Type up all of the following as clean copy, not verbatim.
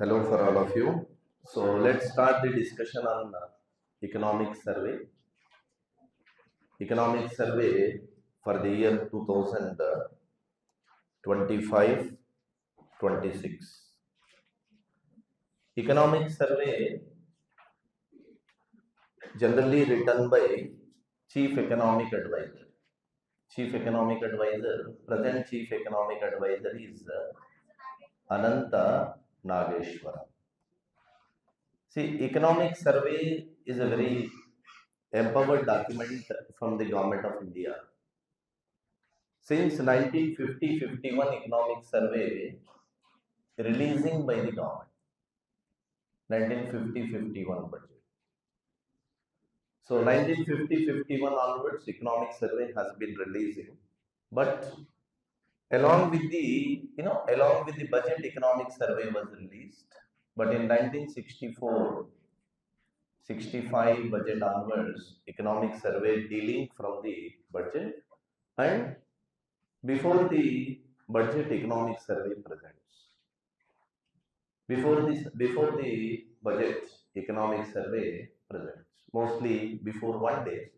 Hello for all of you. So let's start the discussion on economic survey. Economic survey for the year 2025-26. Economic survey generally written by Chief Economic Advisor. Chief Economic Advisor, present Chief Economic Advisor is Ananta Nageshwara. See, economic survey is a very empowered document from the government of India. Since 1950-51 economic survey releasing by the government, 1950-51 budget. So 1950-51 onwards, economic survey has been releasing, but along with the budget, economic survey was released. But in 1964-65 budget onwards, economic survey dealing from the budget, and before the budget, economic survey presents. Before the budget, economic survey presents. Mostly before one day,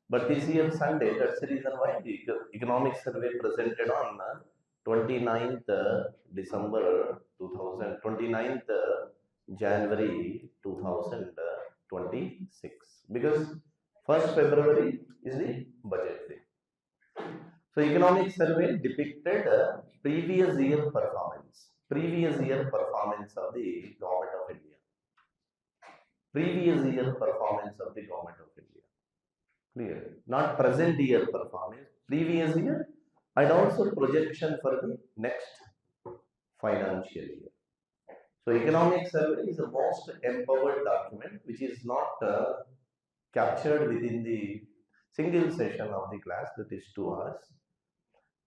but this year Sunday, that's the reason why the economic survey presented on 29th December 2000, 29th January 2026, because 1st February is the budget day. So economic survey depicted previous year performance of the government of India. Previous year performance of the government of India. Clear? Not present year performance, previous year, and also projection for the next financial year. So economic survey is the most empowered document which is not captured within the single session of the class, that is 2 hours.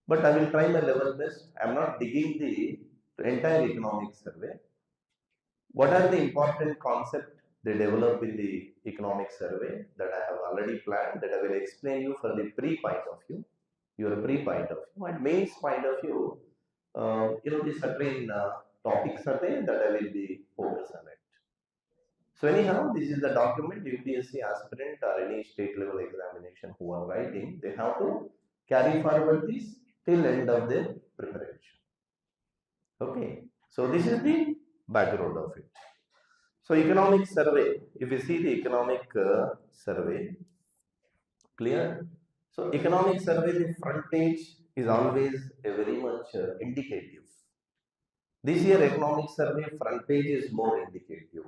But I will try my level best. I am not digging the entire economic survey. What are the important concepts they develop in the economic survey that I have already planned, that I will explain you for the pre-point of view, your pre-point of view, and mains point of view. The certain topics are there that I will be focused on it. So anyhow, this is the document UPSC aspirant or any state level examination who are writing, they have to carry forward this till end of their preparation. Okay, so this is the background of it. So economic survey, if you see the economic survey, clear? So economic survey, the front page is always a very much indicative. This year economic survey front page is more indicative.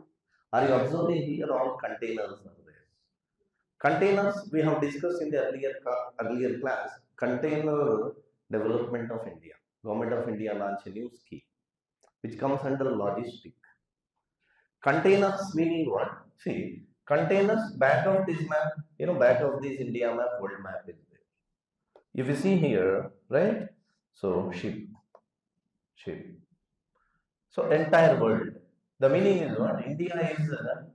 Are you observing here all containers are there? Containers we have discussed in the earlier class. Container development of India. Government of India launched a new scheme which comes under logistic. Containers meaning what? See, containers back of this map, back of this India map, world map is there. If you see here, right? So ship. So entire world. The meaning is what? India is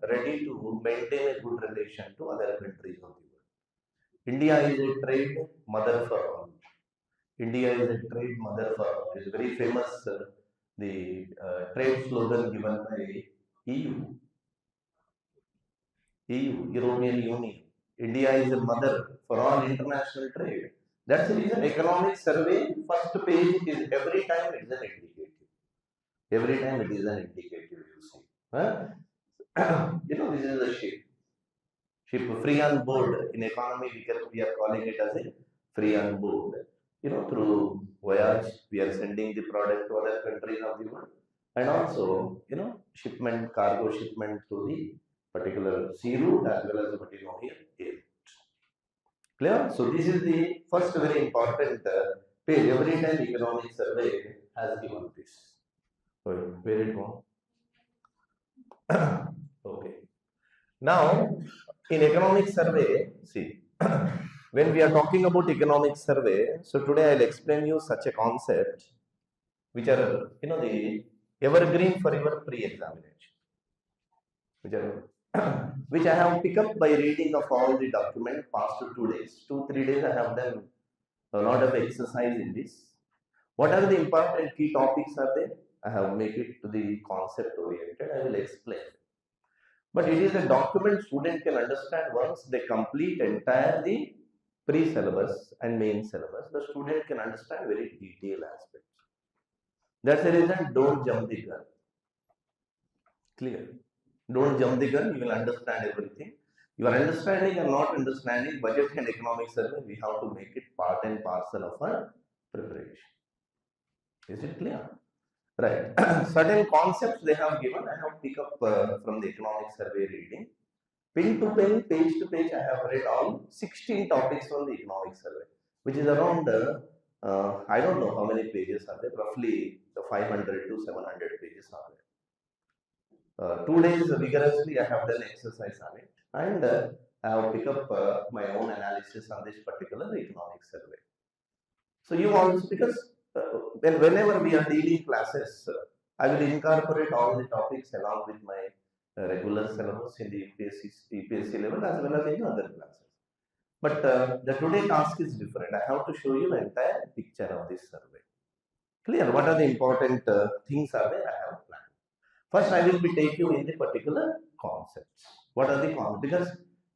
ready to maintain a good relation to other countries of the world. India is a trade mother for all. India is a trade mother for all. It's very famous, the trade slogan given by EU, European Union. India is a mother for all international trade. That's the reason economic survey first page is every time it is an indicative. Every time it is an indicative, you see. This is a ship. Ship free on board. In economy, we are calling it as a free on board. Through voyage, we are sending the product to other countries of the world. And also, shipment, cargo shipment through the particular sea route as well as what here, air route. Clear? So this is the first very important page. Every time economic survey has given this. Where it go? Okay. Now, in economic survey, see, when we are talking about economic survey, so today I'll explain you such a concept which are, the evergreen for your pre-examination, which I have picked up by reading of all the document past 2 days. 2-3 days I have done a lot of exercise in this. What are the important key topics are there? I have made it to the concept oriented. I will explain. But it is a document student can understand once they complete entire the pre-syllabus and main syllabus. The student can understand very detailed aspects. That's the reason don't jump the gun. Clear? Don't jump the gun. You will understand everything. You are understanding or not understanding budget and economic survey. We have to make it part and parcel of our preparation. Is it clear? Right. Certain concepts they have given, I have picked up from the economic survey reading. Pin to pin, page to page, I have read all 16 topics from the economic survey, which is around, I don't know how many pages are there, roughly 500 to 700 pages are there. 2 days vigorously I have done exercise on it, and I have picked up my own analysis on this particular economic survey. So you also, because whenever we are dealing classes, I will incorporate all the topics along with my regular syllabus in the UPSC level as well as in other classes. But the today task is different. I have to show you the entire picture of this survey. Clear? What are the important things are there? I have planned. First, I will be taking you in the particular concepts. What are the concepts? Because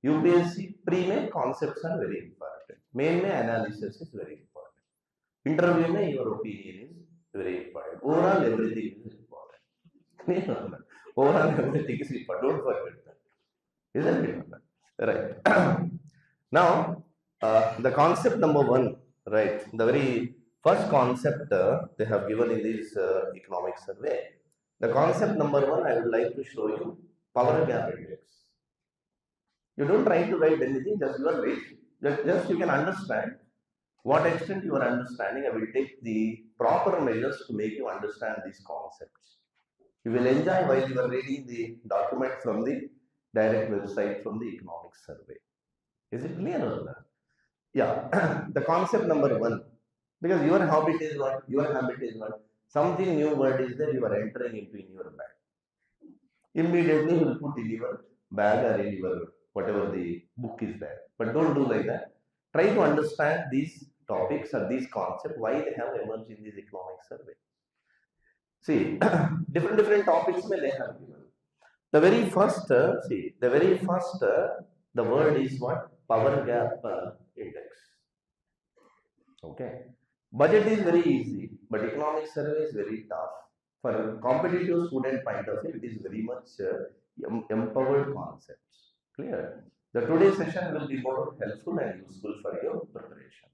UPSC pre-main concepts are very important. Main analysis is very important. Interview mein your opinion is very important. Overall, everything is important. Overall, everything is important. Don't forget that. Isn't it? Right. Now, the concept number 1, right? The very first concept they have given in this economic survey. The concept number 1, I would like to show you power gap index. You don't try to write anything, just your way. Just you can understand. What extent you are understanding, I will take the proper measures to make you understand these concepts. You will enjoy while you are reading the document from the direct website from the economic survey. Is it clear or not? Yeah, the concept number 1, because your habit is what? Your habit is what? Something new word is there, you are entering into in your bag. Immediately you will put in your bag or in your whatever the book is there. But don't do like that. Try to understand these topics or these concepts, why they have emerged in this economic survey. See, different topics they have given. The very first, the word is what? Power gap index. Okay. Budget is very easy, but economic survey is very tough. For a competitive student point of view, it is very much empowered concepts. Clear? The today's session will be more helpful and useful for your preparation.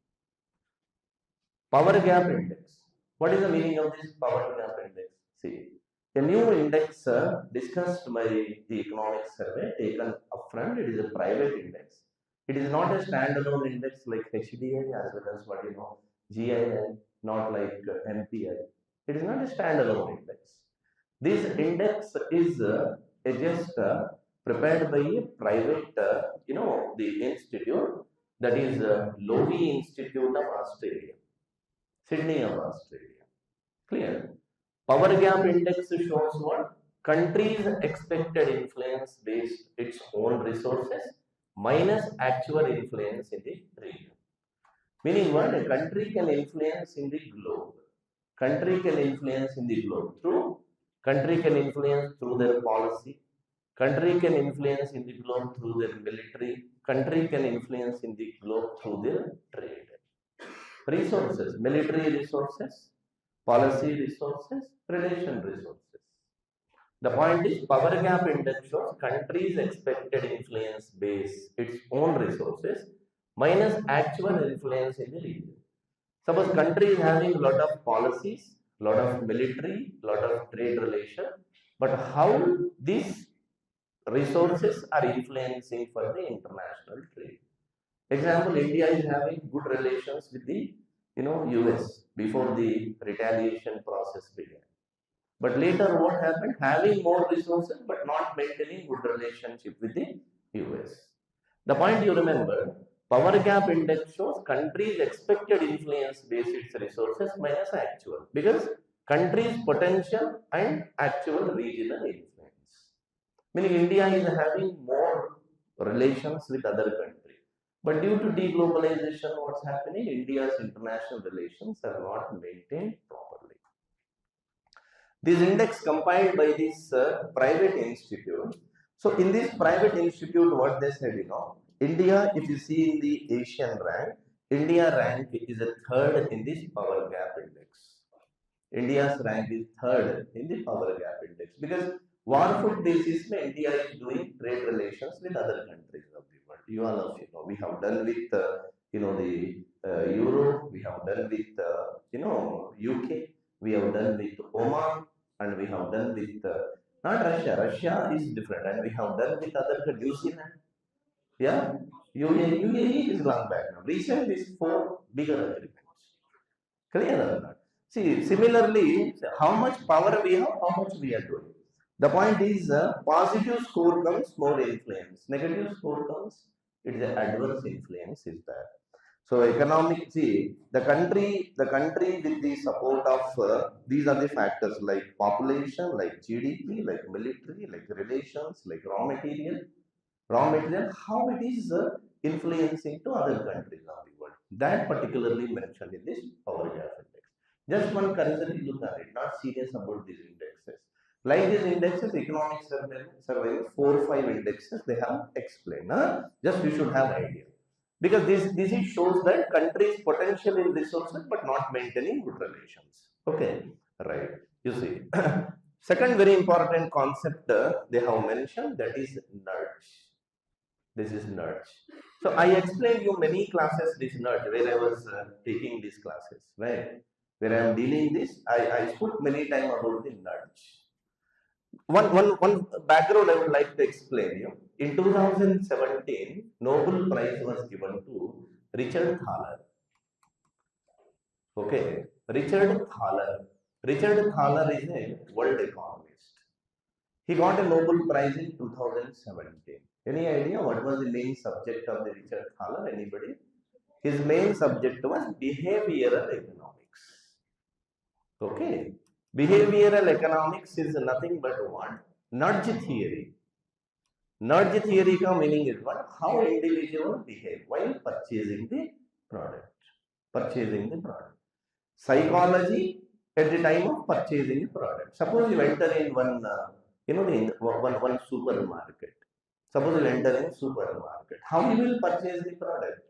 Power gap index. What is the meaning of this power gap index? See, a new index discussed by the economic survey taken upfront. It is a private index. It is not a standalone index like HDI as well as what you know GII, not like MPI. It is not a standalone index. This index is just prepared by a private, the institute, that is Lowy Institute of Australia, Sydney of Australia. Clear? Power gap index shows what? Countries' expected influence based its own resources minus actual influence in the region. Meaning what? A country can influence in the globe. Country can influence in the globe country can influence through their policy. Country can influence in the globe through their military. Country can influence in the globe through their trade. Resources, military resources, policy resources, relation resources. The point is power gap index shows countries' expected influence base its own resources minus actual influence in the region. Suppose country is having a lot of policies, lot of military, lot of trade relation, but how these resources are influencing for the international trade. Example, India is having good relations with the US before the retaliation process began. But later what happened? Having more resources but not maintaining good relationship with the US. The point you remember, power gap index shows countries' expected influence based its resources minus actual, because countries' potential and actual regional influence. Meaning India is having more relations with other countries. But due to deglobalization, what's happening? India's international relations are not maintained properly. This index compiled by this private institute. So in this private institute, what they said, India, if you see in the Asian rank, India rank is a third in this power gap index. India's rank is third in the power gap index because war food basis, India is doing trade relations with other countries of the world. You all know, we have done with the Europe, we have done with UK, we have done with Oman, and we have done with not Russia. Russia is different, and we have done with other New Zealand. Yeah, UAE is long back now. Recent is 4 bigger agreements. Clear or not? See, similarly, how much power we have, how much we are doing. The point is, positive score comes more influence. Negative score comes, it is an adverse influence is there. So economic, see, the country with the support of these are the factors like population, like GDP, like military, like relations, like raw material, how it is influencing to other countries of the world. That particularly mentioned in this power gap index. Just one cursory look at it, not serious about these indexes. Like these indexes, economic survey, 4 or 5 indexes they have explained. Just you should have idea. Because this shows that countries potential in resources but not maintaining good relations. Okay, right. You see. Second very important concept they have mentioned, that is nudge. This is nudge. So I explained you many classes this nudge where I was taking these classes, right? Where I am dealing this, I spoke many times about the nudge. One background I would like to explain you. In 2017, Nobel Prize was given to Richard Thaler. Okay, Richard Thaler. Richard Thaler is a world economist. He got a Nobel Prize in 2017. Any idea what was the main subject of the Richard Thaler? Anybody? His main subject was behavioral economics. Okay. Behavioral economics is nothing but what? Nudge theory. Nudge theory ka meaning is what? How individuals behave while purchasing the product. Psychology at the time of purchasing the product. Suppose you enter in one supermarket. Suppose you enter in supermarket. How you will purchase the product?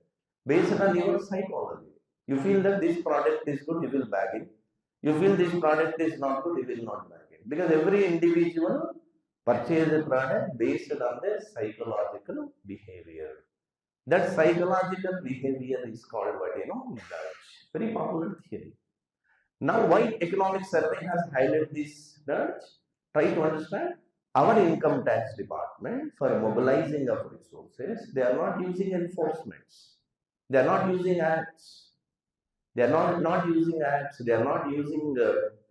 Based on your psychology. You feel that this product is good, you will bag it. You feel this product is not good, you will not bag it. Because every individual purchase a product based on their psychological behavior. That psychological behavior is called what? Nudge. Very popular theory. Now, why economic survey has highlighted this nudge? Try to understand. Our income tax department, for mobilizing of resources, they are not using enforcements. They are not using acts. They are not using acts. They are not using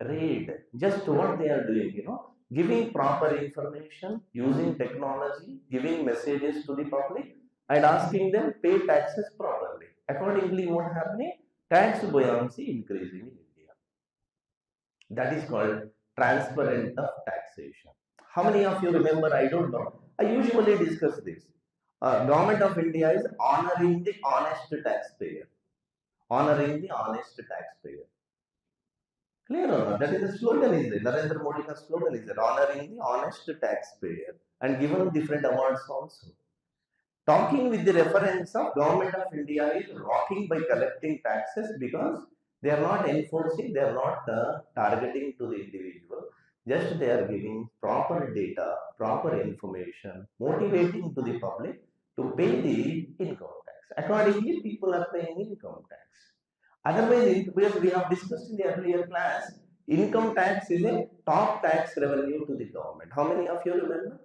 raid. Just what they are doing, giving proper information, using technology, giving messages to the public, and asking them pay taxes properly. Accordingly, what happening? Tax buoyancy increasing in India. That is called transparent of taxation. How many of you remember? I don't know. I usually discuss this. Government of India is honoring the honest taxpayer. Honoring the honest taxpayer. Clear or not? That is the slogan is there. Narendra Modi's slogan is there. Honoring the honest taxpayer. And given different awards also. Talking with the reference of Government of India is rocking by collecting taxes because they are not enforcing, they are not targeting to the individual. Just they are giving proper data, proper information, motivating to the public to pay the income tax. Accordingly, people are paying income tax. Otherwise, because we have discussed in the earlier class, income tax is a top tax revenue to the government. How many of you remember?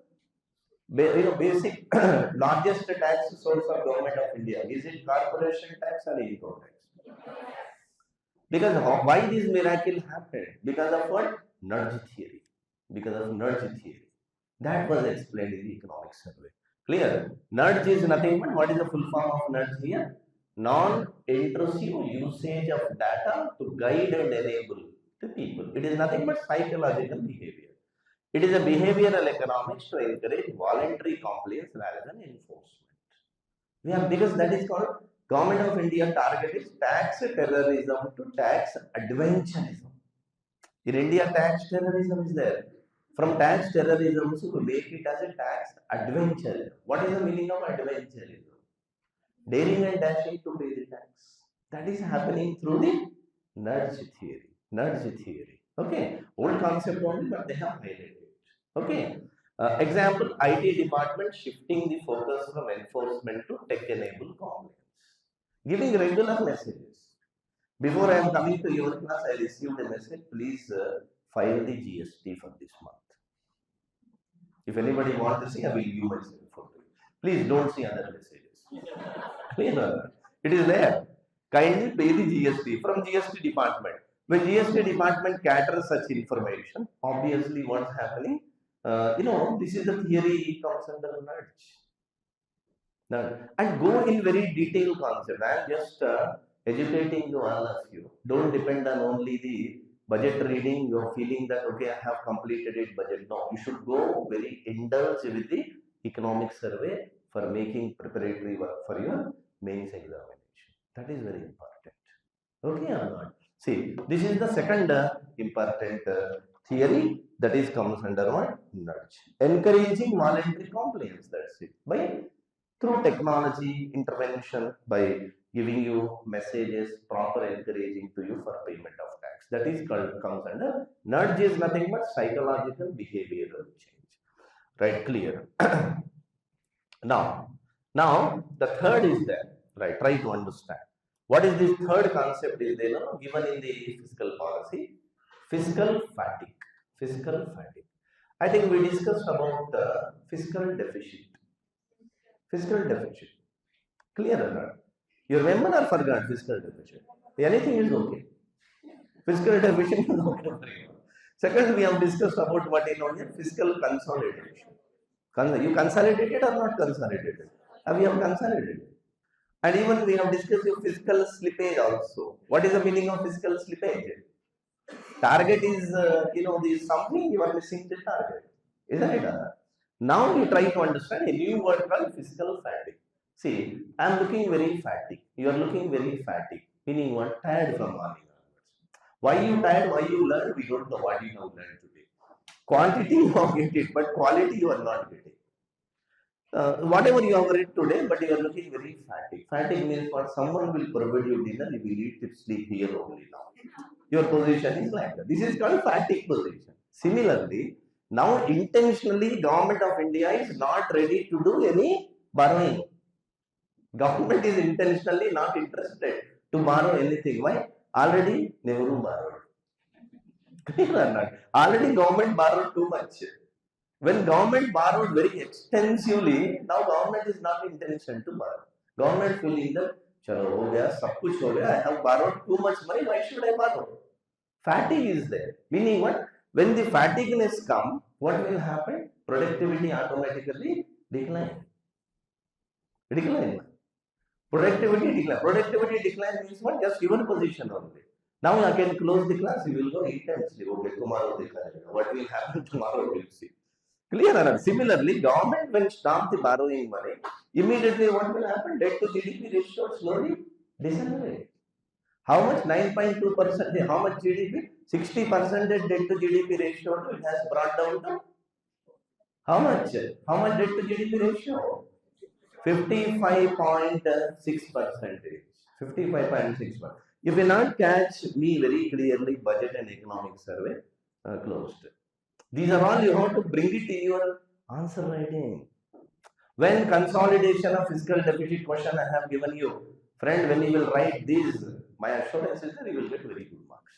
Basic largest tax source of Government of India, is it corporation tax or income tax? Because why this miracle happened? Because of what? Nudge theory. Because of nudge theory. That was explained in the economic survey. Clear? Nudge is nothing but what is the full form of nudge here? Non-intrusive usage of data to guide and enable the people. It is nothing but psychological behavior. It is a behavioral economics to encourage voluntary compliance rather than enforcement. Because that is called Government of India target is tax terrorism to tax adventurism. In India, tax terrorism is there. From tax terrorism to make it as a tax adventure. What is the meaning of adventure? Daring and dashing to pay the tax. That is happening through the nudge theory. Nudge theory. Okay. Old concept only, but they have highlighted it. Okay. Example, IT department shifting the focus from enforcement to tech-enabled compliance. Giving regular messages. Before I am coming to your class, I received a message, please file the GST for this month. If anybody wants to see, I will give myself for you. Please don't see other messages. Clear? It is there. Kindly pay the GST from GST department. When GST department caters such information, obviously what's happening? This is the theory comes under nudge. And go in very detailed concept. I am just educating you all of you. Don't depend on only the budget reading. You're feeling that, okay, I have completed it, budget. No, you should go very indulge with the economic survey for making preparatory work for your mains examination. That is very important. Okay or not? See, this is the second important theory that is comes under what? Nudge. Encouraging voluntary compliance, that's it. Through technology intervention, by giving you messages, proper encouraging to you for payment of tax. That is called, comes under nudge is nothing but psychological behavioral change. Right, clear? Now the third is there. Right, try to understand. What is this third concept is there given in the fiscal policy? Fiscal fatigue. Fiscal fatigue. I think we discussed about the fiscal deficit. Fiscal deficit. Clear or not? You remember or forgot fiscal deficit? Anything is okay. Fiscal deficit is okay. Second, we have discussed about what is known as fiscal consolidation. You consolidated or not consolidated? We have consolidated. And even we have discussed your fiscal slippage also. What is the meaning of fiscal slippage? Target is, this something you are missing the target. Isn't it? Now you try to understand a new word called fiscal fatigue. See, I am looking very fatigued. You are looking very fatigued. Meaning what? Tired from morning onwards. Why you tired? Why you learn? We don't know what you have learned today. Quantity you have get it, but quality you are not getting. Whatever you have read today, but you are looking very fatigued. Fatigue means what? Someone will provide you dinner, you will eat, sleep here only now. Your position is like that. This is called fatigue position. Similarly, now intentionally government of India is not ready to do any borrowing. Government is intentionally not interested to borrow anything. Why? Already Nehru borrowed. Clear or not? Already government borrowed too much. When government borrowed very extensively, now government is not intention to borrow. Government feeling that, chalo ho gaya, sab kuch ho gaya, I have borrowed too much money, why should I borrow? Fatigue is there. Meaning what? When the fatigueness comes, what will happen? Productivity automatically decline. Productivity decline. Productivity decline means what? Just your position only. Now I can close the class, you will go intensely. Okay, tomorrow what will happen tomorrow we'll see. Clear or not? Similarly, government when stop the borrowing money, immediately what will happen? Debt to GDP ratio slowly decelerate. How much? 9.2%. How much GDP? 60% debt to GDP ratio it has brought down to how much? How much debt to GDP ratio? 55.6%. 55.6%. You will not catch me very clearly, budget and economic survey closed. These are all you have to bring it in your answer writing. When consolidation of fiscal deficit question I have given you, friend, when you will write this, my assurance is that you will get very good marks.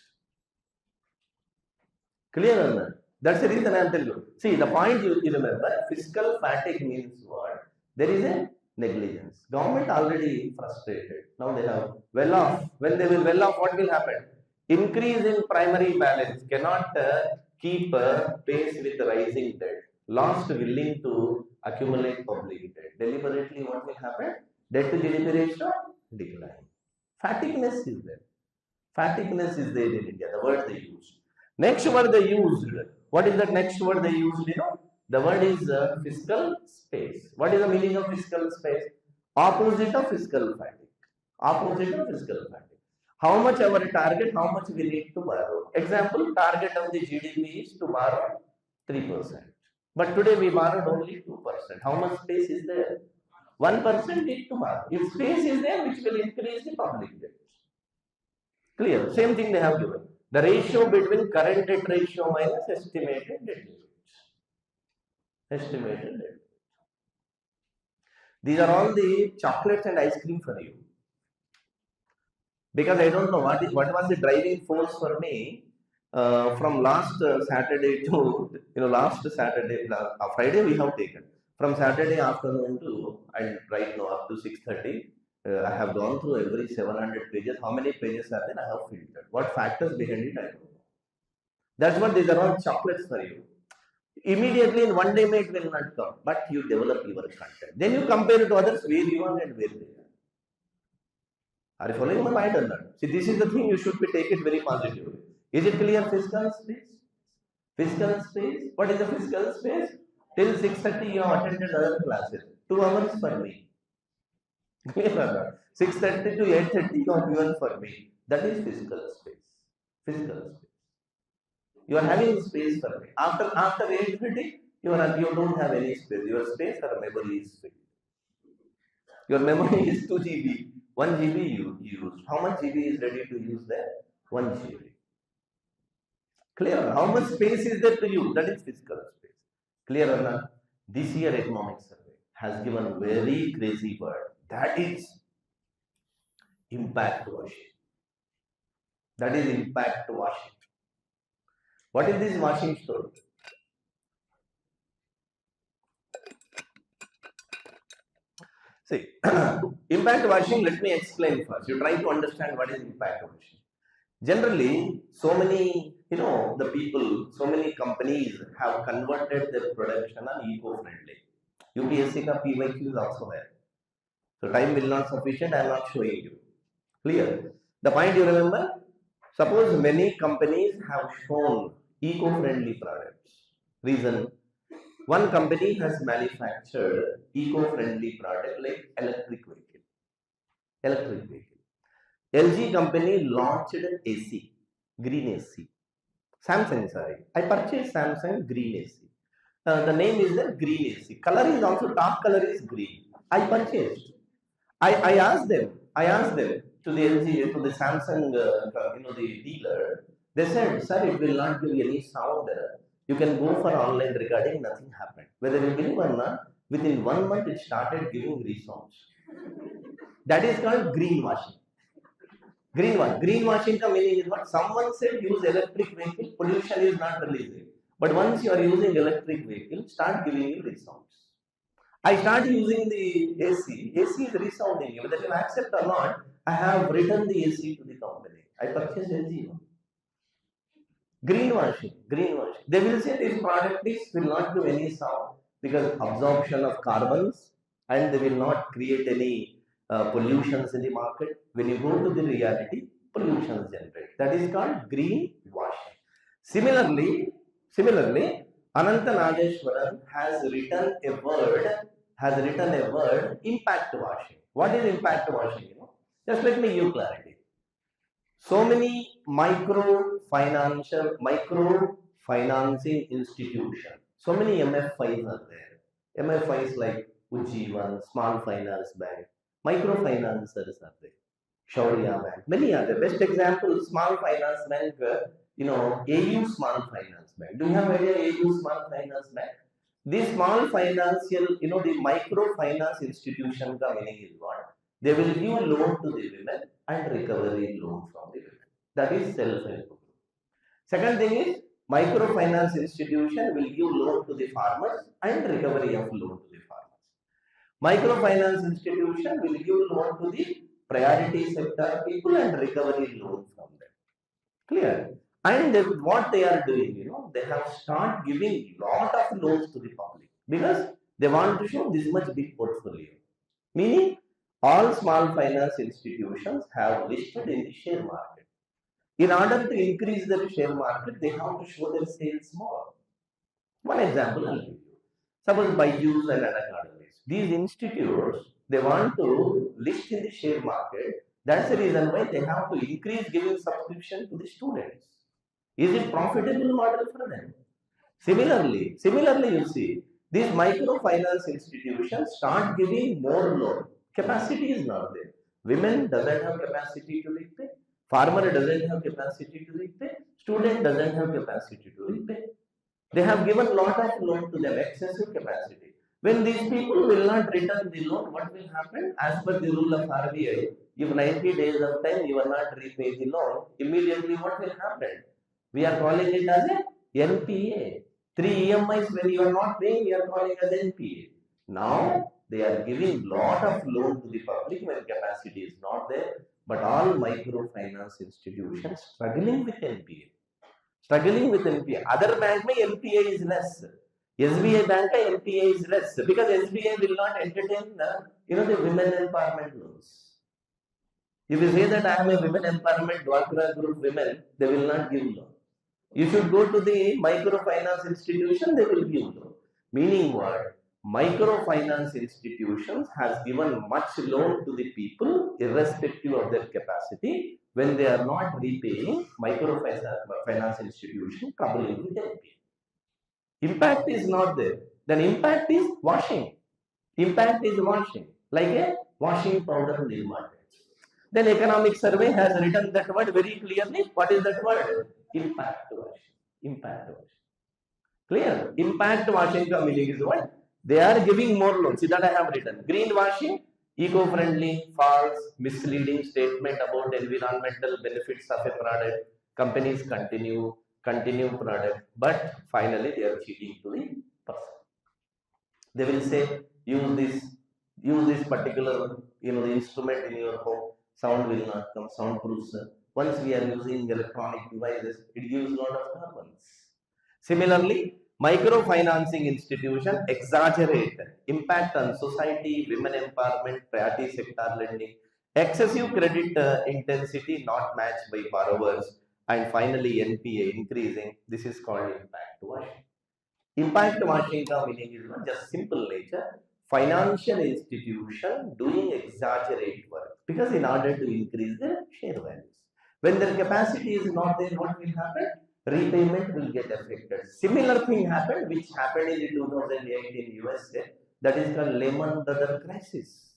Clear or not? That's the reason I am telling you. See, the point you remember, fiscal fatigue means what? There is a negligence. Government already frustrated. Now they have well off. When they will well off, what will happen? Increase in primary balance cannot keep pace with rising debt. Lost willing to accumulate public debt. Deliberately, what will happen? Debt to GDP ratio decline. Fatigueness is there. Fatigueness is there in India. The word they used. Next word they used. What is that next word they used? The word is fiscal space. What is the meaning of fiscal space? Opposite of fiscal fatigue. Opposite of fiscal fatigue. How much our target, how much we need to borrow. Example, target of the GDP is to borrow 3%. But today we borrowed only 2%. How much space is there? 1% need to borrow. If space is there, which will increase the public debt. Clear? Same thing they have given. The ratio between current debt ratio minus estimated debt limits. Estimated debt. These are all the chocolates and ice cream for you. Because I don't know what was the driving force for me from last Saturday to last Saturday, Friday we have taken. From Saturday afternoon to and right now up to 6:30, I have gone through every 700 pages. How many pages are there? I have filtered. What factors behind it? I don't know. That's what these are all chocolates for you. Immediately in one day it will not come, but you develop your content. Then you compare it to others where you are and where they are. Are you following my mind or not? See, this is the thing you should take it very positively. Is it clear? Fiscal space? Fiscal space? What is the fiscal space? Till 6:30 you have attended other classes. 2 hours for me. Clear or not? 6:30 to 8:30 you have given for me. That is fiscal space. Fiscal space. You are having space for me. After 8:30 you don't have any space. Your space or memory is filled. Your memory is 2 GB. 1 GB you use. How much GB is ready to use there? 1 GB. Clear? How much space is there to use? That is fiscal space. Clear or not? This year economic survey has given very crazy word. That is impact washing. That is impact washing. What is this washing story? See, impact washing, let me explain first. You try to understand what is impact washing. Generally, so many, the people, so many companies have converted their production on eco-friendly. UPSC ka PYQ is also there. So time will not sufficient, I am not showing you. Clear? The point you remember? Suppose many companies have shown eco-friendly products. Reason? One company has manufactured eco-friendly product like electric vehicle. LG company launched an AC, green AC. Samsung, sorry. I purchased Samsung green AC. The name is the green AC. Color is also, top color is green. I purchased. I asked them to the LG, to the Samsung, the dealer. They said, sir, it will not give any sound. You can go for online recording, nothing happened. Whether you believe or not, within 1 month it started giving resounds. That is called greenwashing. Greenwashing ka meaning is what? Someone said use electric vehicle, pollution is not releasing. But once you are using electric vehicle, start giving you resounds. I start using the AC. AC is resounding. Whether you accept or not, I have returned the AC to the company. I purchased LG. Greenwashing. They will say this product will not do any sound because absorption of carbons and they will not create any pollutions in the market. When you go to the reality, pollutions generate. That is called greenwashing. Similarly, Ananta Nageshwaran has written a word, impact washing. What is impact washing? Just let me give clarity. So many micro financing institutions, so many MFIs are there. MFIs like Ujjivan, Small Finance Bank, microfinancers are there. Shaurya Bank, many are there. Best example, Small Finance Bank, AU Small Finance Bank. Do you have idea AU Small Finance Bank? This small financial, the microfinance institution ka meaning is what? They will give a loan to the women and recovery loan from the women. That is self-help group. Second thing is, microfinance institution will give loan to the farmers and recovery of loan to the farmers. Microfinance institution will give loan to the priority sector people and recovery loan from them. Clear? And what they are doing, they have started giving lot of loans to the public because they want to show this much big portfolio. Meaning, all small finance institutions have listed in the share market. In order to increase their share market, they have to show their sales more. One example I'll give you. Suppose Byju's and Unacademy. These institutes, they want to list in the share market That's the reason why they have to increase giving subscription to the students. Is it profitable model for them? Similarly, you see, these microfinance institutions start giving more loan. Capacity is not there. Women doesn't have capacity to repay. Farmer doesn't have capacity to repay. Student doesn't have capacity to repay. They have given lot of loan to them, excessive capacity. When these people will not return the loan, what will happen? As per the rule of RBI, if 90 days of time you are not repay the loan, immediately what will happen? We are calling it as a NPA. 3 EMIs when you are not paying, we are calling as NPA. Now they are giving lot of loan to the public when capacity is not there, but all microfinance institutions struggling with NPA. Struggling with NPA. Other bank may NPA is less. SBI bank NPA is less because SBI will not entertain the women empowerment loans. If you say that I am a women empowerment Dwakra group women, they will not give loan. You should go to the microfinance institution, they will give loan. Meaning what? Microfinance institutions has given much loan to the people irrespective of their capacity. When they are not repaying, microfinance institution troubling with NPA. Impact is not there. Then impact is washing. Impact is washing, like a washing powder in the market. Then economic survey has written that word very clearly. What is that word? Impact washing. Impact washing. Clear? Impact washing ka meaning is what? They are giving more loans. See that I have written. Green washing, eco-friendly, false, misleading statement about environmental benefits of a product. Companies continue product, but finally they are cheating to the person. They will say, use this particular the instrument in your home. Sound will not come, soundproof. Once we are using electronic devices, it gives a lot of carbons. Similarly, microfinancing institutions exaggerate impact on society, women empowerment, priority sector lending, excessive credit intensity not matched by borrowers, and finally NPA increasing. This is called impact washing. Impact washing meaning is not just simple nature. Financial institution doing exaggerate work because in order to increase their share values. When their capacity is not there, what will happen? Repayment will get affected. Similar thing happened, which happened in the 2008 in USA. That is called Lehman Brothers crisis.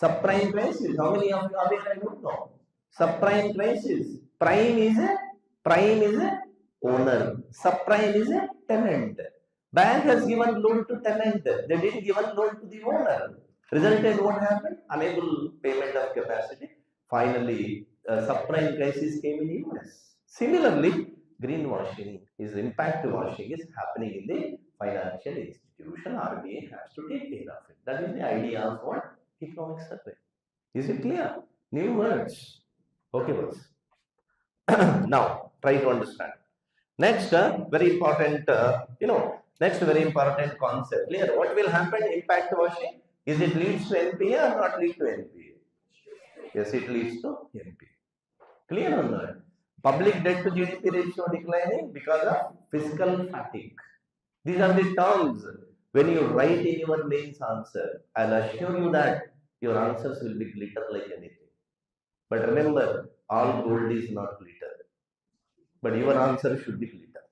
Subprime crisis. How many of you are there? I don't know. Subprime crisis. Prime is a owner. Subprime is a tenant. Bank has given loan to tenant. They didn't give loan to the owner. Resulted what happened? Unable payment of capacity. Finally, subprime crisis came in US. Similarly, greenwashing is impact washing is happening in the financial institution. RBI has to take care of it. That is the idea of what? Economic survey. Is it clear? New words. Okay, words. Now, try to understand. Next, very important, next very important concept. Clear? What will happen? Impact washing. Is it leads to NPA or not lead to NPA? Yes, it leads to NPA. Clear or not? Public debt to GDP ratio declining because of fiscal fatigue. These are the terms. When you write in your mains answer, I'll assure you that your answers will be glitter like anything. But remember, all gold is not glitter. But your answer should be glitter.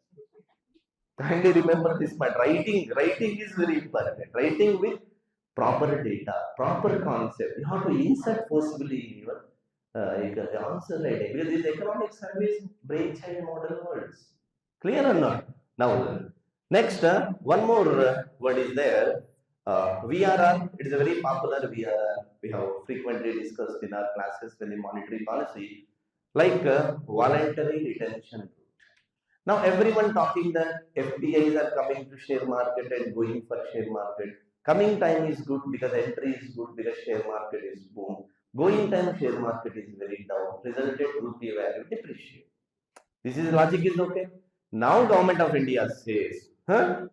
Kindly remember this part. Writing is very important. Writing with proper data, proper concept. You have to insert forcibly in your answer writing. Because these economic surveys, brainchild model words. Clear or not? Now, next, one more word is there. VRR. It is a very popular VRR. We have frequently discussed in our classes when the monetary policy. Like voluntary retention route. Now everyone talking that FDIs are coming to share market and going for share market. Coming time is good because entry is good because share market is boom. Going time share market is very down. Resulted rupee value depreciate. This is logic is okay. Now government of India says,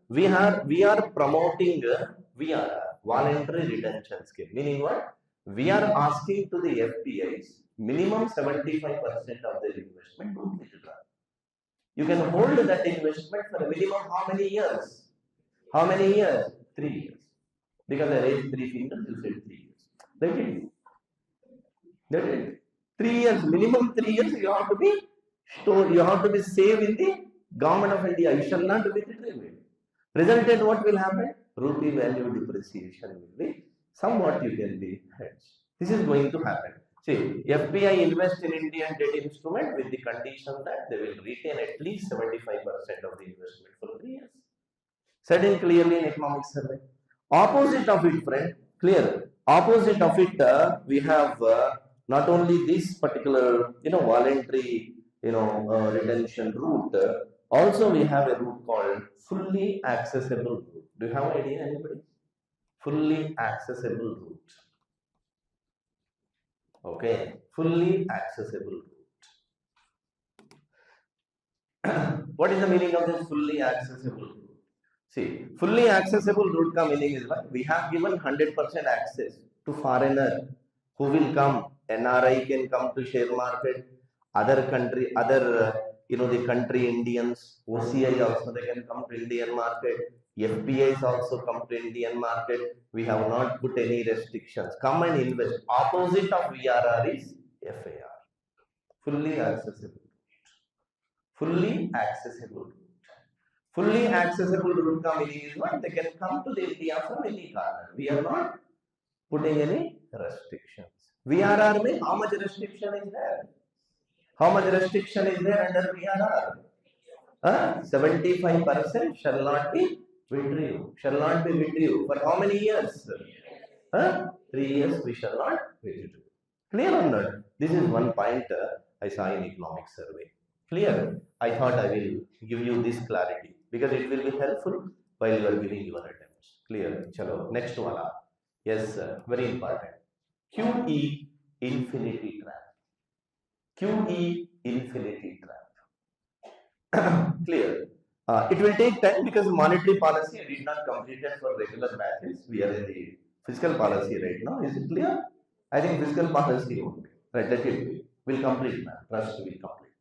we are promoting VRR, voluntary retention scheme. Meaning what? We are asking to the FDIs minimum 75% of their investment to withdraw. You can hold that investment for a minimum how many years? How many years? 3 years. Because I raised 3 fingers, you said 3 years. They did. That is 3 years, minimum 3 years you have to be stored, you have to be saved in the government of India. You shall not withdraw it. Resulted, what will happen? Rupee value depreciation will be somewhat you can be hedged. This is going to happen. See, FPI invest in Indian debt instrument with the condition that they will retain at least 75% of the investment for 3 years. Said in clearly in economic survey. Opposite of it, friend, clear. Opposite of it, we have not only this particular, voluntary, retention route. Also, we have a route called fully accessible route. Do you have an idea, anybody? Fully accessible route. Okay, fully accessible route. What is the meaning of this fully accessible route? See, fully accessible route ka meaning is what? We have given 100% access to foreigner who will come. NRI can come to share market. Other country, the country Indians, OCI also they can come to Indian market. FPIs also come to Indian market. We have not put any restrictions. Come and invest. Opposite of VRR is FAR. Fully accessible. Fully accessible. Fully accessible route ka meaning is what? They can come to the India from any corner. We are not putting any restrictions. VRR means how much restriction is there? How much restriction is there under VRR? 75% shall not be withdrew. Shall not be withdrew. For how many years? 3 years we shall not withdraw. Clear or not? This is one point I saw in economic survey. Clear? I thought I will give you this clarity because it will be helpful while you are giving your attempts. Clear? Chalo. Next one. Yes, very important. QE infinity trap. QE infinity trap. Clear? It will take time because monetary policy did not complete it for regular batches. We are in the fiscal policy right now. Is it clear? I think fiscal policy only. Right, let it be. Will complete now. Trust will complete.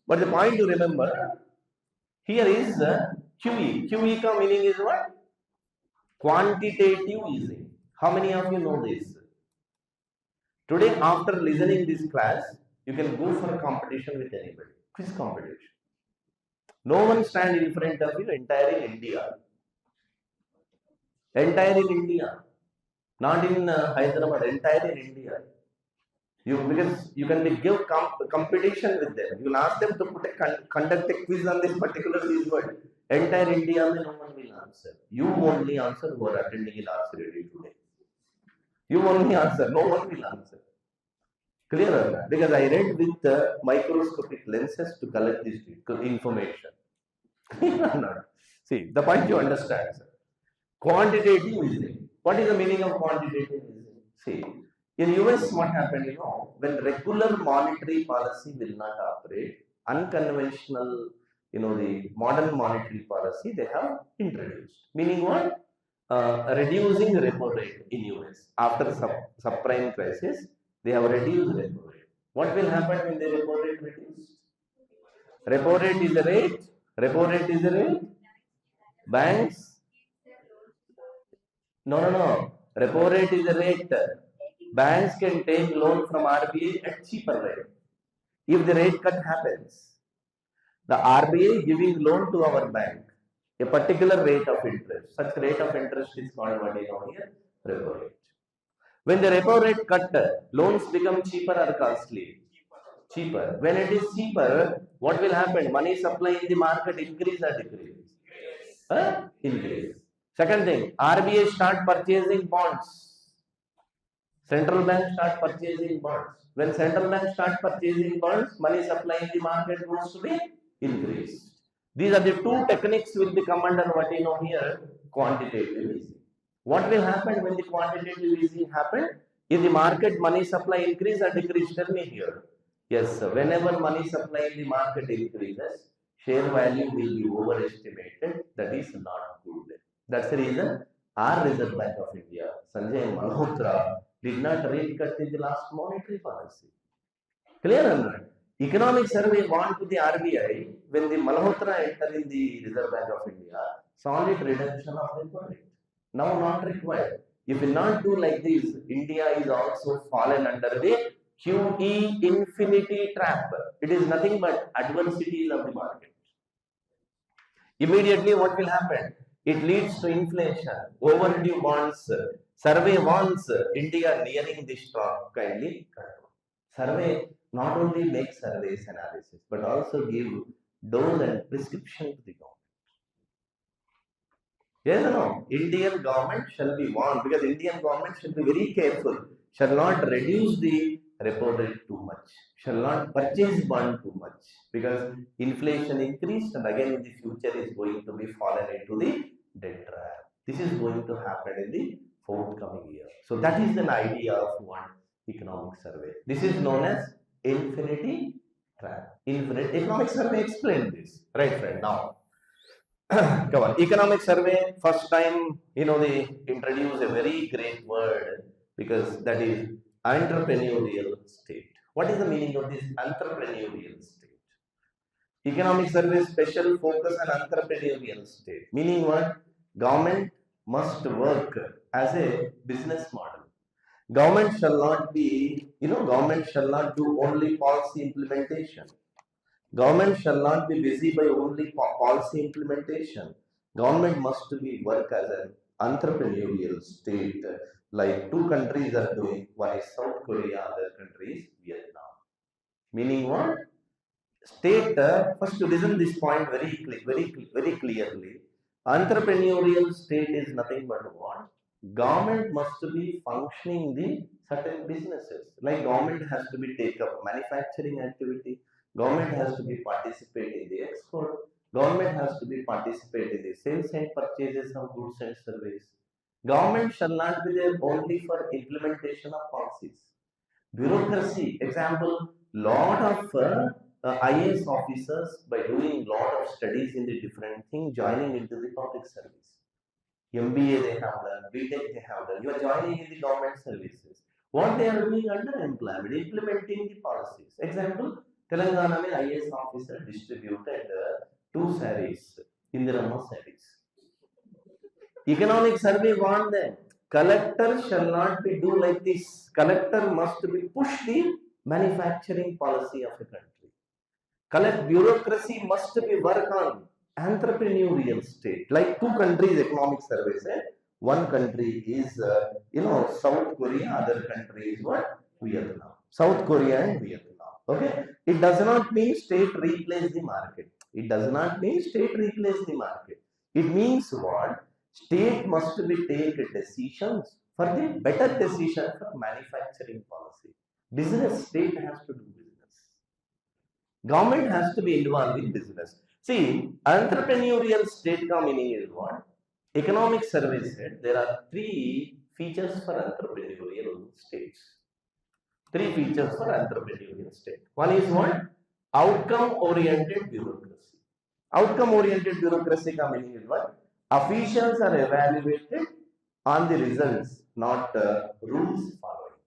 But the point to remember here is QE. QE ka meaning is what? Quantitative easing. How many of you know this? Today, after listening this class, you can go for a competition with anybody. Quiz competition. No one stand in front of you, entire in India. Entire in India. Not in Hyderabad, entire in India. Because you can give competition with them. You will ask them to conduct a quiz on this particular word. Entire India, no one will answer. You only answer who are attending in R.C.Reddy today. You only answer, no one will answer. Clear or not? Because I read with microscopic lenses to collect this information. Clear or not? See, the point you understand, sir. Quantitative easing. What is the meaning of quantitative easing? See, in US, what happened, when regular monetary policy will not operate, unconventional, the modern monetary policy they have introduced. Meaning what? Reducing repo rate in US. After subprime crisis, they have reduced repo rate. What will happen when the repo rate reduced? Repo rate is the rate. Repo rate is the rate. Banks. No. Repo rate is the rate. Banks can take loan from RBI at cheaper rate. If the rate cut happens, the RBI giving loan to our bank, a particular rate of interest. Such rate of interest is called what is known here? Repo rate. When the repo rate cut, loans become cheaper or costly? Cheaper. When it is cheaper, what will happen? Money supply in the market increase or decrease? Increase. Second thing, RBI start purchasing bonds. Central bank start purchasing bonds. When central bank start purchasing bonds, money supply in the market goes to be increased. These are the two techniques will become under what you know here, quantitative easing. What will happen when the quantitative easing happen? In the market, money supply increase or decrease? Tell me here. Yes, whenever money supply in the market increases, share value will be overestimated. That is not good. That's the reason our Reserve Bank of India, Sanjay Malhotra, did not rate cut in the last monetary policy. Clear or not? Economic survey want to the RBI when the Malhotra entered in the Reserve Bank of India, solid reduction of repo rate. Now not required. If we not do like this, India is also fallen under the QE infinity trap. It is nothing but adversities of the market. Immediately what will happen? It leads to inflation, overdue bonds. Survey warns India nearing this top kindly control. Survey not only makes surveys analysis, but also give dose and prescription to the government. Yes or no? Indian government shall be warned, because Indian government should be very careful, shall not reduce the repo rate too much, shall not purchase bond too much, because inflation increased and again in the future is going to be fallen into the debt trap. This is going to happen in the forthcoming year. So that is an idea of one economic survey. This is known as infinity trap. Infinite economic survey explained this, right friend? Now come on, economic survey, first time, they introduce a very great word, because that is entrepreneurial state. What is the meaning of this entrepreneurial state? Economic survey special focus on entrepreneurial state. Meaning what? Government must work as a business model. Government shall not be, government shall not do only policy implementation. Government shall not be busy by only policy implementation. Government must be work as an entrepreneurial state, like two countries are doing. One is South Korea, other country is Vietnam. Meaning what? State, first to listen this point very clearly. Entrepreneurial state is nothing but what? Government must be functioning the certain businesses. Like government has to be take up manufacturing activity. Government has to be participate in the export. Government has to be participate in the sales and purchases of goods and services. Government shall not be there only for implementation of policies. Bureaucracy, example, lot of IAS officers, by doing lot of studies in the different things, joining into the public service. MBA they have done, BTech they have done. You are joining in the government services. What they are doing under employment, implementing the policies. Example, Telangana mein IAS officer distributed 2 sarees, Indirama sarees. Economic survey warned them. Collector shall not be do like this. Collector must be push the manufacturing policy of a country. Bureaucracy must be work on entrepreneurial state. Like two countries economic surveys. One country is South Korea, other country is what? Vietnam. South Korea and Vietnam. Okay, it does not mean state replace the market. It does not mean state replace the market. It means what? State must be take decisions for the better decision for manufacturing policy. Business, state has to do business. Government has to be involved in business. See, entrepreneurial state ka meaning is what? Economic survey said there are 3 features for entrepreneurial states. 3 features for entrepreneurial state. One is what? Outcome-oriented bureaucracy. Outcome-oriented bureaucracy ka meaning is what? Officials are evaluated on the results, not rules following.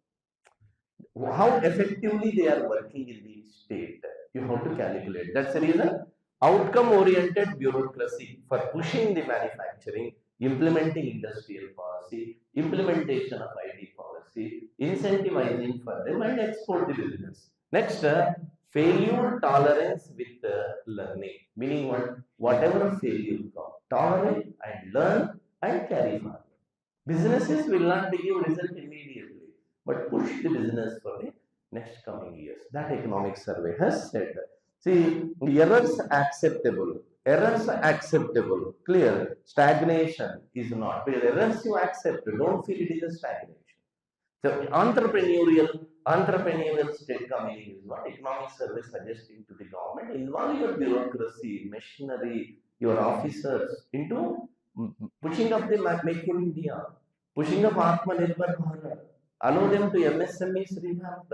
How effectively they are working in the state, you have to calculate. That's the reason. Outcome-oriented bureaucracy for pushing the manufacturing, implementing industrial policy, implementation of ID policy, incentivizing for them and export the business. Next, failure tolerance with learning. Meaning what? Whatever failure comes, tolerate and learn and carry forward. Businesses will not give result immediately, but push the business for the next coming years. That economic survey has said. See, errors acceptable. Errors acceptable. Clear. Stagnation is not. But errors you accept. Don't feel it is a stagnation. So entrepreneurial state meaning is what? Economic survey suggesting to the government, involve your bureaucracy, machinery, your officers into pushing up the Make in India, pushing up Atmanirbhar Bharat, allow them to MSMEs revamp.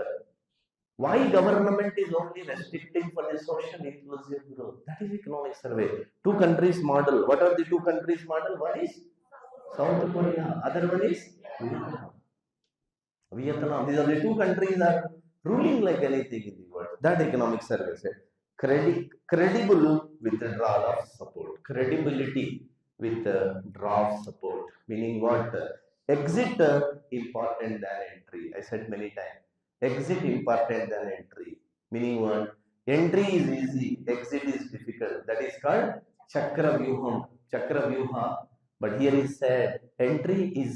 Why government is only restricting for the social inclusive growth? That is economic survey. 2 countries model. What are the 2 countries model? One is South Korea, other one is Vietnam. These are the 2 countries that are ruling like anything in the world. That economic survey said credible withdrawal of support. Credibility with draw of support. Meaning what? Exit important than entry. I said many times. Exit important than entry. Meaning what? Entry is easy, exit is difficult. That is called Chakra Vyuha. But here is said entry is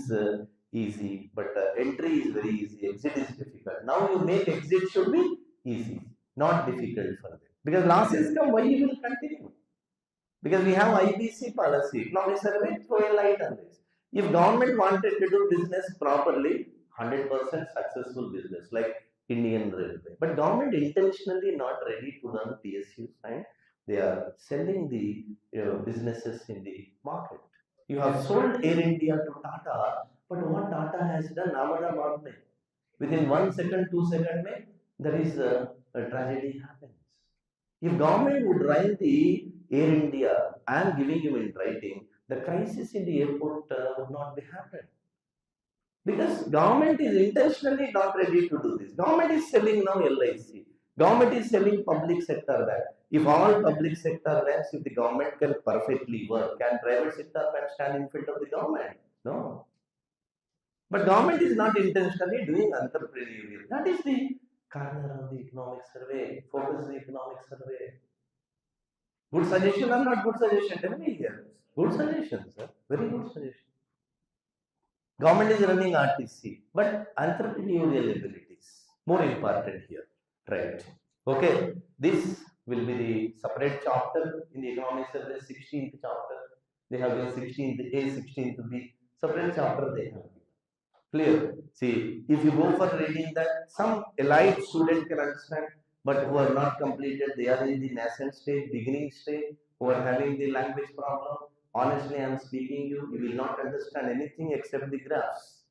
easy, but entry is very easy, exit is difficult. Now you make exit should be easy, not difficult for them. Because losses come, why you will continue? Because we have IBC policy, economic survey, throw a light on this. If government wanted to do business properly, 100% successful business like Indian Railway. But government intentionally not ready to run PSUs and they are selling the businesses in the market. You have sold Air India to Tata, but what Tata has done, Amada Magne. Within 1 second, 2 seconds, there is a tragedy happens. If government would write the Air India, I am giving you in writing, the crisis in the airport would not be happened. Because government is intentionally not ready to do this. Government is selling now LIC. Government is selling public sector bank. If all public sector banks, if the government can perfectly work, can private sector bank stand in front of the government? No. But government is not intentionally doing entrepreneurial. That is the corner of the economic survey. Focus the economic survey. Good suggestion or not good suggestion? Tell me here. Good suggestion, sir. Very good suggestion. Government is running RTC, but entrepreneurial abilities more important here, right? Okay, this will be the separate chapter in the economic survey, 16th chapter. They have been 16th A, 16th B, separate chapter they have. Clear? See, if you go for reading that, some elite student can understand, but who are not completed, they are in the nascent stage, beginning stage, who are having the language problem. Honestly, I am speaking you will not understand anything except the graphs.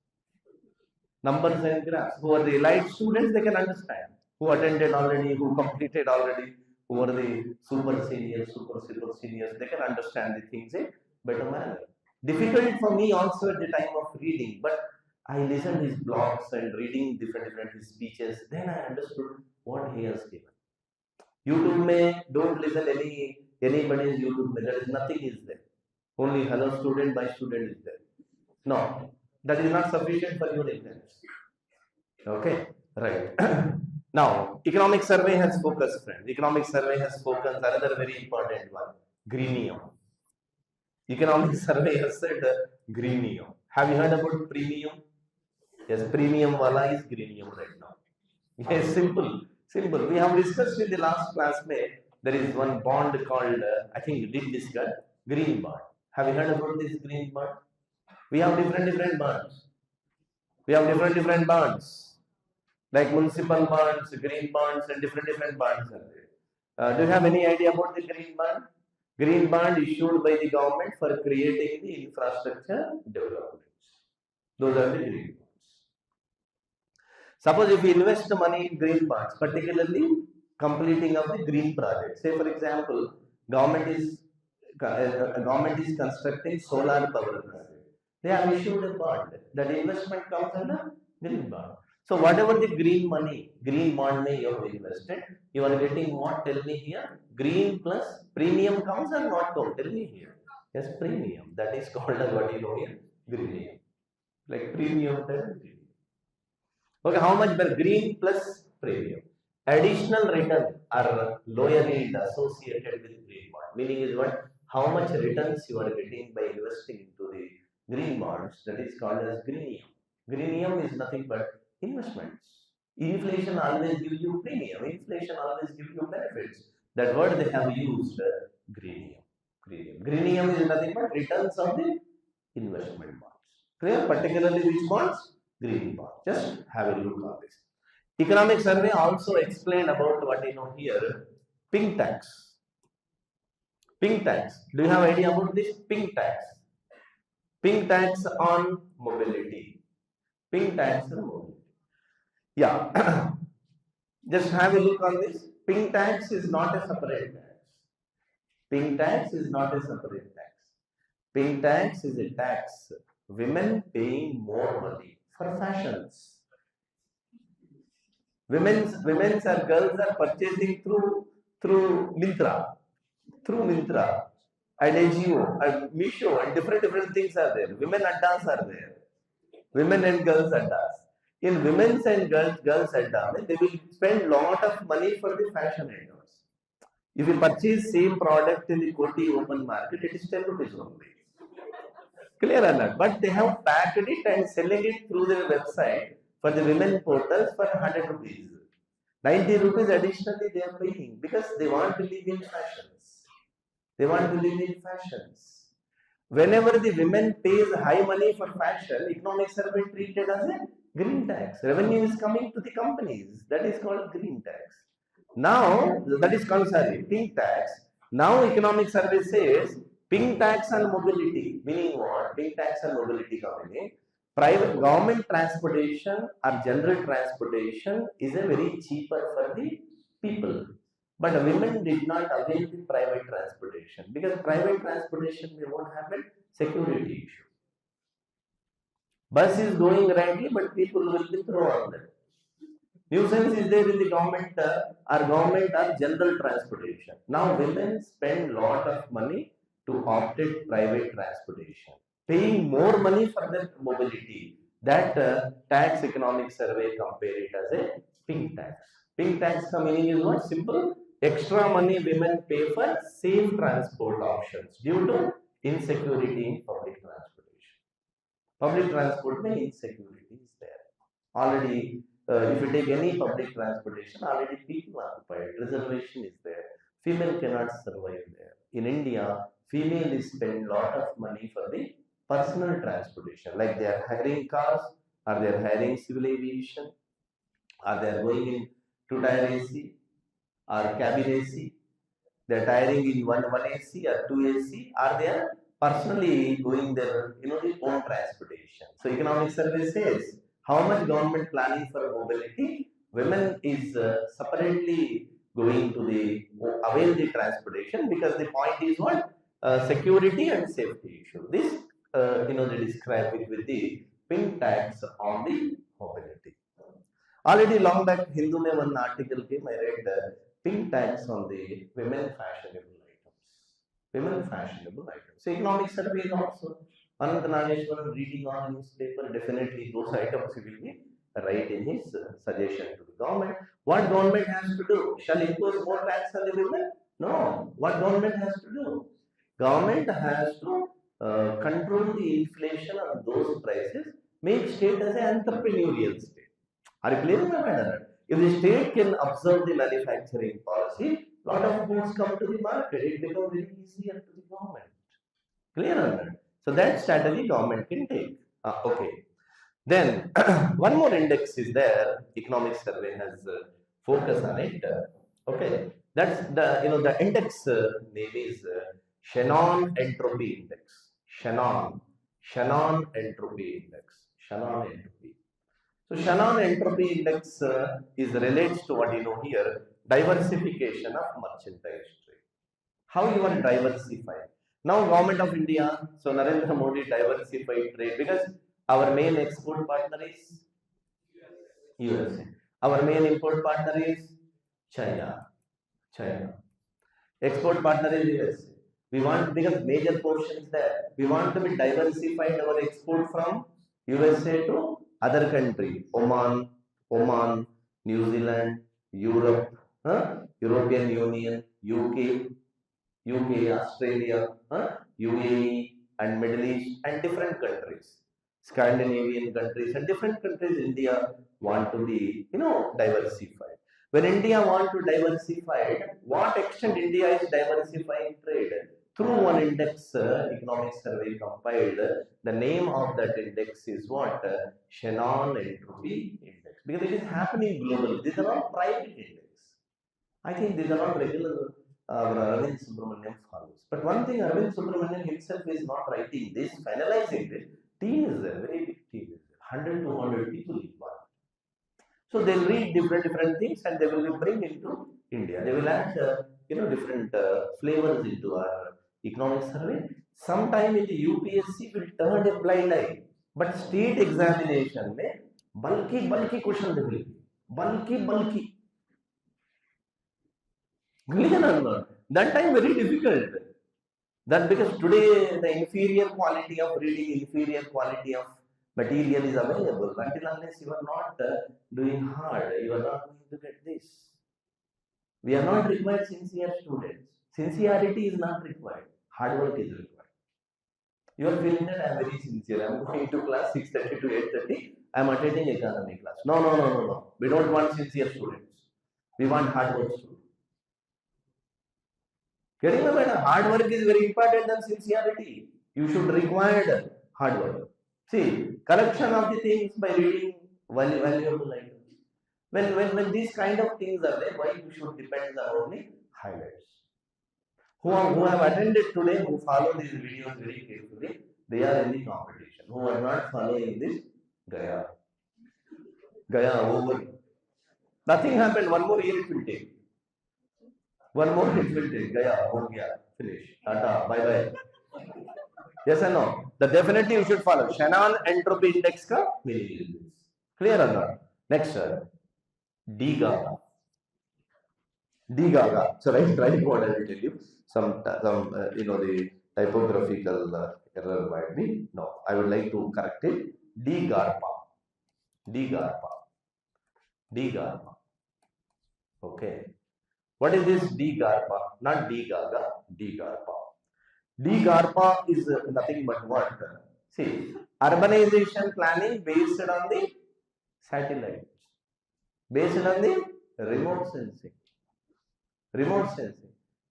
Numbers and graphs. Who are the elite students, they can understand. Who attended already, who completed already, who are the super seniors, super seniors, they can understand the things in better manner. Difficult for me also at the time of reading, but I listened his blogs and reading different his speeches, then I understood what he has given. YouTube may don't listen anybody's YouTube, there is nothing is there. Only hello student, my student is there. No, that is not sufficient for your exams. Okay, right. Now, economic survey has focus, friends. Economic survey has focus, another very important one, Greenium. Economic survey has said Greenium. Have you heard about premium? Yes, premium wala is Greenium right now. Yes, simple. We have discussed in the last class, there is one bond called, I think you did discuss, green bond. Have you heard about this green bond? We have different bonds. Like municipal bonds, green bonds, and different bonds are there. Do you have any idea about the green bond? Green bond issued by the government for creating the infrastructure developments. Those are the green bonds. Suppose if we invest money in green bonds, particularly completing of the green project. Say for example, government is constructing solar power project. They have issued a bond. That investment comes under green bond. So whatever the green money, green bond may you have invested, you are getting what? Tell me here. Green plus premium comes or not come? Tell me here. Yes, premium. That is called as what you know here? Greenium. Like premium times green. Okay, how much per green plus premium? Additional return are lower yield associated with green bond. Meaning is what? How much returns you are getting by investing into the green bonds, that is called as Greenium. Greenium is nothing but investments. Inflation always gives you premium. Inflation always gives you benefits. That word they have used, Greenium. Greenium is nothing but returns of the investment bonds. Clear? Particularly which bonds? Green bonds. Just have a look on this. Economic survey also explained about what you know here, pink tax. Pink tax. Do you have idea about this? Pink tax. Pink tax on mobility. Pink tax on mobility. Yeah. Just have a look on this. Pink tax is not a separate tax. Pink tax is not a separate tax. Pink tax is a tax. Women paying more money for fashions. Women's or girls are purchasing through Mintra. And Agio and Misho and different things are there. Women addas are there. Women and girls addas. In women's and girls adda, they will spend lot of money for the fashion items. If you purchase same product in the Koti open market, it is 10 rupees only. Clear or not? But they have packed it and selling it through their website for the women portals for 100 rupees. 90 rupees additionally they are paying because they want to live in fashions. They want to live in fashions. Whenever the women pays high money for fashion, economic survey treated as a green tax. Revenue is coming to the companies. That is called green tax. Now, that is called, pink tax. Now, economic survey says pink tax on mobility. Meaning what? Pink tax on mobility company. Private government transportation or general transportation is a very cheaper for the people. But women did not avail the private transportation because private transportation they won't have a security issue. Bus is going rightly, but people will be thrown on them. Nuisance is there in the government or general transportation. Now women spend lot of money to opt at private transportation, paying more money for their mobility. That tax economic survey compare it as a pink tax. Pink tax meaning is what? Simple. Extra money women pay for same transport options due to insecurity in public transportation. Public transport means insecurity is there. Already, if you take any public transportation, already people are occupied. Reservation is there. Female cannot survive there. In India, female is spend lot of money for the personal transportation, like they are hiring cars, or they are hiring civil aviation, or they are going in two-tier AC or cabin AC. They are hiring in one AC or two AC, or they are personally going their their own transportation. So economic survey says how much government planning for mobility. Women is separately going to the avail the transportation because the point is what? Security and safety issue. This they describe it with the pink tax on the mobility. Already long back, Hindu mein one article came. I read pink tax on the women fashionable items. Women fashionable items. So economic survey is also. Anant Nageshwaran reading on newspaper, definitely those items he will be right in his suggestion to the government. What government has to do? Shall impose more tax on the women? No. What government has to do? Government has to control the inflation on those prices, make state as an entrepreneurial state. Are you clear in my matter? If the state can observe the manufacturing policy, lot of goods come to the market. It becomes very easier to the government. Clear on that? So that strategy government can take. Okay. Then one more index is there. Economic survey has focus on it. Okay. That's the index name is Shannon Entropy Index. Shannon Entropy Index. Shannon Entropy. So Shannon Entropy Index is relates to what here, diversification of merchandise trade. How you want to diversify? Now Government of India, so Narendra Modi diversified trade because our main export partner is USA. Our main import partner is China. Export partner is USA. We want, because major portion is there, we want to be diversified our export from USA to other country, Oman, New Zealand, Europe, European Union, UK, Australia, UAE, and Middle East, and different countries, Scandinavian countries, and different countries. India want to be, diversified. When India want to diversify, what extent India is diversifying trade? Through one index, economic survey compiled. The name of that index is what? Shannon Entropy Index. Because it is happening globally. These are all private index. I think these are all regular. Arvind Subramanian follows. But one thing, Arvind Subramanian himself is not writing this, finalizing it. Team is there, very big team is there. 100 to 200 people involved. So they'll read different things and they will bring into India. They will add different flavors into our economic survey. Sometime in the UPSC will turn a blind eye. But state examination में bulky question they will be. Bulky. That time very difficult. That because today the inferior quality of reading, inferior quality of Material is available. Until unless you are not doing hard, you are not going to get this. We are not required sincere students. Sincerity is not required. Hard work is required. You are feeling that I am very sincere. I am going to class 6:30 to 8:30. I am attending economy class. No. We don't want sincere students. We want hard work students. Getting my point? Hard work is very important than sincerity. You should require hard work. See, collection of the things by reading valuable items. When these kind of things are there, why you should depend on only highlights? Who have attended today, who follow these videos very carefully, they are in the competition. Who are not following this, Gaya over. Nothing happened. One more year it will take. One more it will take. Gaya, ho gaya, finish. Tata, bye bye. Yes or no? The definitely you should follow. Shannon entropy index ka meaning is this. Clear or not? Next, sir. D Gaga. So right what I will tell you. Some the typographical error might be. No, I would like to correct it. D Garpa. Okay. What is this D Garpa? Not D Gaga. D Garpa. D Garpa is nothing but what? See, urbanization planning based on the satellites, based on the remote sensing,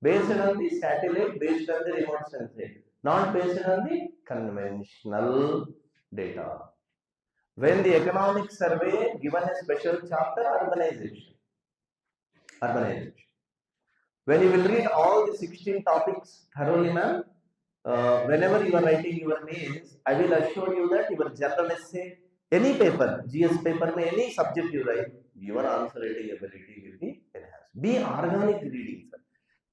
based on the satellite, based on the remote sensing, not based on the conventional data. When the economic survey given a special chapter, urbanization. When you will read all the 16 topics thoroughly, ma'am, whenever you are writing your names, I will assure you that your general essay, any paper, GS paper, any subject you write, your answer writing ability will be enhanced. Be organic reading, sir.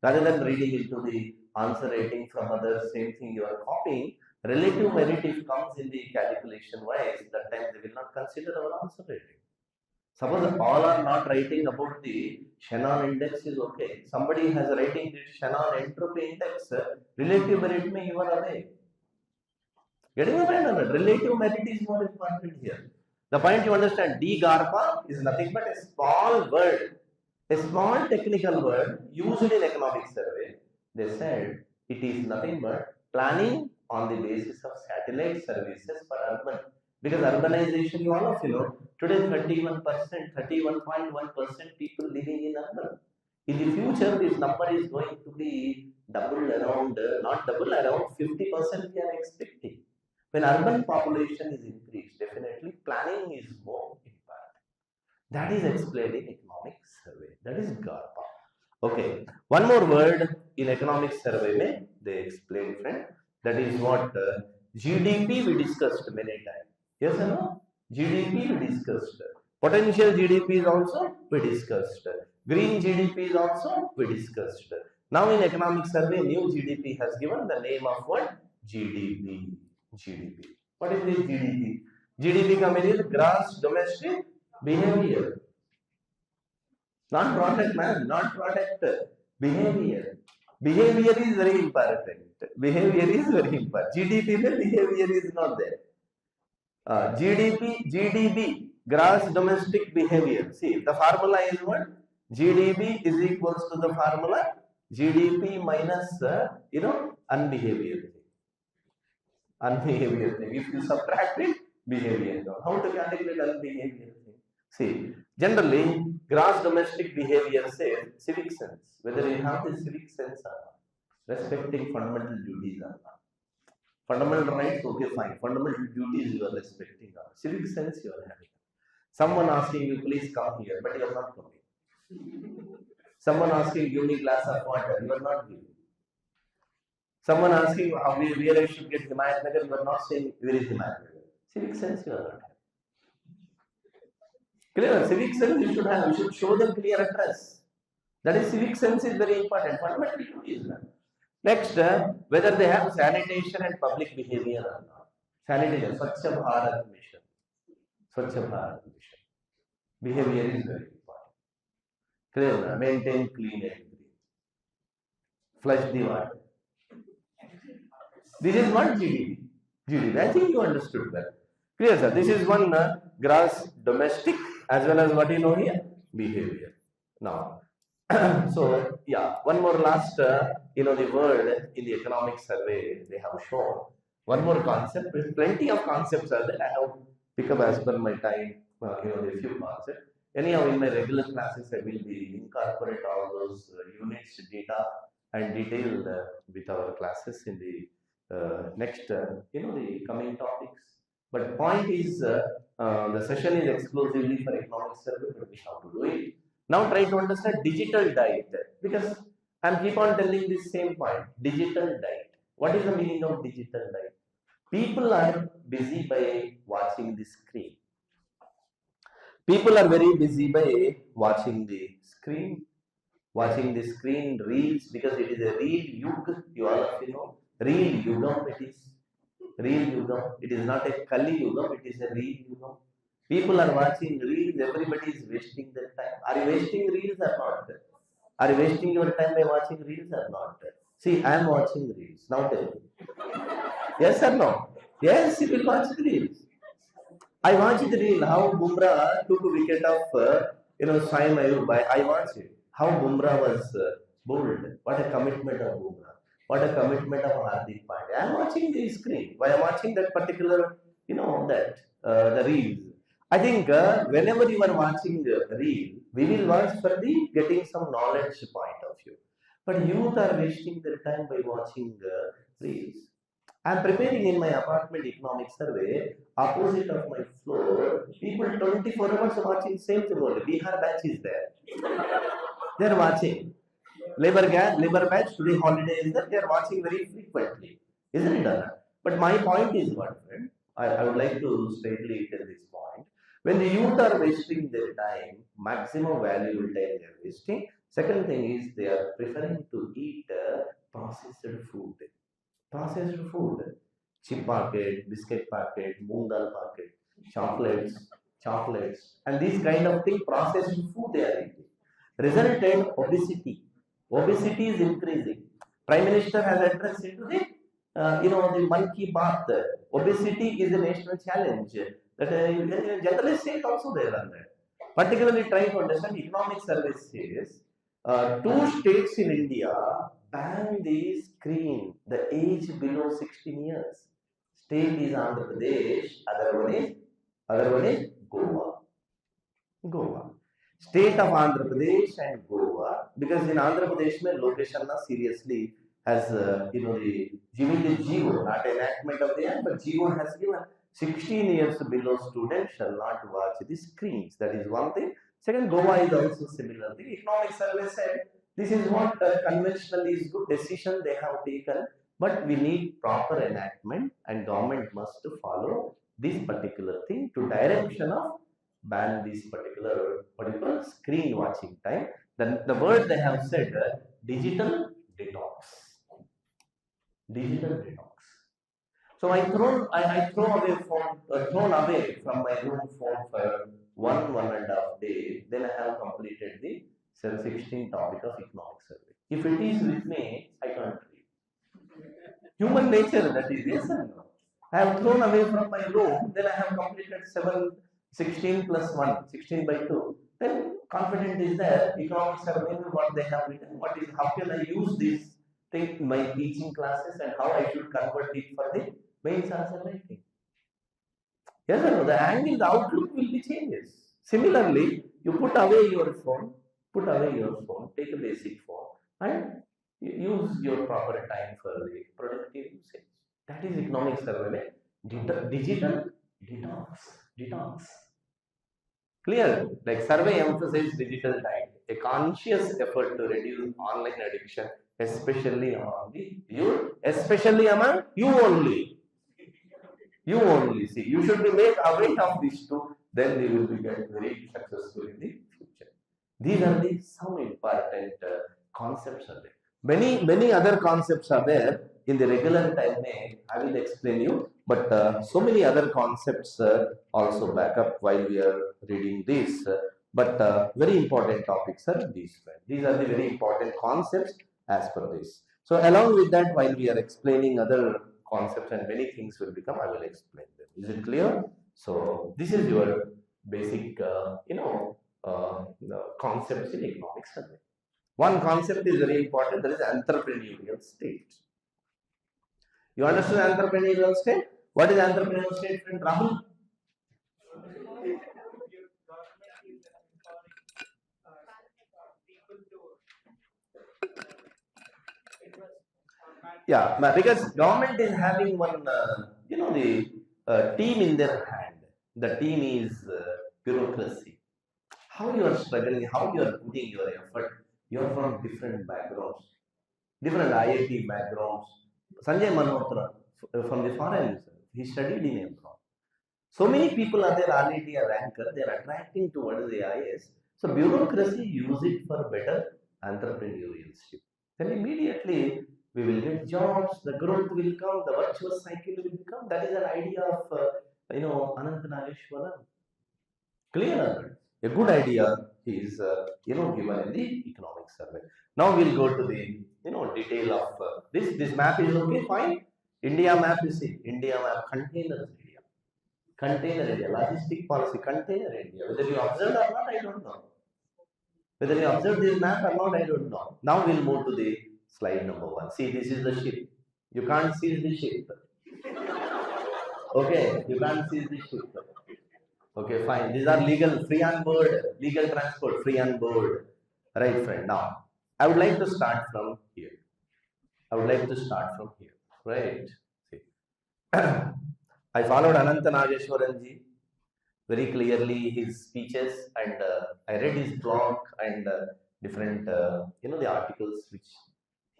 Rather than reading into the answer writing from others, same thing you are copying. Relative merit if comes in the calculation wise, that time they will not consider our answer writing. Suppose all are not writing about the Shannon index is okay. Somebody has writing the Shannon entropy index, relative merit may you are away. Getting the point? Relative merit is more important here. The point you understand, D Garpa is nothing but a small word, a small technical word used in economic survey. They said it is nothing but planning on the basis of satellite services for urban. Because urbanization, you all of you know, today 31%, 31.1% people living in urban. In the future, this number is going to be doubled around, not double, around 50% we are expecting. When urban population is increased, definitely planning is more important. That is explained in economic survey. That is GARPA. Okay. One more word in economic survey, they explain, friend. That is what GDP we discussed many times. Yes or no? GDP we discussed. Potential GDP is also we discussed. Green GDP is also we discussed. Now in economic survey, new GDP has given the name of what? GDP. What is this GDP? GDP ka meaning is gross domestic behavior. Not product, man. Not product. Behavior. Behavior is very important. GDP mein behavior is not there. GDP, gross domestic behavior. See, the formula is what? GDP is equals to the formula GDP minus, unbehavior thing. If you subtract it, behavior. How to calculate unbehavior thing? See, generally, gross domestic behavior says civic sense. Whether you have the civic sense or not, respecting fundamental duties or not. Fundamental rights, okay, fine. Fundamental duties you are respecting. Civic sense you are having. Someone asking you, please come here, but you are not coming. Someone asking, give me a glass of water, you are not giving. Someone asking where I should get Himayat Nagar, you are not saying where is Himayat Nagar. Civic sense you are not having. Clear? Civic sense you should have. You should show them clear address. That is, civic sense is very important. Fundamental duties. Next, whether they have sanitation and public behavior or not. Sanitation, Swachh Bharat mission. Behavior is very important. Clear? Maintain clean and green. Flush the water. This is not GDP. I think you understood well. Clear, sir? This is one gross domestic as well as what you know here? Behavior. Now, so yeah, one more last, the word in the economic survey they have shown. One more concept. There's plenty of concepts are there. I have picked up as per my time, the few concepts. Anyhow, in my regular classes, I will be incorporate all those units, data, and detailed with our classes in the next, the coming topics. But point is, the session is exclusively for economic survey, but we have to do it. Now try to understand digital diet, because I'm keep on telling this same point. Digital diet. What is the meaning of digital diet? People are busy by watching the screen. People are very busy by watching the screen. Watching the screen reels, because it is a real yug. You all of you know. Real yugam it is. Real yugam. It is not a kali yugam. It is a real yugam. People are watching reels, everybody is wasting their time. Are you wasting reels or not? Are you wasting your time by watching reels or not? See, I am watching reels. Now tell me. Yes or no? Yes, you will watch reels. I watched the reel, how Bumrah took a wicket of, Saim Ayub. I watched it. How Bumrah was bowled. What a commitment of Bumrah. What a commitment of Hardik Pandya. I am watching the screen. Why I am watching that particular, the reels. I think whenever you are watching the reel, we will watch for the getting some knowledge point of view. But youth are wasting their time by watching reels. I am preparing in my apartment economic survey, opposite of my floor, people 24 hours are watching same thing only. Bihar batch is there. They are watching. Labor batch, today holiday is there, they are watching very frequently. Isn't it, Anna? But my point is what, friend? I would like to straightly tell this point. When the youth are wasting their time, maximum valuable time they are wasting. Second thing is they are preferring to eat processed food. Processed food, chip packet, biscuit packet, moong dal packet, chocolates, and these kind of thing, processed food they are eating. Resulted obesity. Obesity is increasing. Prime Minister has addressed into the, the Mann Ki Baat. Obesity is a national challenge. That general state also there on that. Particularly trying to understand economic service says, 2 states in India ban the screen, the age below 16 years. State is Andhra Pradesh, other one is Goa. Goa. State of Andhra Pradesh and Goa, because in Andhra Pradesh, location seriously has, given the GO, not enactment of the act, but GO has given 16 years below students shall not watch the screens. That is one thing. Second, Goa is also similar. The economic survey said this is what conventionally is good decision they have taken, but we need proper enactment and government must follow this particular thing to direction of ban this particular screen watching time. Then the word they have said digital detox. Digital detox. So I thrown away from my room phone for 1.5 days. Then I have completed the 16 topic of economic survey. If it is with me, I can't read. Human nature, that is, yes or no? I have thrown away from my room. Then I have completed 16 plus 1, 16 by 2. Then confident is there. Economic survey, what they have written, how can I use this thing in my teaching classes and how I should convert it for the mains answer writing. Yes or no? The angle, the outlook will be changes. Similarly, you put away your phone, take a basic phone and use your proper time for the productive usage. That is economic survey. Digital detox. Clear? Like survey emphasizes digital time, a conscious effort to reduce online addiction, especially among the youth, especially among you only. You only see. You should be made aware of these two, then they will be very successful in the future. These are the some important concepts are there. Many other concepts are there in the regular time. I will explain you, but so many other concepts also back up while we are reading this. But very important topics are these. These are the very important concepts as per this. So along with that, while we are explaining other concepts and many things will become, I will explain them. Is it clear? So this is your basic, concepts in economic survey. One concept is very important, that is entrepreneurial state. You understand entrepreneurial state? What is entrepreneurial state, friend Rahul? Yeah, because government is having one, the team in their hand. The team is bureaucracy. How you are struggling, how you are putting your effort. You are from different backgrounds, different IIT backgrounds. Sanjay Malhotra from the foreign, he studied in Abroad. So many people are there already a ranker, they are attracting towards the IAS. So bureaucracy use it for better entrepreneurship. Then immediately we will get jobs, the growth will come, the virtuous cycle will come. That is an idea of Anant Nageshwaran. Clear? A good idea is given in the economic survey. Now we'll go to the detail of this. This map is okay, fine. India map is see. India map containers area. Container area, logistic policy, container area. Whether you observed or not, I don't know. Whether you observed this map or not, I don't know. Now we'll move to the slide number 1. See, this is the ship. You can't see the ship. Okay, you can't see the ship. Okay, fine. These are legal, free on board, legal transport, free on board. Right, friend. Now, I would like to start from here. Right. See. I followed Anant Nageshwaran ji very clearly, his speeches, and I read his blog and different, the articles which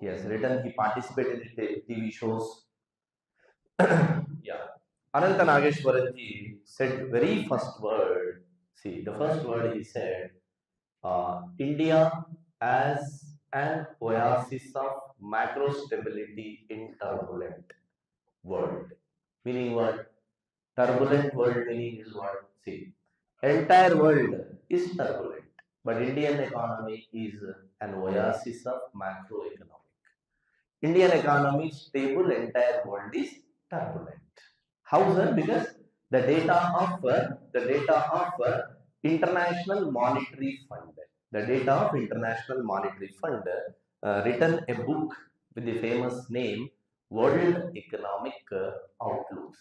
he has written. He participated in the TV shows. Yeah. Anant Nageshwaran ji said very first word. See, the first word he said, India as an oasis of macro stability in turbulent world. Meaning what? Turbulent world meaning is what? See, entire world is turbulent, but Indian economy is an oasis of macroeconomic. Indian economy is stable, entire world is turbulent. How, sir? Because the data of International Monetary Fund, written a book with the famous name World Economic Outlook.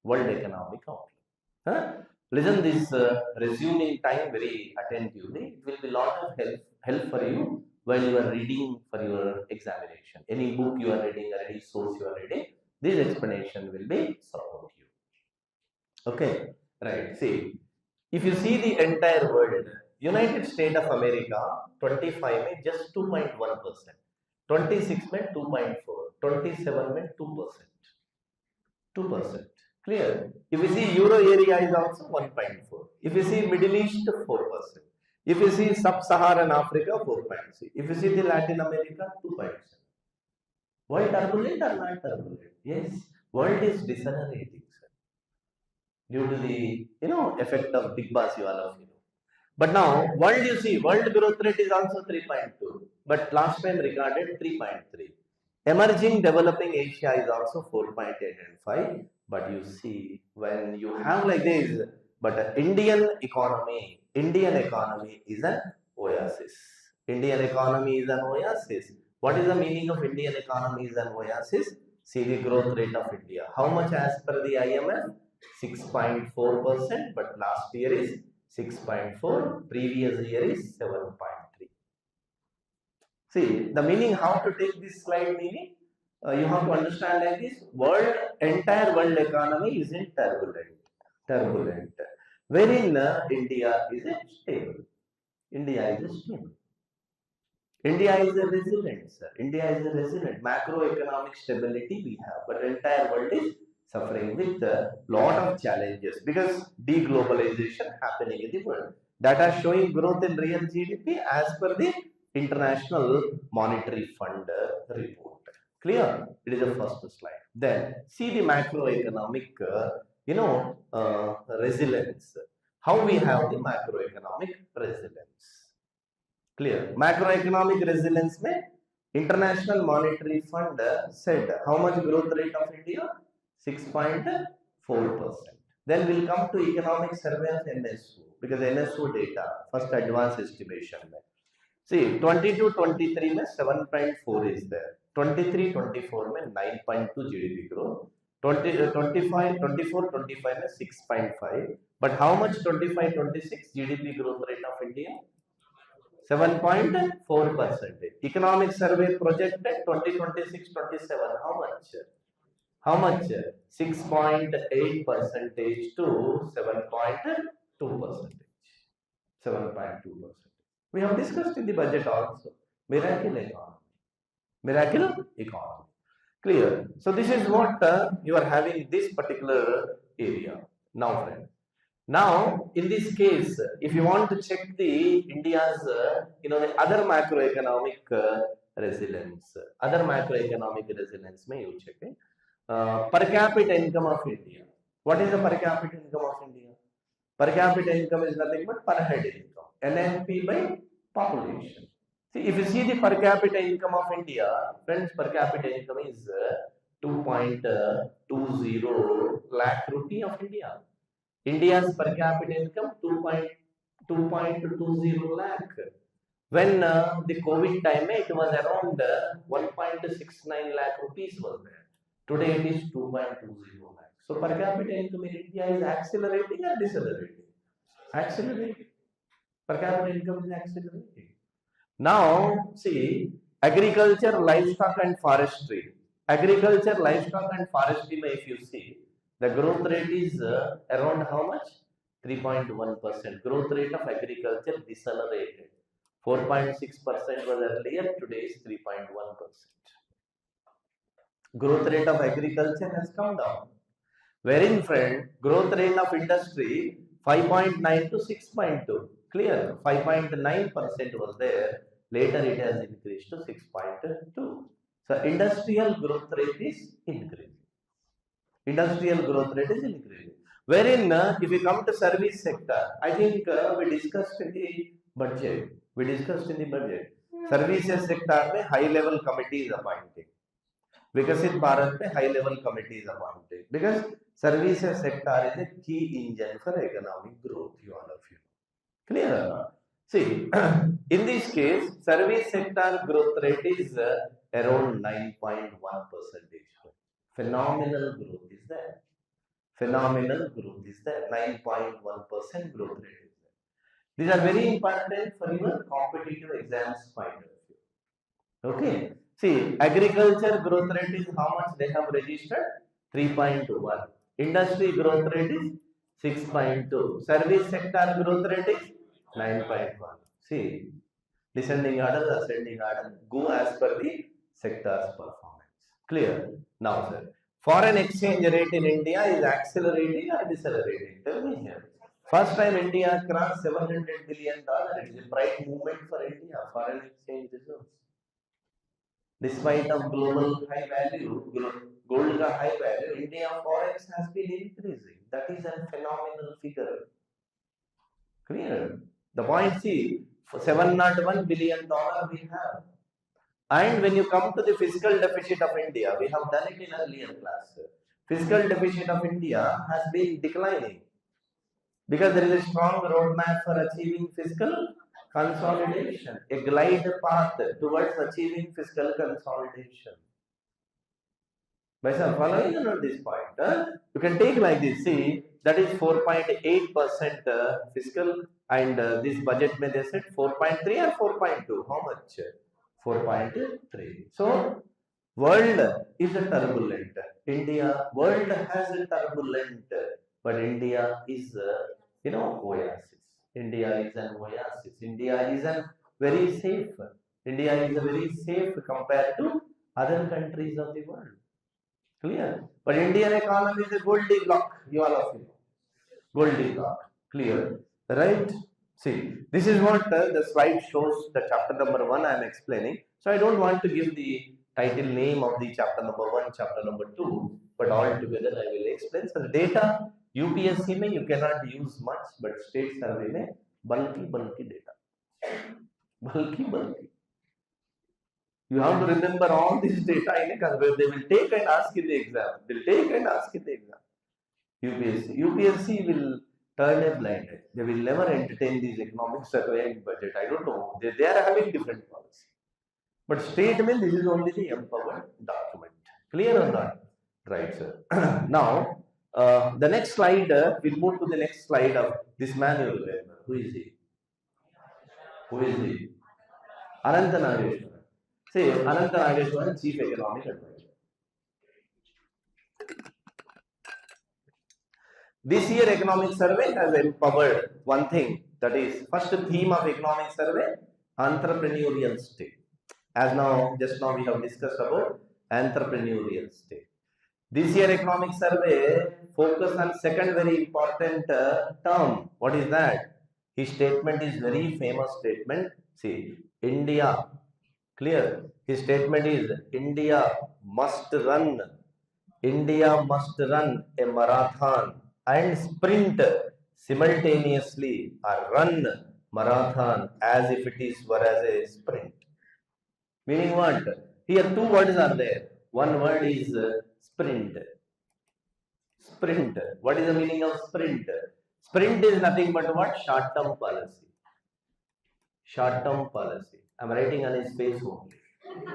World Economic Outlook. Listen this resuming time very attentively. It will be a lot of help for you while you are reading for your examination. Any book you are reading or any source you are reading, this explanation will be support you. Okay, right. See, if you see the entire world, United States of America, 25 में just 2.1%, 26 में 2.4, 27 में 2%. Clear? If you see Euro area is also 1.4. If you see Middle East, 4%. If you see Sub-Saharan Africa, 4.6. If you see the Latin America, 2.7. World turbulent or not turbulent? Yes, world is decelerating, sir, due to the effect of big boss, you all of you know. But now world, you see, world growth rate is also 3.2, but last time recorded 3.3. Emerging developing Asia is also 4.8 and 5. But you see, when you have like this, but Indian economy is an oasis. Indian economy is an oasis. What is the meaning of Indian economy is an oasis? See the growth rate of India. How much as per the IMF? 6.4%, but last year is 6.4, previous year is 7.3. See, the meaning, how to take this slide meaning? You have to understand like this. Entire world economy is in turbulent. Wherein India is stable. India is a resilient, sir. Macroeconomic stability we have, but entire world is suffering with a lot of challenges because deglobalization happening in the world. Data showing growth in real GDP as per the International Monetary Fund report. Clear? It is the first slide. Then see the macroeconomic, resilience. How we have the macroeconomic resilience. Clear? Macroeconomic resilience में International Monetary Fund said how much growth rate of India? 6.4%. Then we'll come to economic survey of NSO, because NSO data, first advanced estimation. See, 22-23 में 7.4 is there. 23-24 में 9.2 GDP growth. 24-25 में 6.5. But how much 25-26 GDP growth rate of India? 7.4%. Economic survey projected 2026-27. How much? How much? 6.8% to 7.2%. 7.2%. We have discussed in the budget also. Miracle economy. Miracle economy. Clear? So this is what you are having this particular area. Now, friend. Now, in this case, if you want to check the India's, the other macroeconomic resilience, may you check it. Per capita income of India. What is the per capita income of India? Per capita income is nothing but per head income. NNP by population. See, if you see the per capita income of India, friends, per capita income is 2.20 lakh rupee of India. India's per capita income 2.20 lakh. When the COVID time, it was around 1.69 lakh rupees was there. Today it is 2.20 lakh. So per capita income in India is accelerating or decelerating? Accelerating. Per capita income is accelerating. Now, see, agriculture, livestock and forestry. Agriculture, livestock and forestry, if you see, the growth rate is around how much? 3.1%. Growth rate of agriculture decelerated. 4.6% was earlier, today is 3.1%. Growth rate of agriculture has come down. Wherein, friend, growth rate of industry 5.9 to 6.2. Clear? 5.9% was there. Later it has increased to 6.2. So industrial growth rate is increasing. Industrial growth rate is increasing. Wherein, if we come to service sector, I think we discussed in the budget. Services sector में high level committee is appointed. Vikasit Bharat में high level committee is appointed. Because services sector is a key engine for economic growth, you all of you. Clear? See, in this case, service sector growth rate is around 9.1%. Phenomenal growth is there. 9.1% growth rate is there. These are very important for your competitive exams point of view. Okay. See, agriculture growth rate is how much they have registered? 3.1. Industry growth rate is 6.2. Service sector growth rate is 9.1. See, descending order, ascending order, go as per the sector's performance. Clear? Now, sir, foreign exchange rate in India is accelerating or decelerating? Tell me here. First time India crossed $700 billion. It is a bright movement for India, foreign exchange reserves. Despite of global high value, gold high value, India forex has been increasing. That is a phenomenal figure. Clear? The point is, $701 billion we have. And when you come to the fiscal deficit of India, we have done it in earlier class. Fiscal deficit of India has been declining because there is a strong roadmap for achieving fiscal consolidation, a glide path towards achieving fiscal consolidation. By some following on this point, you can take like this. See, that is 4.8% fiscal, and this budget may they said 4.3 or 4.2. How much? 4.3. So, world is a turbulent. World has a turbulent, but India is, oasis. India is an oasis. India is a very safe. India is a very safe compared to other countries of the world. Clear? But Indian economy is a Goldilocks, you all of you. Goldilocks. Clear? Right? See, this is what the slide shows, the chapter number 1 I am explaining. So I don't want to give the title name of the chapter number 1, chapter number 2, but all together I will explain. So the data, UPSC mein you cannot use much, but state survey mein bulky data. Bulky. You have to remember all this data in a concept. They will take and ask in the exam. UPSC will turn a blind eye. They will never entertain these economic survey and budget. I don't know. They are having different policy. But statement, this is only the empowered document. Clear or not? Right, sir. Now, the next slide, we'll move to the next slide of this man you remember. Who is he? Who is he? Ananta Nageshwaran. See, Ananta Nageshwaran, Chief Economic Advisor. This year economic survey has empowered one thing, that is first theme of economic survey, entrepreneurial state. As now, just now we have discussed about entrepreneurial state. This year economic survey focus on second very important term. What is that? His statement is very famous statement. See, India, clear. His statement is India must run a marathon and sprint simultaneously, or run marathon as if it were as a sprint. Meaning what? Here two words are there. One word is sprint. Sprint. What is the meaning of sprint? Sprint is nothing but what? Short-term policy. Short-term policy. I am writing on his face only.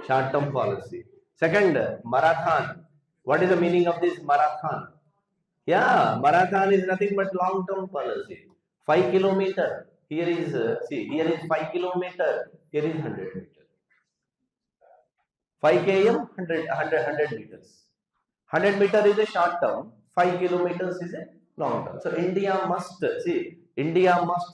Short-term policy. Second, marathon. What is the meaning of this marathon? Yeah, marathon is nothing but long-term policy. 5 kilometer. Here is, here is 5 kilometer. Here is 100 meter. 5 km, 100 meters. 100 meter is a short term. 5 kilometers is a long term. So India must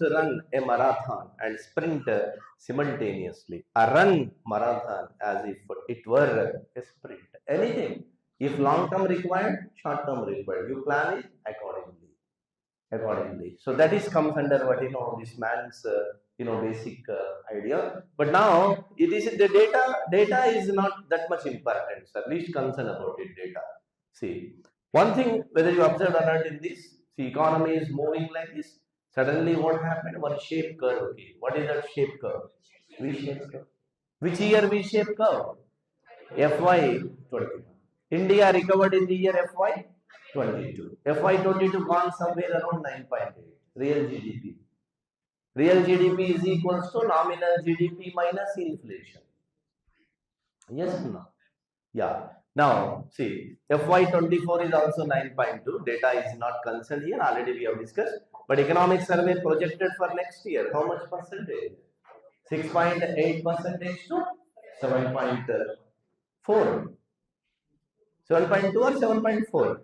run a marathon and sprint simultaneously. A run marathon as if it were a sprint. Anything. If long term required, short term required. You plan it accordingly. So that is comes under what this man's basic idea. But now it is the data is not that much important. So at least concern about it. Data. See, one thing whether you observed or not in this, see, economy is moving like this. Suddenly what happened? One shape curve. Okay. What is that shape curve? V-shaped curve. Which year V-shaped curve? FY21. India recovered in the year FY22. FY22 gone somewhere around 9.8. Real GDP. Real GDP is equals to nominal GDP minus inflation. Yes or no? Yeah. Now, see, FY24 is also 9.2. Data is not concerned here. Already we have discussed. But economic survey projected for next year. How much percentage? 6.8 percentage to 7.4. 7.2 or 7.4?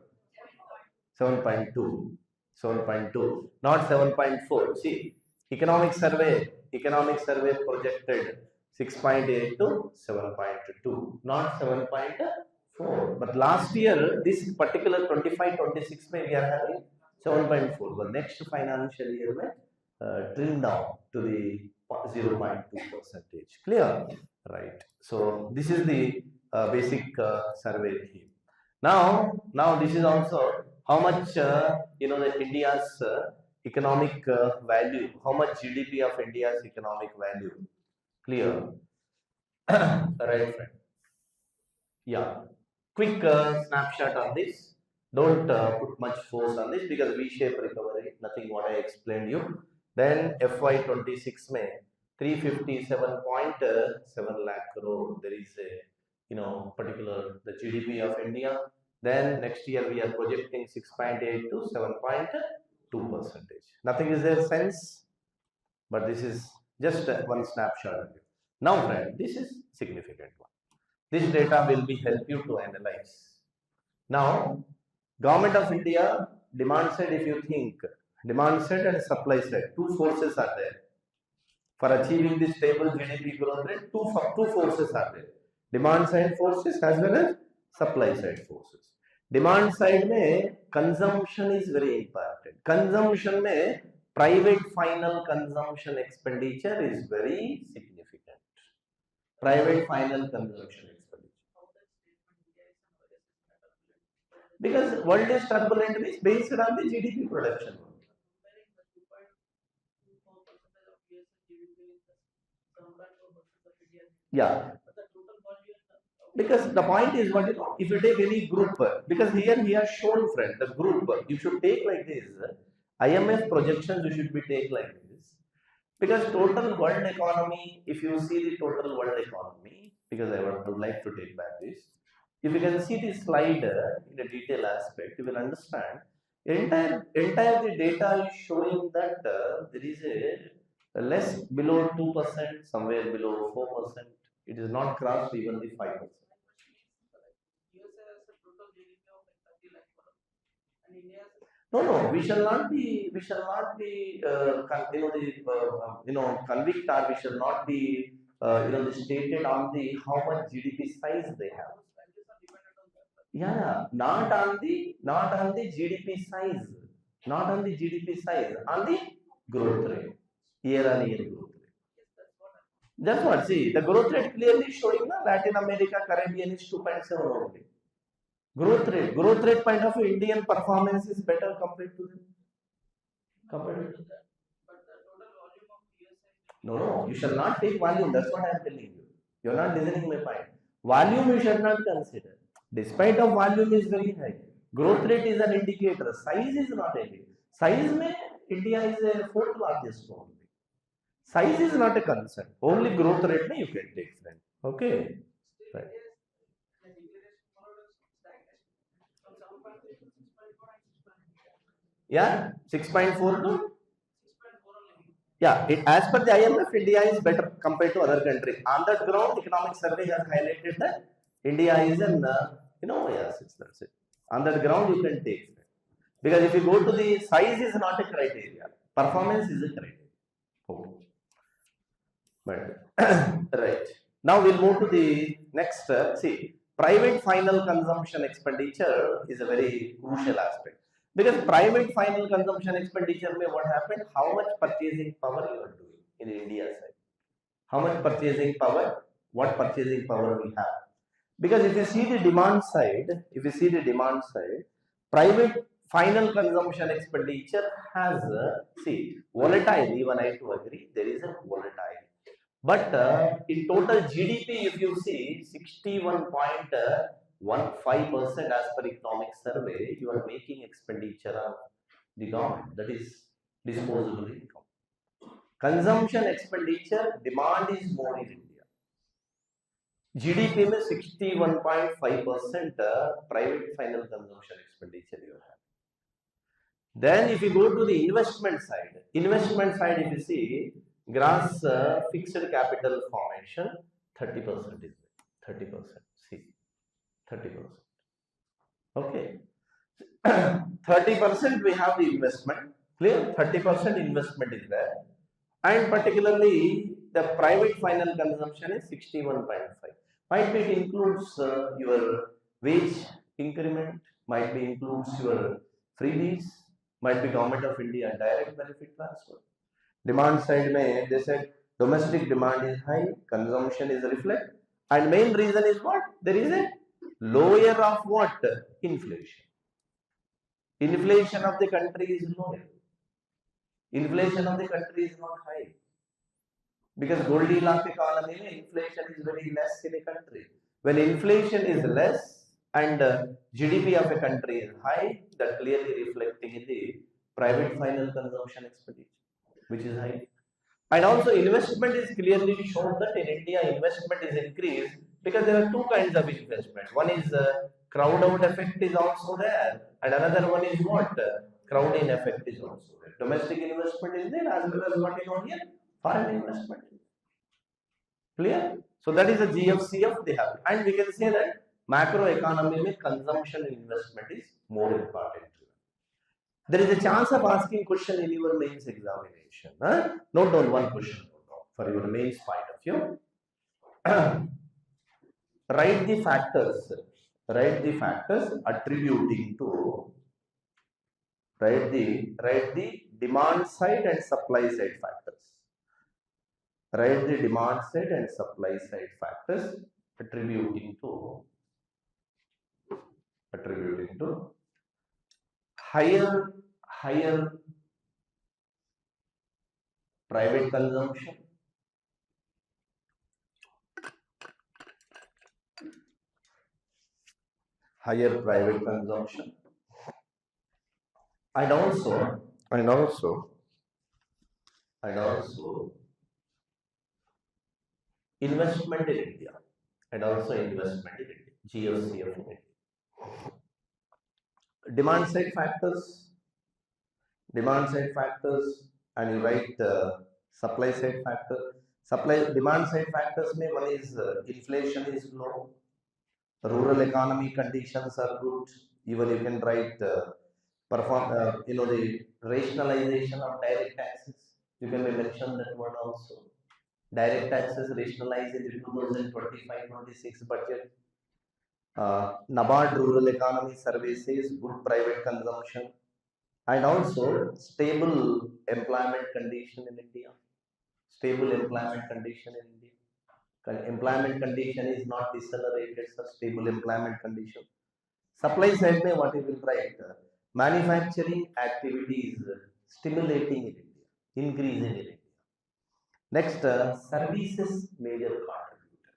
7.2. 7.2. Not 7.4. See, economic survey projected 6.8 to 7.2. Not 7.4. But last year, this particular 25-26 we are having 7.4. But next financial year may trim down to the 0.2 percentage. Clear? Right. So this is the basic survey theme. Now this is also how much the India's economic value, how much GDP of India's economic value. Clear? Right, friend. Yeah. Quick snapshot on this. Don't put much force on this because V-shape recovery, nothing what I explained you. Then FY26 May 357.7 lakh crore. There is a particular the GDP of India. Then next year we are projecting 6.8 to 7.2 percentage. Nothing is there sense, but this is just one snapshot. Now, friend, this is significant one. This data will be help you to analyze. Now, Government of India, demand side, if you think, demand side and supply side, two forces are there. For achieving this stable GDP growth rate, two forces are there. Demand side forces as well as supply side forces. Demand side में consumption is very important. Consumption में private final consumption expenditure is very significant. Private final consumption expenditure. Because world is turbulent is based on the GDP production. Yeah. Because the point is what, if you take any group, because here he has shown, friend, the group you should take like this. IMF projections you should be take like this, because total world economy, if you see the total world economy, because I would like to take back this, if you can see the slide in a detail aspect, you will understand entire the data is showing that there is a less below 2%, somewhere below 4%. It is not crossed even the 5%. No, we shall not be, convict, or we shall not be, stated on the how much GDP size they have. Yeah, not on the GDP size, on the growth rate, year on year growth rate. That's what, see, the growth rate clearly showing na Latin America, Caribbean is 2.7 only. Growth rate point of view, Indian performance is better compared to them. No, you shall not take volume. That's what I am telling you. You are not listening my point. Volume you should not consider. Despite of volume is very high. Growth rate is an indicator. Size is not a indicator. Size mein India is a fourth largest only. Size is not a concern. Only growth rate mein you can take, friend. Okay. Right. Yeah, 6.4 to. Yeah, as per the IMF, India is better compared to other countries. On that ground, economic survey has highlighted that India is in, yes, that's it. On that ground, you can take it. Because if you go to the size is not a criteria, performance is a criteria. Okay. But, right. Now we'll move to the next. See, private final consumption expenditure is a very crucial aspect. Because private final consumption expenditure may what happened, how much purchasing power you are doing in India side. How much purchasing power, what purchasing power we have. Because if you see the demand side, private final consumption expenditure has, volatile, even I have to agree, there is a volatile. But in total GDP, if you see 61.15% as per economic survey, you are making expenditure of the government, that is disposable income. Consumption expenditure, demand is more in India. GDP में 61.5% private final consumption expenditure you have. Then if you go to the investment side, if you see gross fixed capital formation, 30% is there. 30%. See, 30%. Okay. 30% we have the investment. Clear? 30% investment is there. And particularly the private final consumption is 61.5. Might be it includes your wage increment, might be includes your freebies, might be Government of India direct benefit transfer. Demand side mein, they said domestic demand is high, consumption is reflect, and main reason is what? There is a lower of what? Inflation. Inflation of the country is lower. Inflation of the country is not high. Because Goldilocks economy, inflation is very less in a country. When inflation is less and GDP of a country is high, that clearly reflecting in the private final consumption expenditure, which is high. And also investment is clearly shown that in India investment is increased because there are two kinds of investment. One is crowd out effect is also there, and another one is what? Crowd in effect is also there. Domestic investment is there as well as what is on here? Foreign investment. Clear? So that is the GFC of the habit. And we can say that macroeconomy mein consumption and investment is more important. There is a chance of asking question in your mains examination. Note down one question for your mains point of view. Write the factors attributing to, write the demand side and supply side factors. Write the demand side and supply side factors attributing to higher private consumption, higher private consumption, and also investment in India, GFCF in India. Demand side factors, and you write supply side factor. Demand side factors may one is inflation is low, rural economy conditions are good. Even you can write the rationalization of direct taxes. You can mention that one also. Direct taxes rationalized in the 2025-26 budget. NABARD rural economy survey says good private consumption, and also stable employment condition in India. Employment condition is not decelerated, so stable employment condition. Supply side में what you will write? Manufacturing activity is stimulating in India, increasing in India. Next, services major contributor.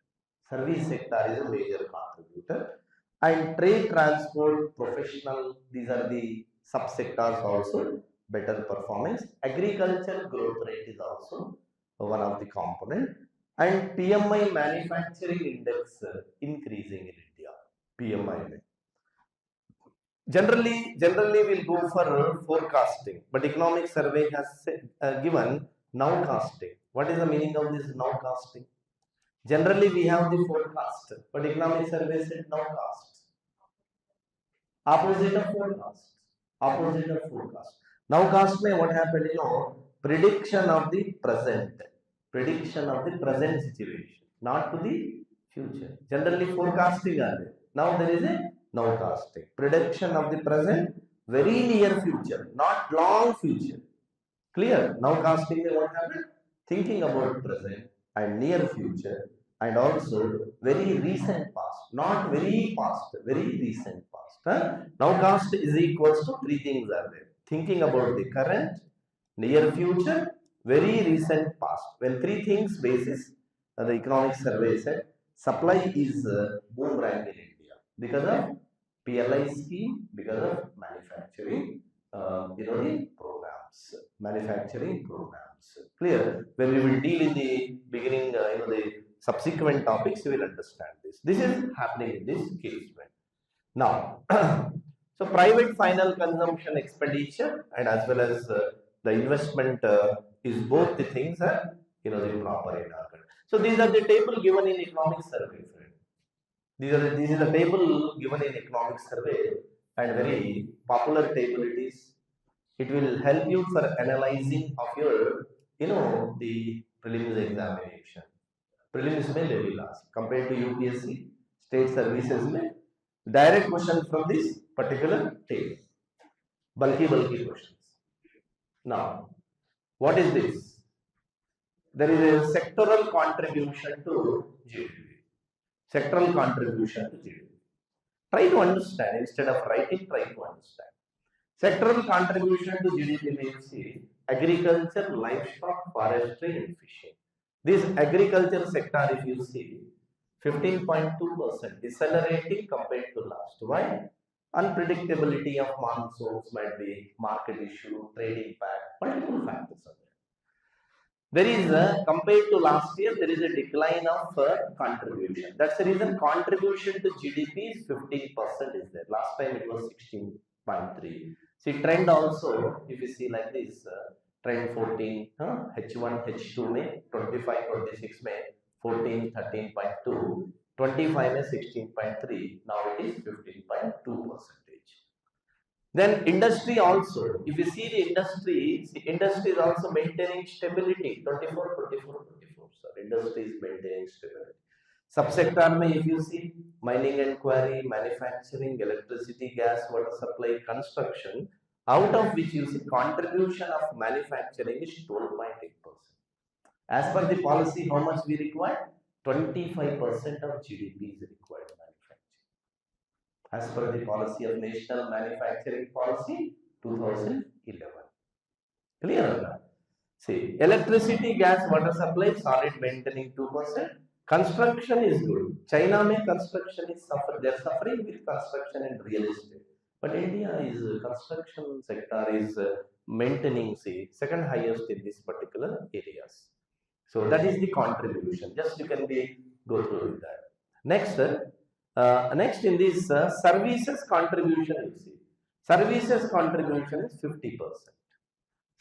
Service sector is a major contributor, and trade, transport, professional, these are the subsectors also better performance. Agriculture growth rate is also one of the component, and PMI manufacturing index increasing in India. PMI. Generally we'll go for forecasting, but economic survey has given nowcasting. What is the meaning of this nowcasting? Generally we have the forecast, but economic survey said nowcast. Opposite of forecast. Nowcast mein what happened? Prediction of the present situation, not to the future. Generally forecasting are there. Now there is a nowcasting. Prediction of the present, very near future, not long future. Clear? Nowcasting mein what happened? Thinking about present and near future, and also very recent past, not very past, very recent past. Nowcast is equals to three things are there. Thinking about the current, near future, very recent past. When three things basis, the economic survey said supply is boomerang in India because of PLI scheme, because of manufacturing, manufacturing programs. Clear? When we will deal in the beginning, the subsequent topics, you will understand this. This is happening in this case. Now, so private final consumption expenditure and as well as the investment is both the things are the proper in our country. So these are the table given in economic survey. This is the table given in economic survey, and very popular table it is. It will help you for analyzing of your the prelims examination. Prelims में level last compared to UPSC state services में direct question from this particular table. Bulky questions. Now, what is this? There is a sectoral contribution to GDP. Sectoral contribution to GDP. Try to understand instead of writing. Try to understand. Sectoral contribution to GDP means agriculture, livestock, forestry, and fishing. This agriculture sector, if you see, 15.2% decelerating compared to last. Why? Unpredictability of monsoons might be, market issue, trade impact, multiple factors are there. There is compared to last year, there is a decline of contribution. That's the reason contribution to GDP is 15% is there. Last time it was 16.3. See trend also, if you see like this, trend 14, H1, H2 में 25, 26 में 14, 13.2, 25 में 16.3, now it is 15.2%. Then industry also, if you see the industry is also maintaining stability, 24, sir, industry is maintaining stability. Subsector mein if you see, mining and quarry, manufacturing, electricity, gas, water supply, construction, out of which you see contribution of manufacturing is 12.8%. As per the policy, how much we require? 25% of GDP is required manufacturing. As per the policy of National Manufacturing Policy 2011. Clear? See, electricity, gas, water supply, solid maintaining 2%. Construction is good. China mein construction is they're suffering with construction and real estate. But India is construction sector is maintaining, say, second highest in this particular areas. So that is the contribution. Just you can go through with that. Next in this services contribution, you see. Services contribution is 50%.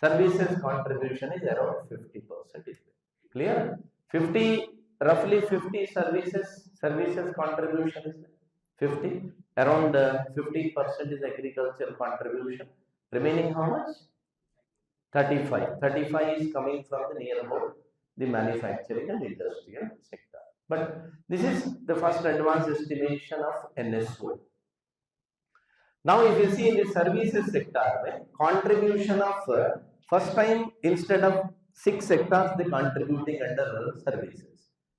Services contribution is around 50%. Clear? Roughly 50 services contribution is 50. Around 15% is agricultural contribution. Remaining how much? 35. 35 is coming from the near about the manufacturing and industrial sector. But this is the first advanced estimation of NSO. Now, if you see in the services sector, contribution of first time instead of 6 sectors, they contributing under services.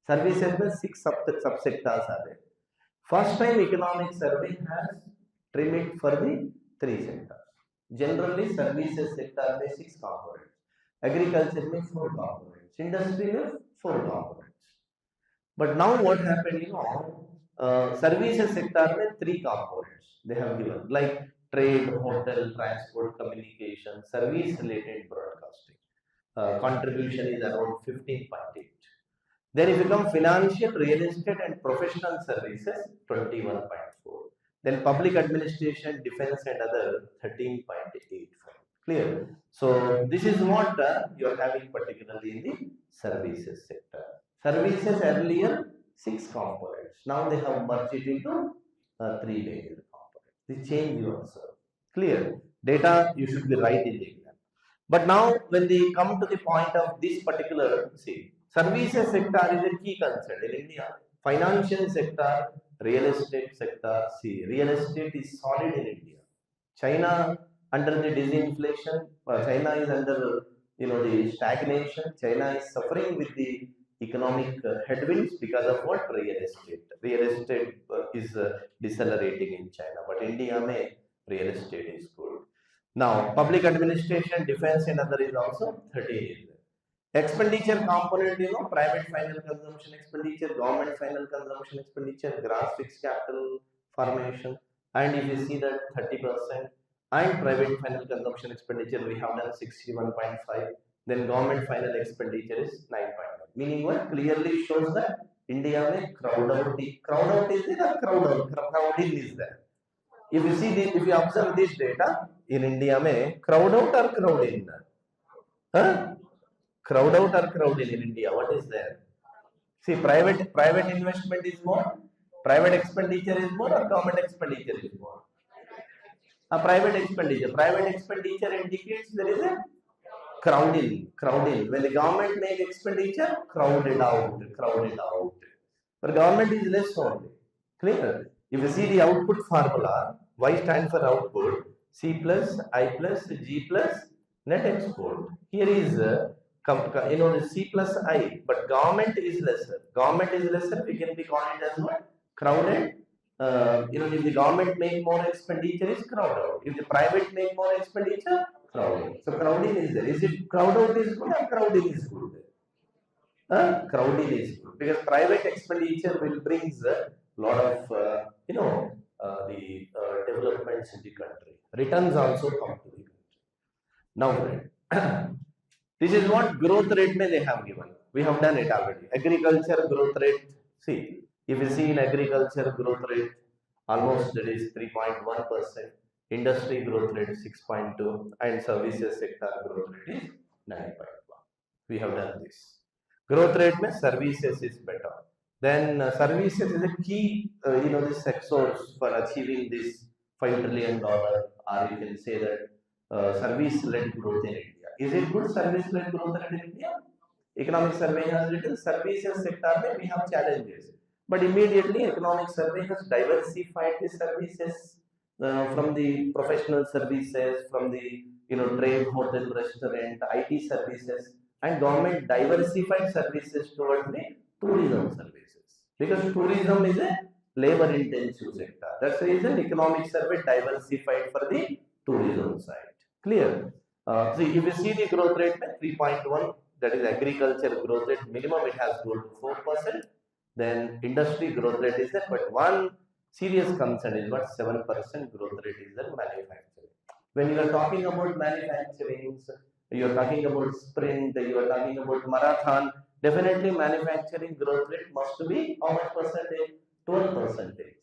Services में 6 subsectors are there. First time economic survey has trimmed it for the 3 sectors. Generally, services sector में 6 components, agriculture में 4 components, industry में 4 components. But now what happened, services sector में 3 components they have given, like trade, hotel, transport, communication, service related broadcasting. Contribution is around 15.8. Then if you come financial, real estate and professional services, 21.4. Then public administration, defense and other, 13.85. Clear? So this is what you are having particularly in the services sector. Services earlier 6 components. Now they have merged it into 3 major components. The change you observe. Clear? Data you should be right in the exam. But now when they come to the point of this particular, see, services sector is a key concern in India. Financial sector, real estate sector, see, real estate is solid in India. China under the disinflation, China is under the stagnation. China is suffering with the economic headwinds because of what? Real estate. Real estate is decelerating in China, but India may real estate is good. Now, public administration, defense and other is also 38. Expenditure component, private final consumption expenditure, government final consumption expenditure, gross fixed capital formation, and if you see that 30%, and private final consumption expenditure, we have done 61.5, then government final expenditure is 9.1. Meaning what? Clearly shows that India may crowd out is there or crowding is there. If you see this, if you observe this data, in India may crowd out or crowd in? Crowd out or crowd in India, what is there? See, private investment is more, private expenditure is more, or government expenditure is more? Private expenditure indicates there is a crowding. When the government make expenditure, crowded out. But government is less only. Clear? If you see the output formula, Y stands for output, C plus, I plus, G plus, net export. Here is the C plus I, but government is lesser. We can be calling it as what? Crowded. If the government make more expenditure, is crowd out. If the private make more expenditure, crowding. So crowding is there. Is it crowd out is good or crowding is good? Crowding is good because private expenditure will bring a lot of the developments in the country. Returns also come to the country. Now, this is what growth rate they have given. We have done it already. Agriculture growth rate. See, if you see in agriculture growth rate, almost that is 3.1%. Industry growth rate is 6.2%, and services sector growth rate is 9.1%. We have done this. Growth rate means services is better. Then services is a key, this source for achieving this $5 trillion, or you can say that service-led growth in India. Is it good service-led growth in India? Economic survey has written services sector we have challenges, but immediately economic survey has diversified the services from the professional services, from the trade, hotel, restaurant, IT services, and government diversified services towards the tourism services. Because tourism is a labor-intensive sector. That's the reason economic survey diversified for the tourism side. Clear? So if you see the growth rate, 3.1, that is agriculture growth rate, minimum it has gone to 4%. Then industry growth rate is there, but one serious concern is what 7% growth rate is there manufacturing. When you are talking about manufacturing, you are talking about sprint, you are talking about marathon, definitely manufacturing growth rate must be how much percentage? 12%.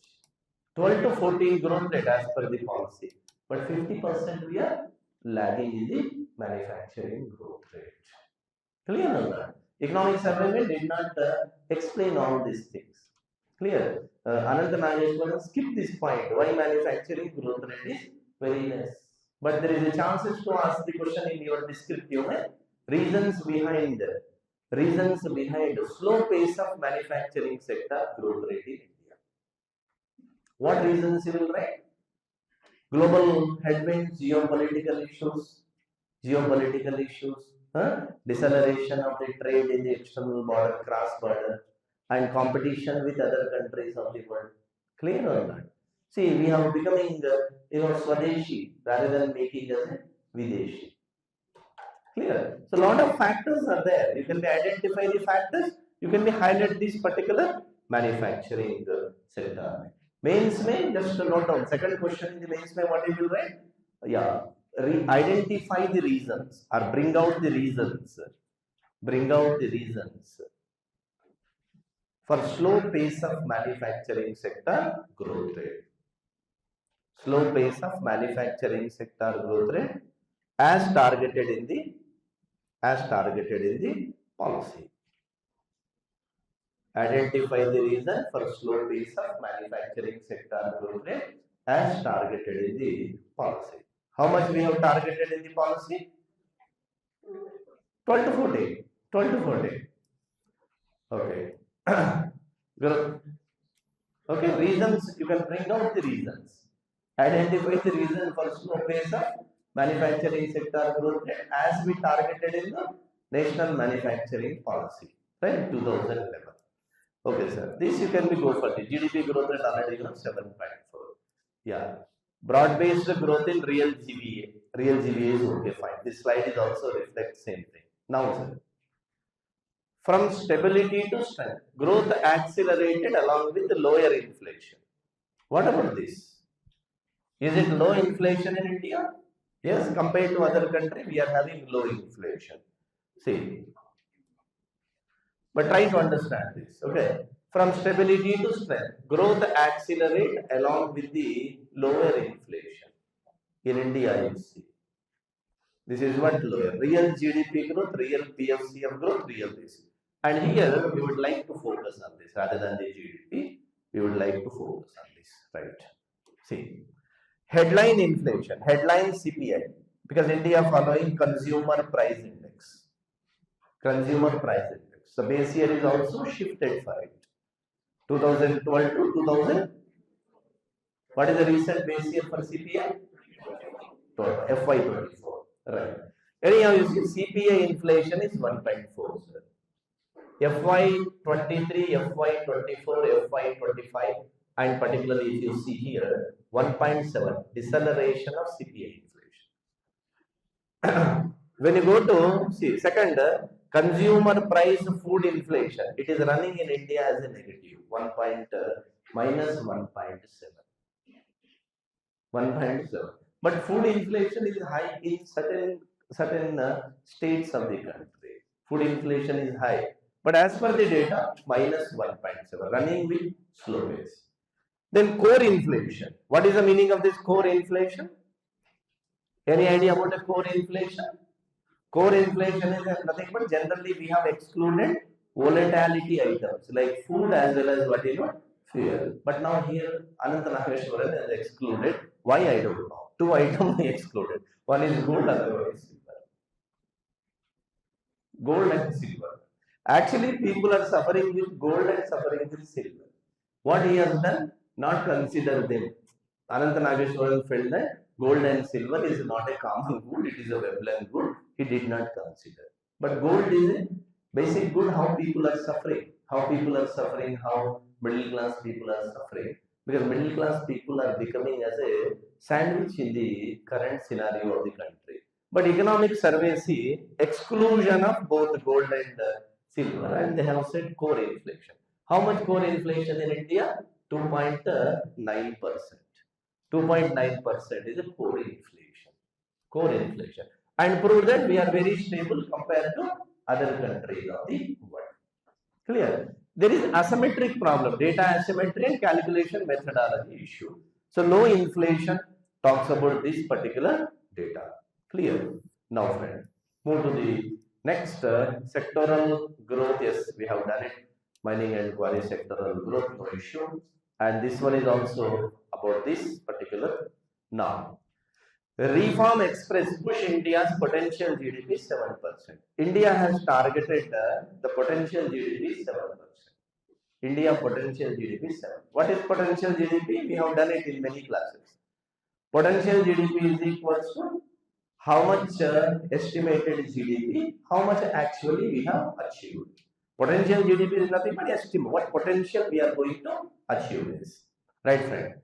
12 to 14 growth rate as per the policy. But 50% we are lagging in the manufacturing growth rate. Clear or not? Economic survey did not explain all these things. Clear? Ananta Nageshwaran skipped this point. Why manufacturing growth rate is very less? But there is a chances to ask the question in your descriptive. Reasons behind slow pace of manufacturing sector growth rate in India. What reasons you will write? Global headwinds, geopolitical issues, deceleration of the trade in the external border, cross-border, and competition with other countries of the world. Clear or not? See, we are becoming Swadeshi rather than making us Videshi. Clear? So, a lot of factors are there. You can identify the factors. You can highlight this particular manufacturing sector. Mains may just note down. Second question in the mains may what you will write? Yeah. Identify the reasons or bring out the reasons for slow pace of manufacturing sector growth rate. Slow pace of manufacturing sector growth rate as targeted in the policy. Identify the reason for slow pace of manufacturing sector growth rate as targeted in the policy. How much we have targeted in the policy? 12 to 14. 12 to 14. Okay. Okay, reasons, you can bring out the reasons. Identify the reason for slow pace of manufacturing sector growth rate as we targeted in the National Manufacturing Policy, right? 2011. Okay, sir. This you can go for the GDP growth rate already 7.4. Yeah. Broad-based growth in real GVA. Real GVA is okay, fine. This slide is also reflects same thing. Now, sir. From stability to strength, growth accelerated along with lower inflation. What about this? Is it low inflation in India? Yes, compared to other countries, we are having low inflation. See. But try to understand this, okay? From stability to strength, growth accelerate along with the lower inflation. In India, you see. This is what lower. Real GDP growth, real PFCF growth, real this. And here, we would like to focus on this rather than the GDP. We would like to focus on this, right? See. Headline inflation, headline CPI, because India following consumer price index. Consumer price index. The base year is also shifted for it. 2012 to 2000. What is the recent base year for CPI? FY24. Right. Anyhow, you see CPI inflation is 1.4. FY23, FY24, FY25, and particularly if you see here, 1.7 deceleration of CPI inflation. When you go to see second consumer price food inflation, it is running in India as a negative minus 1.7. But food inflation is high in certain states of the country. Food inflation is high, but as per the data, minus 1.7, running with slow pace. Then core inflation. What is the meaning of this core inflation? Any idea about the core inflation? Core inflation is nothing but generally we have excluded volatility items like food as well as fuel. But now here Ananta Nageshwaran has excluded. Why I don't know. 2 items he excluded. One is gold, other one is silver. Gold and silver. Actually, people are suffering with gold and suffering with silver. What he has done? Not consider them. Ananta Nageshwaran felt that gold and silver is not a common good, it is a Veblen good. He did not consider. But gold is a basic good, how people are suffering. How middle class people are suffering. Because middle class people are becoming as a sandwich in the current scenario of the country. But economic surveys see exclusion of both gold and silver, and they have said core inflation. How much core inflation in India? 2.9%. 2.9% is a core inflation. Core inflation. And prove that we are very stable compared to other countries of the world. Clear? There is asymmetric problem, data asymmetry and calculation methodology issue. So no inflation talks about this particular data. Clear? Now friend, move to the next sectoral growth. Yes, we have done it. Mining and quarry sectoral growth, no issue. And this one is also about this particular. Now, Reform Express push India's potential GDP 7%. India has targeted the potential GDP 7%. India potential GDP 7. What is potential GDP? We have done it in many classes. Potential GDP is equals to how much estimated GDP, how much actually we have achieved. Potential GDP is nothing but estimate. What potential we are going to achieve is. Right, friend?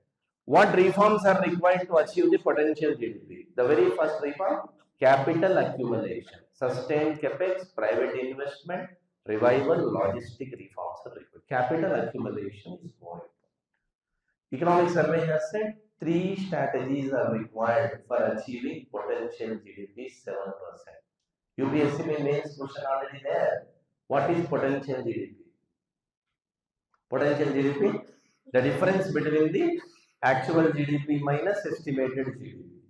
What reforms are required to achieve the potential GDP? The very first reform, capital accumulation, sustained capex, private investment, revival, logistic reforms are required. Capital accumulation is more important. Economic survey has said 3 strategies are required for achieving potential GDP 7%. UPSC mains question already there. What is potential GDP? Potential GDP, the difference between the actual GDP minus estimated GDP.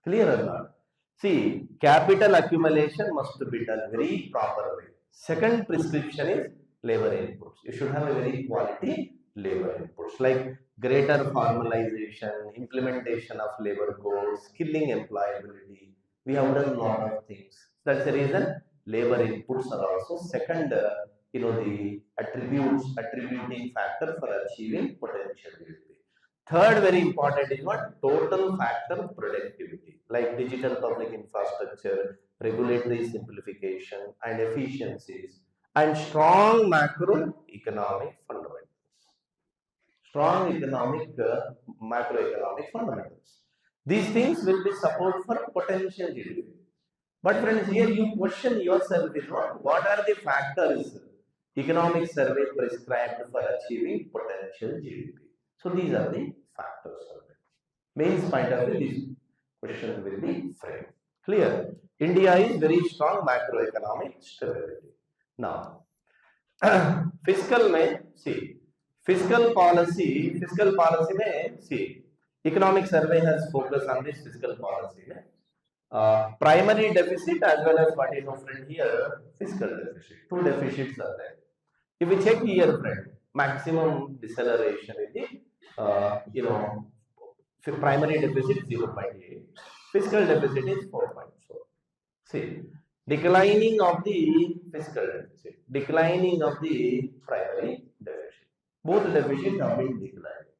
Clear or not? See, capital accumulation must be done very proper way. Second prescription is labor inputs. You should have a very quality labor inputs like greater formalization, implementation of labor codes, skilling employability. We have done a lot of things. That's the reason labor inputs are also second, the attributing factor for achieving potential GDP. Third, very important is what? Total factor productivity, like digital public infrastructure, regulatory simplification and efficiencies, and strong macroeconomic fundamentals. Strong macroeconomic fundamentals. These things will be support for potential GDP. But friends, here you question yourself is what are the factors economic survey prescribed for achieving potential GDP? So these are the factors. Mains point of view, this question will be framed. Clear? India is very strong macroeconomic stability. Now, fiscal में see, fiscal policy में see, economic survey has focused on this fiscal policy. Primary deficit as well as what you know friend here, fiscal deficit. 2 deficits are there. If we check here, friend, maximum deceleration is the primary deficit 0.8, fiscal deficit is 4.4. See, declining of the fiscal deficit, declining of the primary deficit. Both deficits have been declined.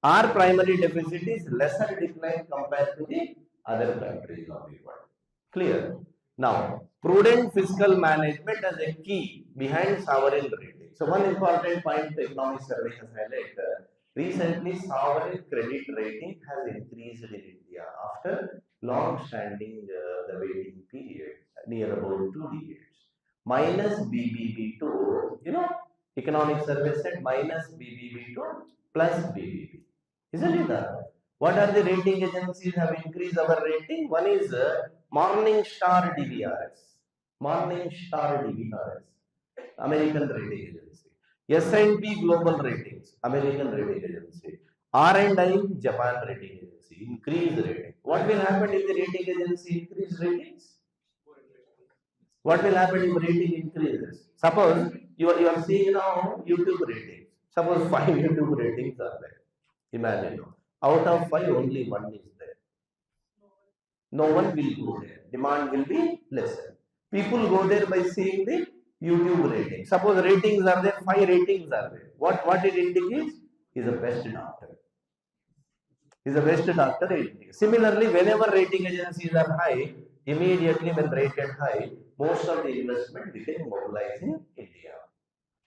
Our primary deficit is lesser decline compared to the other countries of the world. Clear? Now, prudent fiscal management as a key behind sovereign rating. So one important point the economic survey has highlighted. Recently, sovereign credit rating has increased in India after long-standing the waiting period, near about 2 decades. Minus BBB2, economic survey said minus BBB2 plus BBB. Isn't it that? What are the rating agencies have increased our rating? One is Morningstar DBRS. Morningstar DBRS, American rating agency. S&P Global Ratings, American rating agency. R&I, Japan rating agency, increased rating. What will happen if the rating agency increase ratings? What will happen if rating increases? Suppose you are seeing now YouTube ratings. Suppose 5 YouTube ratings are there. Imagine, out of 5 only 1 is there. No one will go there. Demand will be lesser. People go there by seeing the YouTube rating. Suppose ratings are there, 5 ratings are there. What it indicates? Is the best doctor. Is the best doctor it indicates. Similarly, whenever rating agencies are high, immediately when rated high, most of the investment we can mobilize in India.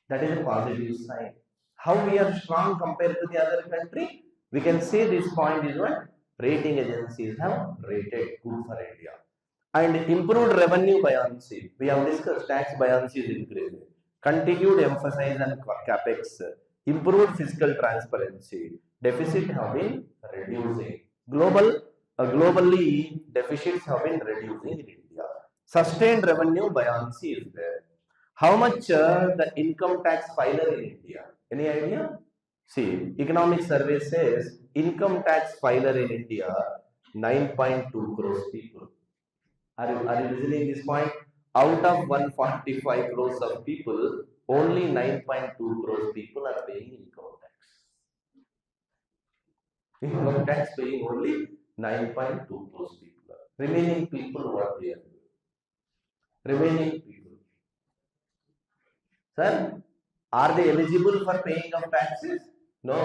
That is a positive sign. How we are strong compared to the other country? We can say this point is what? Rating agencies have rated good for India. And improved revenue buoyancy. We have discussed tax buoyancy is increasing. continued emphasis on capex, improved fiscal transparency, deficit have been reducing. Globally, deficits have been reducing in India. Sustained revenue buoyancy is there. How much the income tax filer in India? Any idea? See, economic survey says income tax filer in India 9.2 crores people. Are you listening this point? Out of 145 crores of people, only 9.2 crores people are paying income tax. Income tax paying only 9.2 crores people. Remaining people, what they are doing? Remaining people. Sir, are they eligible for paying of taxes? No,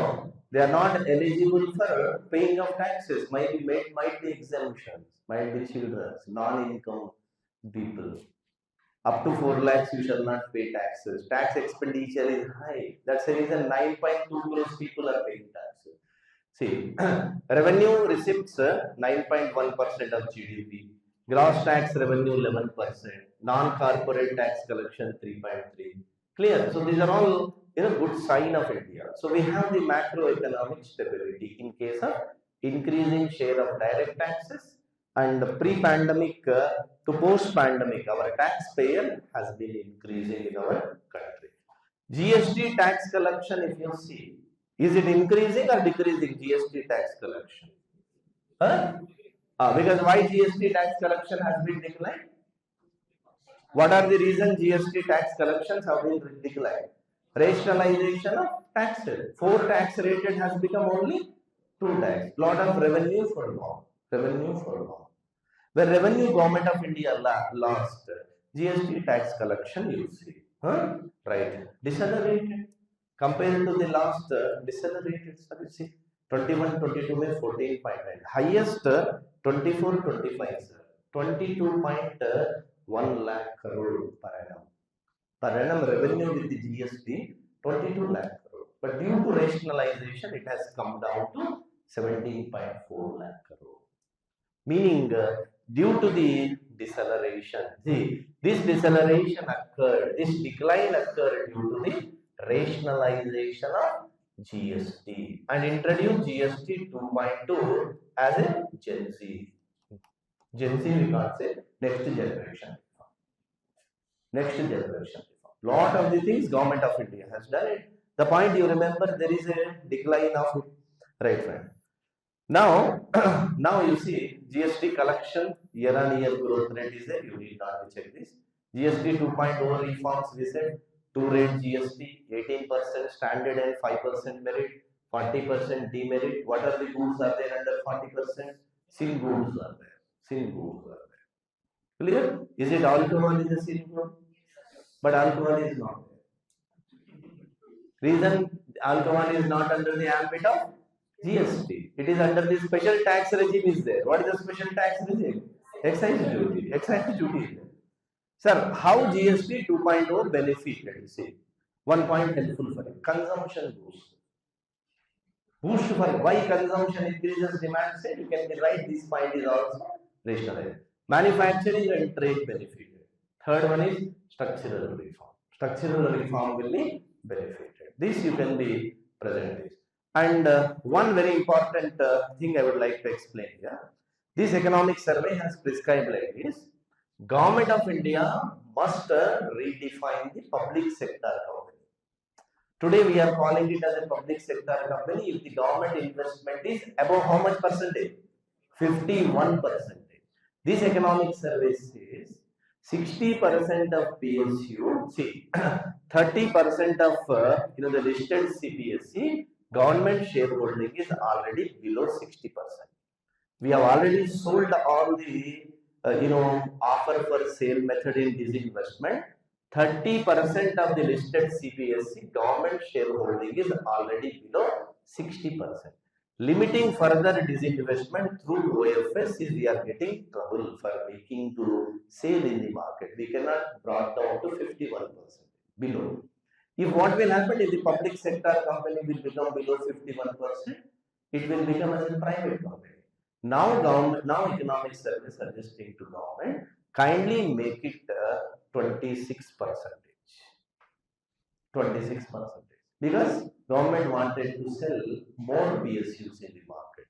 they are not eligible for paying of taxes. Might be exemptions, might be children, non-income people. Up to 4 lakhs, you shall not pay taxes. Tax expenditure is high. That's the reason 9.2 crores people are paying taxes. See, revenue receipts 9.1% of GDP. Gross tax revenue 11%. Non-corporate tax collection 3.3. Clear? So these are all good sign of India. So we have the macroeconomic stability in case of increasing share of direct taxes, and pre-pandemic to post-pandemic, our taxpayer has been increasing in our country. GST tax collection, if you see, is it increasing or decreasing? GST tax collection? Because why GST tax collection has been declined? What are the reasons GST tax collections have been declined? Rationalization of taxes. 4 tax rated has become only 2 tax. Lot of revenue for long. Revenue for long. Where revenue government of India lost, GST tax collection you see. Right. Decelerated. Compared to the last, decelerated. Sorry, see. 21-22 में 14.9. Highest 24-25 sir. 22.1 lakh crore per annum. Per annum revenue with the GST 22 lakh crore. But due to rationalization, it has come down to 17.4 lakh crore. Meaning, due to the deceleration, see, this deceleration occurred, this decline occurred due to the rationalization of GST and introduced GST 2.2 as a Gen Z. Gen Z we can't say, next generation. Next generation. Lot of the things government of India has done it. The point you remember, there is a decline of, right friend. Now you see GST collection year-on-year growth rate is there. You need not to check this. GST 2.0 reforms we said 2 rate GST, 18% standard and 5% merit, 40% demerit. What are the goods are there under 40%? Sin goods are there. Sin goods are there. Clear? Is it alcohol is a sin good? But alcohol is not there. Reason alcohol is not under the ambit of GST. It is under the special tax regime is there. What is the special tax regime? Excise duty. Excise duty. Sir, how GST 2.0 benefited? See, one point helpful for it. Consumption boost. Boost for why consumption increases demand? Say you can write this point is also rationalized. Manufacturing and trade benefited. Third one is structural reform. Structural reform will be benefited. This you can be present this. And one very important thing I would like to explain here. This economic survey has prescribed like this. Government of India must redefine the public sector company. Today we are calling it as a public sector company if the government investment is above how much percentage? 51%. This economic survey says 60% of PSU, see, 30% of the listed CPSC government shareholding is already below 60%. We have already sold all the offer for sale method in disinvestment. 30% of the listed CPSC government shareholding is already below 60%. Limiting further disinvestment through OFS is we are getting trouble for making to sale in the market. We cannot brought down to 51% below. If what will happen if the public sector company will become below 51%, it will become as a private company. Now economic service suggesting to government, kindly make it 26%. 26%. Because government wanted to sell more PSUs in the market.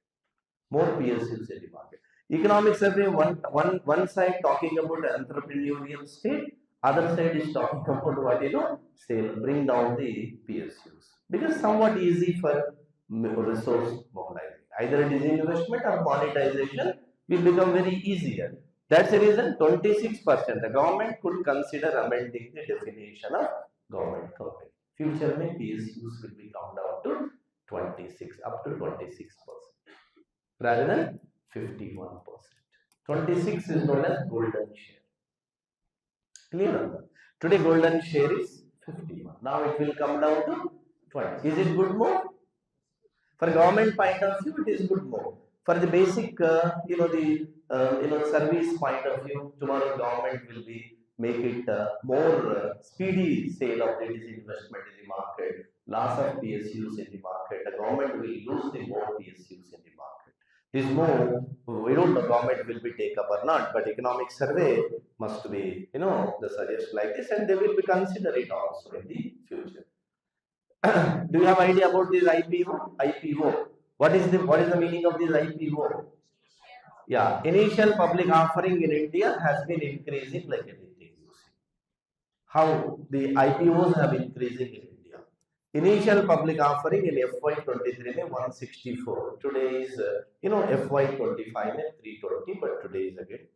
More PSUs in the market. Economic survey, one side talking about entrepreneurial state, other side is talking about what, sale, bring down the PSUs. Because somewhat easy for resource mobilizing. Either it is investment or monetization will become very easier. That's the reason 26%. The government could consider amending the definition of government company. Future mein PSUs will be come down to 26, up to 26%, rather than 51%. 26 is known as golden share. Clear? Today golden share is 51. Now it will come down to 20. Is it good move? For government point of view, it is good move. For the basic, service point of view, tomorrow government will be make it more speedy sale of this investment in the market. Loss of PSUs in the market. The government will lose the more PSUs in the market. This move, we don't know government will be take up or not, but economic survey must be, the suggest like this, and they will be consider it also in the future. Do you have idea about this IPO? IPO. What is the meaning of this IPO? Yeah, initial public offering in India has been increasing like anything. How the IPOs have increasing in India. Initial public offering in FY23 164. Today is FY25 320, but today is again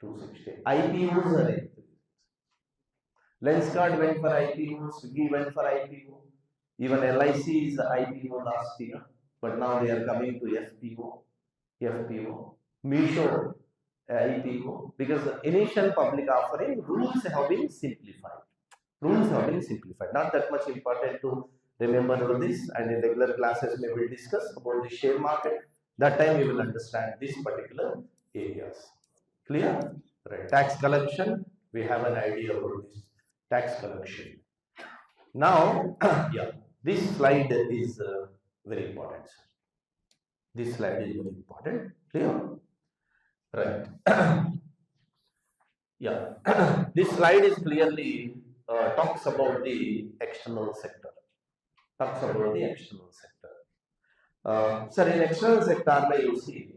260. IPOs are increasing. Lenskart went for IPO, Swiggy went for IPO, even LIC is IPO last year, but now they are coming to FPO, Misho IPO, because the initial public offering rules have been simplified. Not that much important to remember this, and in regular classes we will discuss about the share market. That time you will understand these particular areas. Clear? Right. Tax collection, we have an idea about this. Tax collection. Now, this slide is very important. This slide is very important. Clear? Right. This slide is clearly talks about the external sector. Sir, in external sector, you see,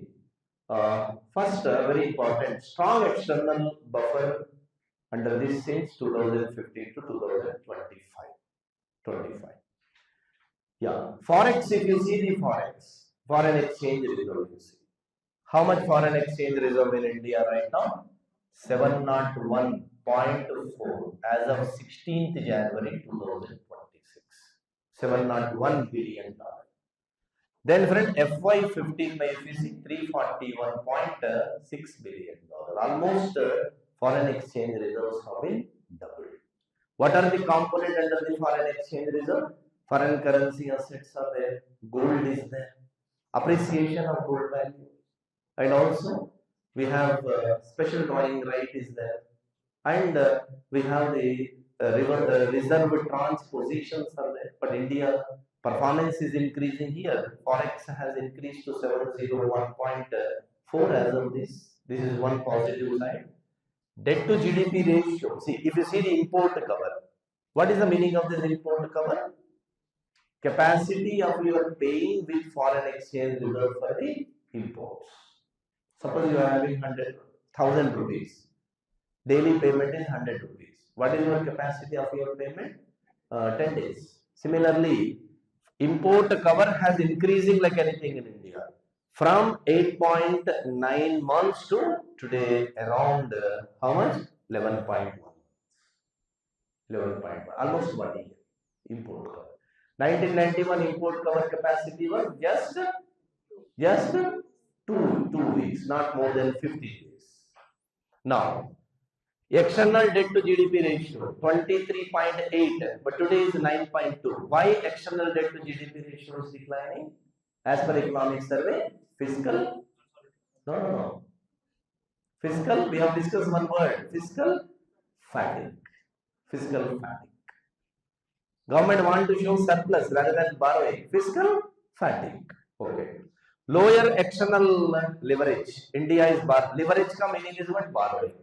first, very important, strong external buffer under this since 2015 to 2025. Forex, if you see the foreign exchange reserve, you see. How much foreign exchange reserve in India right now? 701.4 as of 16th January 2026. $701 billion. Then friend, FY15 by if you see $341.6 billion. Almost foreign exchange reserves have been doubled. What are the components under the foreign exchange reserve? Foreign currency assets are there, gold is there, appreciation of gold value, and also we have special drawing right is there, and we have the reserve tranche positions are there. But India performance is increasing here. Forex has increased to 701.4 as of this. This is one positive side. Debt to GDP ratio. See, if you see the import cover, what is the meaning of this import cover? Capacity of your paying with foreign exchange reserve for the imports. Suppose you are having 100,000 rupees. Daily payment is 100 rupees. What is your capacity of your payment? 10 days. Similarly, import cover has increasing like anything in India. From 8.9 months to today around how much? 11.1. 11.1. Almost 1 year. Import cover. 1991 import cover capacity was just 2 weeks, not more than 50 days. Now, external debt to GDP ratio 23.8, but today is 9.2. Why external debt to GDP ratio is declining? As per economic survey, fiscal? No. Fiscal, we have discussed one word, fiscal fatigue. Government want to show surplus rather than borrowing. Fiscal fatigue. Okay. Lower external leverage. India is leverage ka meaning is what? Borrowing.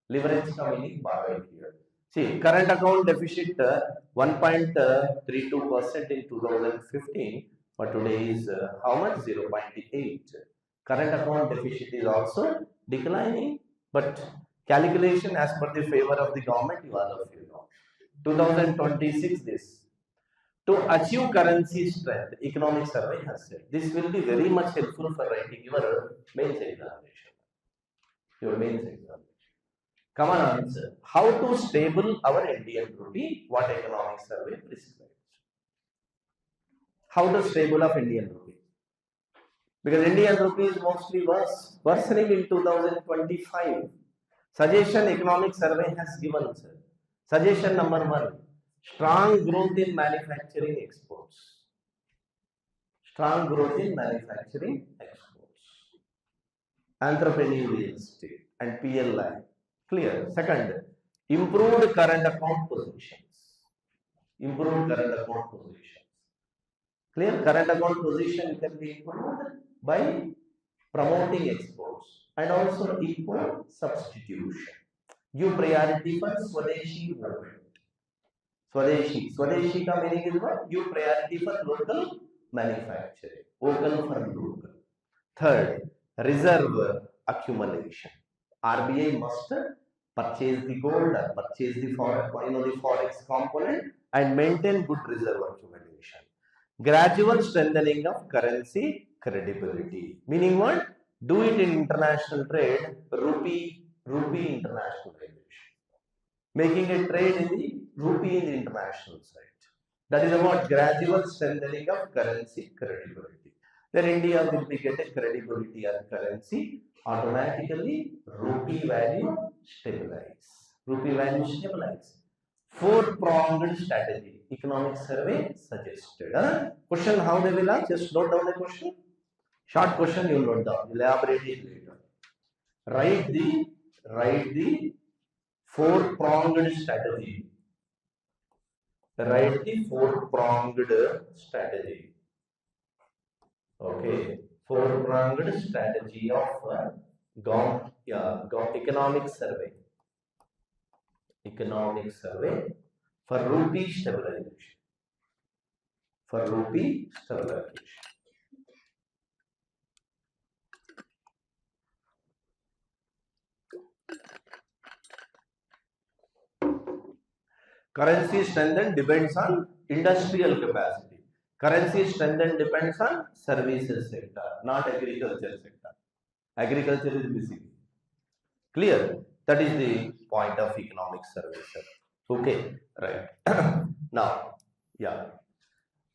Leverage ka meaning borrowing here. See, current account deficit 1.32% in 2015, but today is how much? 0.8. Current account deficit is also declining, but calculation as per the favor of the government, you all of you know. 2026 this. To achieve currency strength, economic survey has said this will be very much helpful for writing your mains examination. Your mains examination. Come on, answer. How to stable our Indian rupee? What economic survey prescribes? How to stable of Indian rupee? Because Indian rupee is mostly worsening in 2025. Suggestion economic survey has given, sir. Suggestion number 1. Strong growth in manufacturing exports. Strong growth in manufacturing exports. Entrepreneurial real estate and PLI. Clear. Second, improved current account positions. Improved current account positions. Clear. Current account position can be improved by promoting exports and also equal substitution. Give priority for Swadeshi movement. Swadeshi ka meaning is what? Give priority for local manufacturing. Vocal for local. Third, reserve accumulation. RBI must purchase the gold, purchase the forex component, and maintain good reserve accumulation. Gradual strengthening of currency credibility. Meaning what? Do it in international trade, rupee internationalization. Making a trade in the rupee in the international side. That is about gradual strengthening of currency credibility. Then India will be getting credibility and currency. Automatically, rupee value stabilize. Rupee value stabilize. 4-pronged strategy. Economic survey suggested. Question how they will ask? Just note down the question. Short question you note down. Elaborate it later. Write the 4-pronged strategy. Write the 4-pronged strategy. Okay. 4-pronged strategy of economic survey. Economic survey for rupee stabilization. For rupee stabilization. Currency strength depends on industrial capacity. Currency strength depends on services sector, not agriculture sector. Agriculture is missing. Clear? That is the point of economic survey, sir. Okay, right. Now, yeah.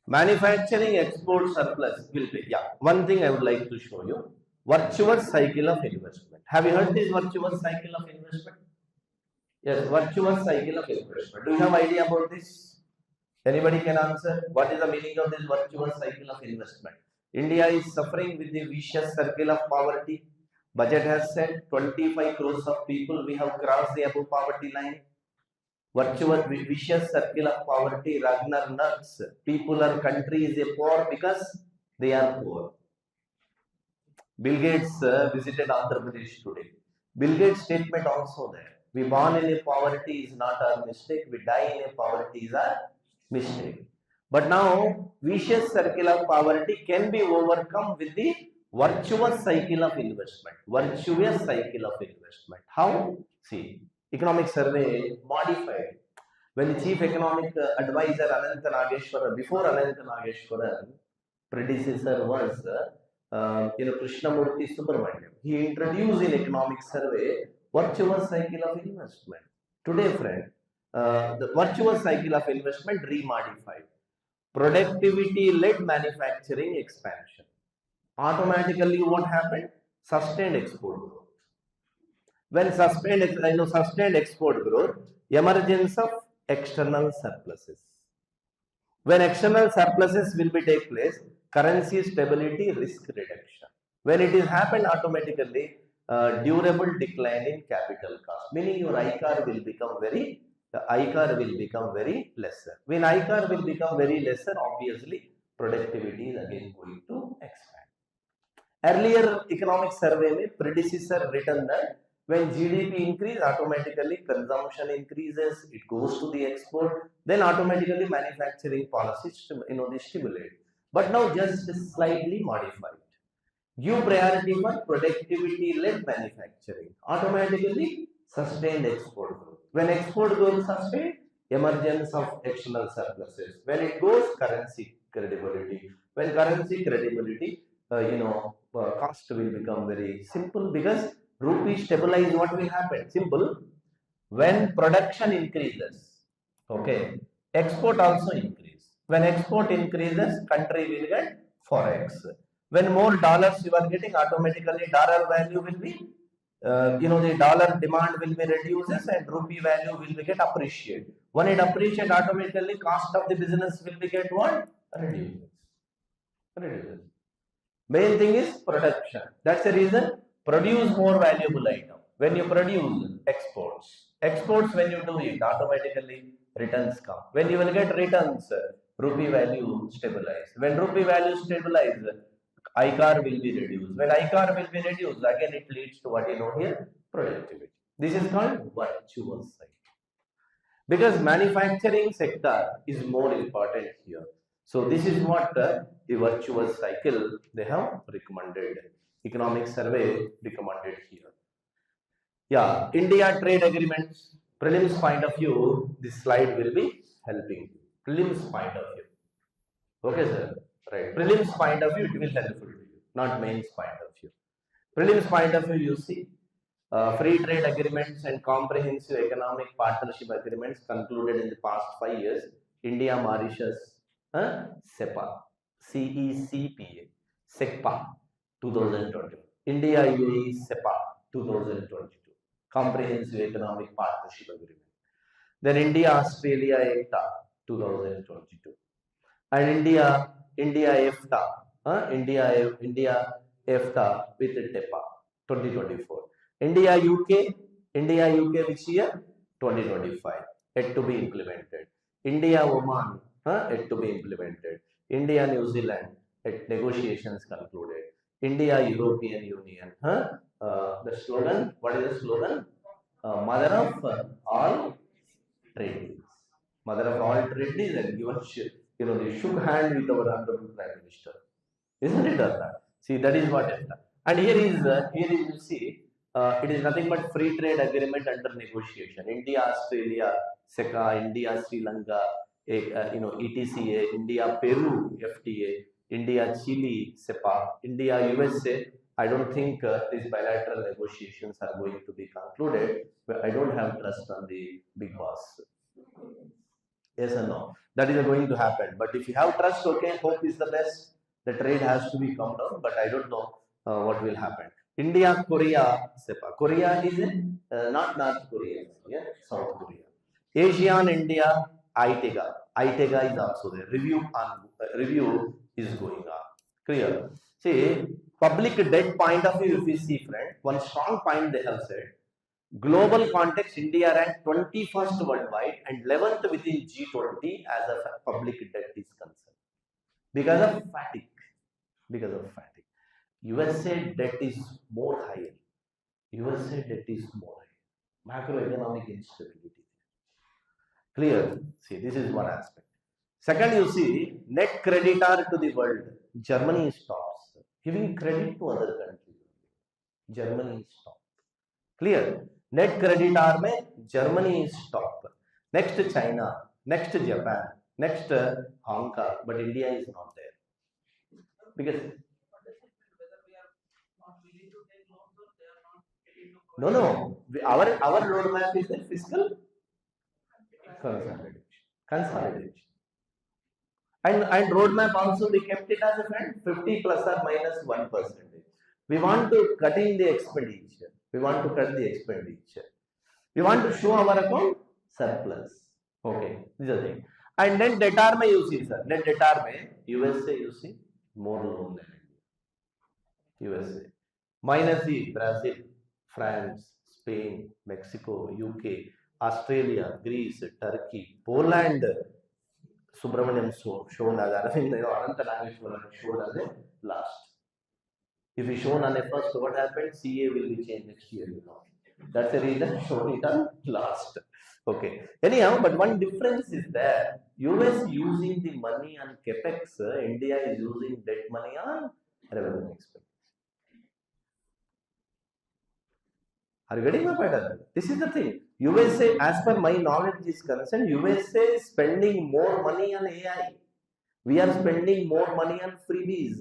Manufacturing export surplus will be, yeah. One thing I would like to show you. Virtuous cycle of investment. Have you heard this virtuous cycle of investment? Yes, virtuous cycle of investment. Do you have idea about this? Anybody can answer? What is the meaning of this virtuous cycle of investment? India is suffering with the vicious circle of poverty. Budget has said 25 crores of people we have crossed the above poverty line. Virtuous vicious circle of poverty, Ragnar nuts. People or country is poor because they are poor. Bill Gates visited Andhra Pradesh today. Bill Gates statement also there. We born in a poverty is not our mistake. We die in a poverty is our mistake. But now, vicious circle of poverty can be overcome with the virtuous cycle of investment. Virtuous cycle of investment. How? See, economic survey modified. When the chief economic advisor Ananta Nageshwaran, before Ananta Nageshwaran, predecessor was Krishnamurti Subramaniam. He introduced in economic survey virtuous cycle of investment. Today, friend, the virtuous cycle of investment remodified. Productivity-led manufacturing expansion. Automatically, what happened? Sustained export growth. When sustained export growth, emergence of external surpluses. When external surpluses will be take place, currency stability, risk reduction. When it is happened automatically, durable decline in capital cost, meaning your ICAR will become very lesser. When ICAR will become very lesser, obviously productivity is again going to expand. Earlier economic survey, predecessor written that When GDP increase, automatically consumption increases, it goes to the export, then automatically manufacturing policies, they stimulate. But now just slightly modified. Give priority for productivity-led manufacturing. Automatically sustained export growth. When export growth sustained, emergence of external surpluses. When it goes, currency credibility. When currency credibility, cost will become very simple because rupee stabilize. What will happen? Simple. When production increases, okay, export also increase. When export increases, country will get forex. When more dollars you are getting, automatically dollar value will be, the dollar demand will be reduces and rupee value will be get appreciated. When it appreciates, automatically cost of the business will be get what? Reduces. Reduces. Main thing is production. That's the reason produce more valuable item. When you produce, exports. Exports, when you do it, automatically returns come. When you will get returns, rupee value stabilize. When rupee value stabilize, ICAR will be reduced. When ICAR will be reduced, again it leads to what you know here, productivity. This is called virtuous cycle. Because manufacturing sector is more important here. So this is what the virtuous cycle they have recommended. Economic survey recommended here. Yeah, India trade agreements, prelims point of view, this slide will be helping you. Prelims point of view. Okay, sir. Right. Prelims point of view, it will helpful to you, not mains point of view. Prelims point of view, you see, free trade agreements and comprehensive economic partnership agreements concluded in the past 5 years. India, Mauritius, CEPA, CECPA, SECPA, 2020. India, UAE, CEPA, 2022. Comprehensive economic partnership agreement. Then India, Australia, EFTA, 2022. And India, EFTA, India, EFTA with TEPA, 2024. India, UK, which year? 2025, yet to be implemented. India, Oman, yet to be implemented. India, New Zealand, yet negotiations concluded. India, European Union, the slogan, what is the slogan? Mother of all trade deals. Mother of all trade deals, and given, they shook hand with our honorable Prime Minister. Isn't it that? See, that is what EFTA. And here is you see, it is nothing but free trade agreement under negotiation. India, Australia, SECA, India, Sri Lanka, ETCA, India, Peru, FTA, India, Chile, CEPA, India, USA. I don't think these bilateral negotiations are going to be concluded, but I don't have trust on the big boss. Yes or no? That is going to happen. But if you have trust, okay, hope is the best. The trade has to be come down, but I don't know what will happen. India, Korea, CEPA. Korea is in, not North Korea, yeah, South Korea. Asia and India, ITEGA. ITEGA is also there. Review is going on. Clear? See, public debt point of view, if we see, friend, one strong point they have said. Global context, India ranked 21st worldwide and 11th within G20 as a public debt is concerned. Because of fatigue. USA debt is more higher. USA debt is more higher. Macroeconomic instability. Clear? See, this is one aspect. Second, you see, net creditor to the world. Germany stops giving credit to other countries. Germany stops. Clear? Net creditor में Germany stopped. Next China, next Japan, next Hong Kong, but India is not there. Because no, our roadmap is the fiscal consolidation. And roadmap also we kept it as a friend, 50 plus or minus 1%. We want to cut in the expenditure. We want to cut the expenditure. We want to show our account surplus. Okay, this is the thing. And then debtor may you see, sir. Net debtor may USA you see more loan than India. USA. Minus the Brazil, France, Spain, Mexico, UK, Australia, Greece, Turkey, Poland. Subramaniam shown as Ananta language shown as a last. If we shown on a first, what happened? CA will be changed next year, That's the reason shown it on last. Okay. Anyhow, but one difference is there. US using the money on capex, India is using debt money on revenue expense. Are you getting my pattern? This is the thing. USA, as per my knowledge is concerned, USA is spending more money on AI. We are spending more money on freebies.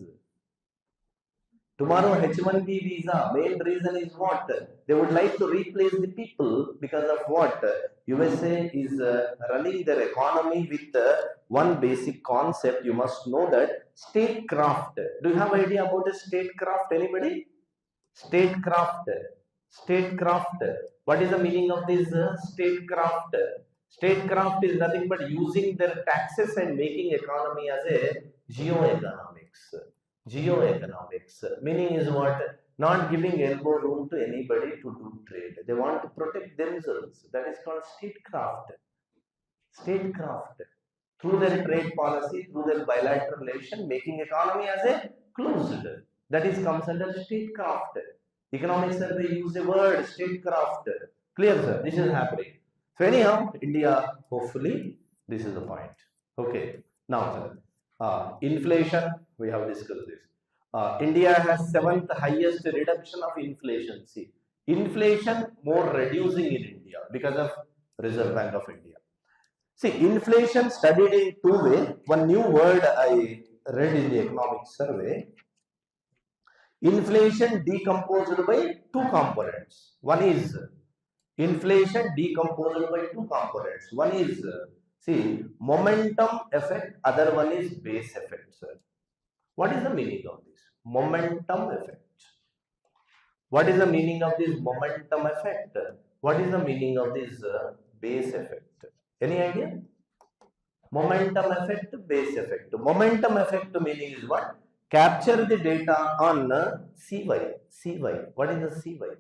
Tomorrow H1B visa, main reason is what? They would like to replace the people because of what? USA is running their economy with one basic concept. You must know that statecraft. Do you have idea about the statecraft? Anybody? Statecraft. Statecraft. What is the meaning of this statecraft? Statecraft is nothing but using their taxes and making economy as a geoeconomics. Geoeconomics. Meaning is what? Not giving elbow room to anybody to do trade. They want to protect themselves. That is called statecraft. Statecraft. Through their trade policy, through their bilateral relation, making economy as a closed. That is comes under statecraft. Economics, sir, they use the word statecraft. Clear, sir? This is happening. So anyhow, India, hopefully, this is the point. Okay. Now, sir, inflation, we have discussed this. India has 7th highest reduction of inflation. See, inflation more reducing in India because of Reserve Bank of India. See, inflation studied in two ways. One new word I read in the economic survey. Inflation decomposed by two components. One is inflation decomposed by two components. One is, see, momentum effect, other one is base effect, sir. What is the meaning of this? Momentum effect. What is the meaning of this momentum effect? What is the meaning of this base effect? Any idea? Momentum effect, base effect. Momentum effect meaning is what? Capture the data on CY. CY. What is the CY?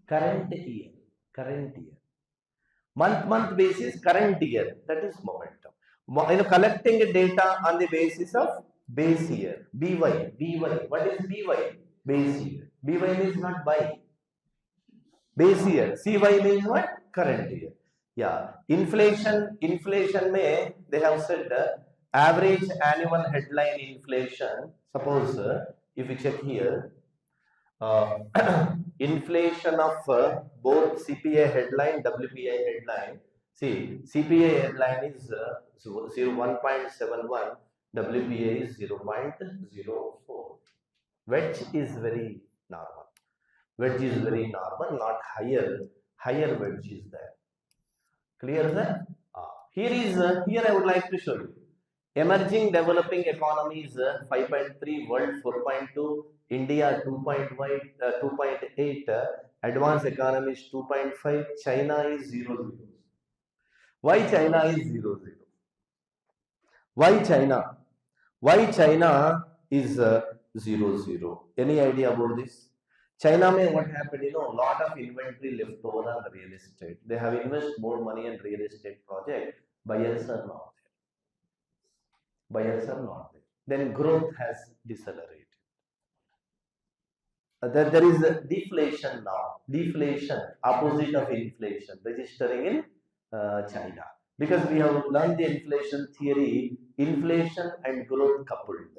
Current year. Current year. Month basis, current year. That is momentum. Collecting data on the basis of base year. BY. BY. What is BY? Base year. BY means not by. Base year. CY means what? Current year. Yeah. Inflation may, they have said average annual headline inflation. Suppose if you check here, inflation of both CPI headline, WPI headline. See, CPI headline is 1.71, WPI is 0.04. Wedge is very normal. Wedge is very normal, not higher. Higher wedge is there. Clear, sir? Here I would like to show you. Emerging developing economies 5.3, world 4.2, India 2.8, advanced economies 2.5, China is 0.0. Why China is 0.0? Why China? Why China is 0.0? Any idea about this? China may what happened, a lot of inventory left over on the real estate. They have invested more money in real estate project. Buyers are not there. Buyers are not there. Then growth has decelerated. There is a deflation now. Deflation, opposite of inflation, registering in China. Because we have learned the inflation theory, inflation and growth coupled.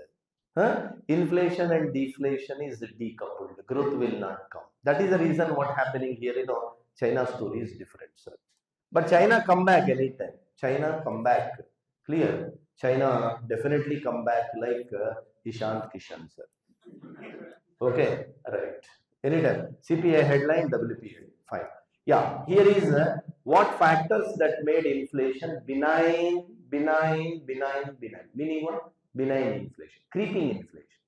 Inflation and deflation is decoupled. Growth will not come. That is the reason what happening here. China's story is different, sir. But China come back anytime. China come back. Clear? China definitely come back like Ishant Kishan, sir. Okay, right. Anytime. CPI headline, WPI. Fine. Yeah. Here is what factors that made inflation benign. Meaning what? Benign inflation, creeping inflation.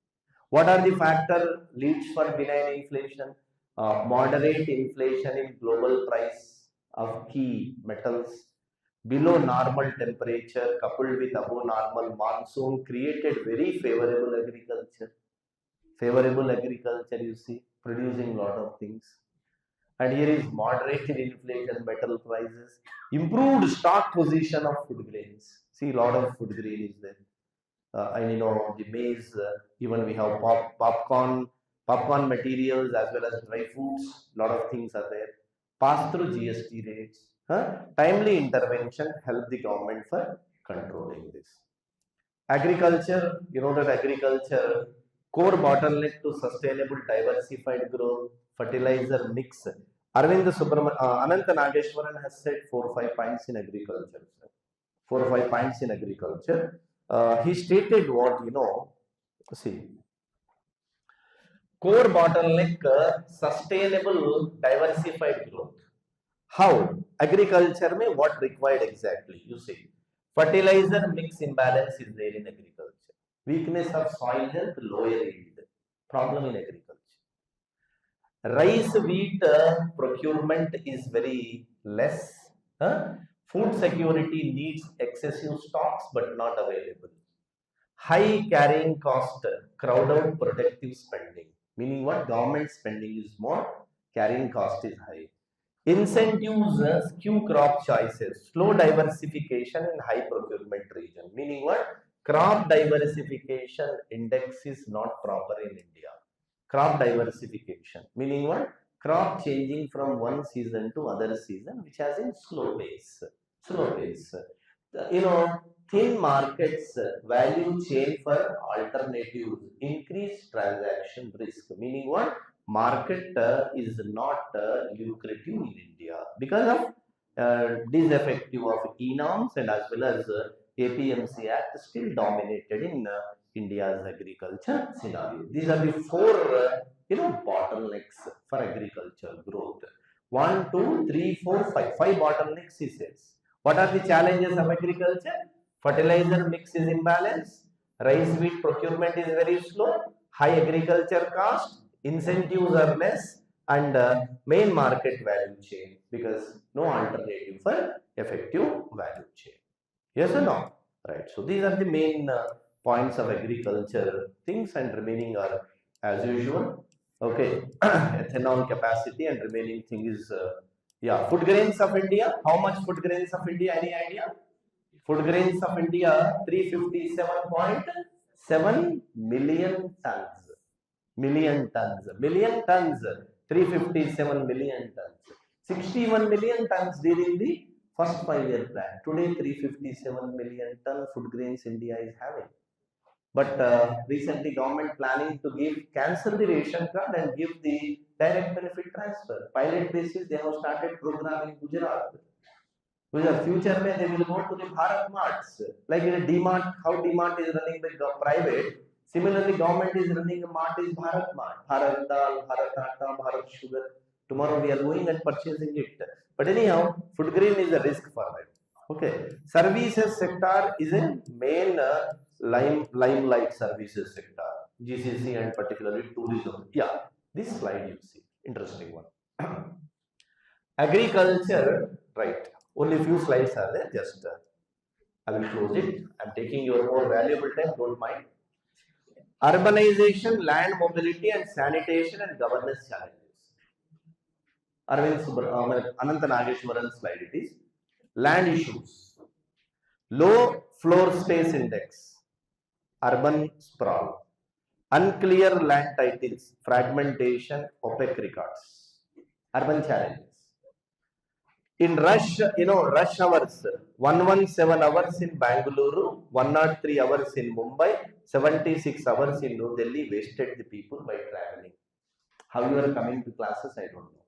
What are the factors leads for benign inflation? Moderate inflation in global price of key metals, below normal temperature coupled with above normal monsoon created very favorable agriculture. Favorable agriculture, you see, producing lot of things. And here is moderated inflation, metal prices, improved stock position of food grains. See, lot of food grain is there. And the maize, even we have popcorn popcorn materials as well as dry foods, lot of things are there. Pass through GST rates, timely intervention help the government for controlling this. Agriculture, you know that agriculture, core bottleneck to sustainable diversified growth, fertilizer mix. Ananta Nageshwaran has said 4 or 5 points in agriculture. 4 or 5 points in agriculture. He stated what, see, core bottleneck, sustainable diversified growth. How? Agriculture mein what required exactly? You see, fertilizer mix imbalance is there in agriculture. Weakness of soil health, lower yield. Problem in agriculture. Rice, wheat procurement is very less. Food security needs excessive stocks but not available. High carrying cost, crowd out productive spending. Meaning what? Government spending is more, carrying cost is high. Incentives skew crop choices, slow diversification in high procurement region. Meaning what? Crop diversification index is not proper in India. Crop diversification, meaning what? Crop changing from one season to other season, which has in slow pace. Slow pace. Thin markets, value chain for alternatives, increase transaction risk. Meaning what? Market is not lucrative in India because of diseffective of e-norms and as well as APMC Act still dominated in India's agriculture scenario. These are the 4 bottlenecks for agriculture growth. 1, 2, 3, 4, 5. 5 bottlenecks he says. What are the challenges of agriculture? Fertilizer mix is imbalance. Rice wheat procurement is very slow. High agriculture cost. Incentives are less. And main market value chain because no alternative for effective value chain. Yes or no? Right. So these are the main points of agriculture things, and remaining are as usual. Okay. Ethanol capacity and remaining thing is food grains of India. How much food grains of India? Any idea? Food grains of India 357.7 million tons. Million tons. 357 million tons. 61 million tons during the first 5-year plan. Today 357 million ton food grains India is having. But recently government planning to cancel the ration card and give the direct benefit transfer. Pilot basis they have started program in Gujarat. With future they will go to the Bharat Marts. Like in a D-Mart, how D-Mart is running with private. Similarly, government is running a mart is Bharat Mart. Bharat Dal, Bharat Atta, Bharat Sugar. Tomorrow we are going and purchasing it. But anyhow, food grain is a risk for them. Okay. Services sector is a main limelight services sector. GCC and particularly tourism. Yeah. This slide you see. Interesting one. Agriculture, right. Only few slides are there. Just I will close it. I'm taking your more valuable time. Don't mind. Urbanization, land mobility and sanitation and governance challenges. Ananta Nageshwaran slide it is. Land issues. Low floor space index. Urban sprawl. Unclear land titles. Fragmentation. Opaque records. Urban challenges. In rush hours, 117 hours in Bangalore, 103 hours in Mumbai, 76 hours in New Delhi, wasted the people by traveling. How you are coming to classes, I don't know.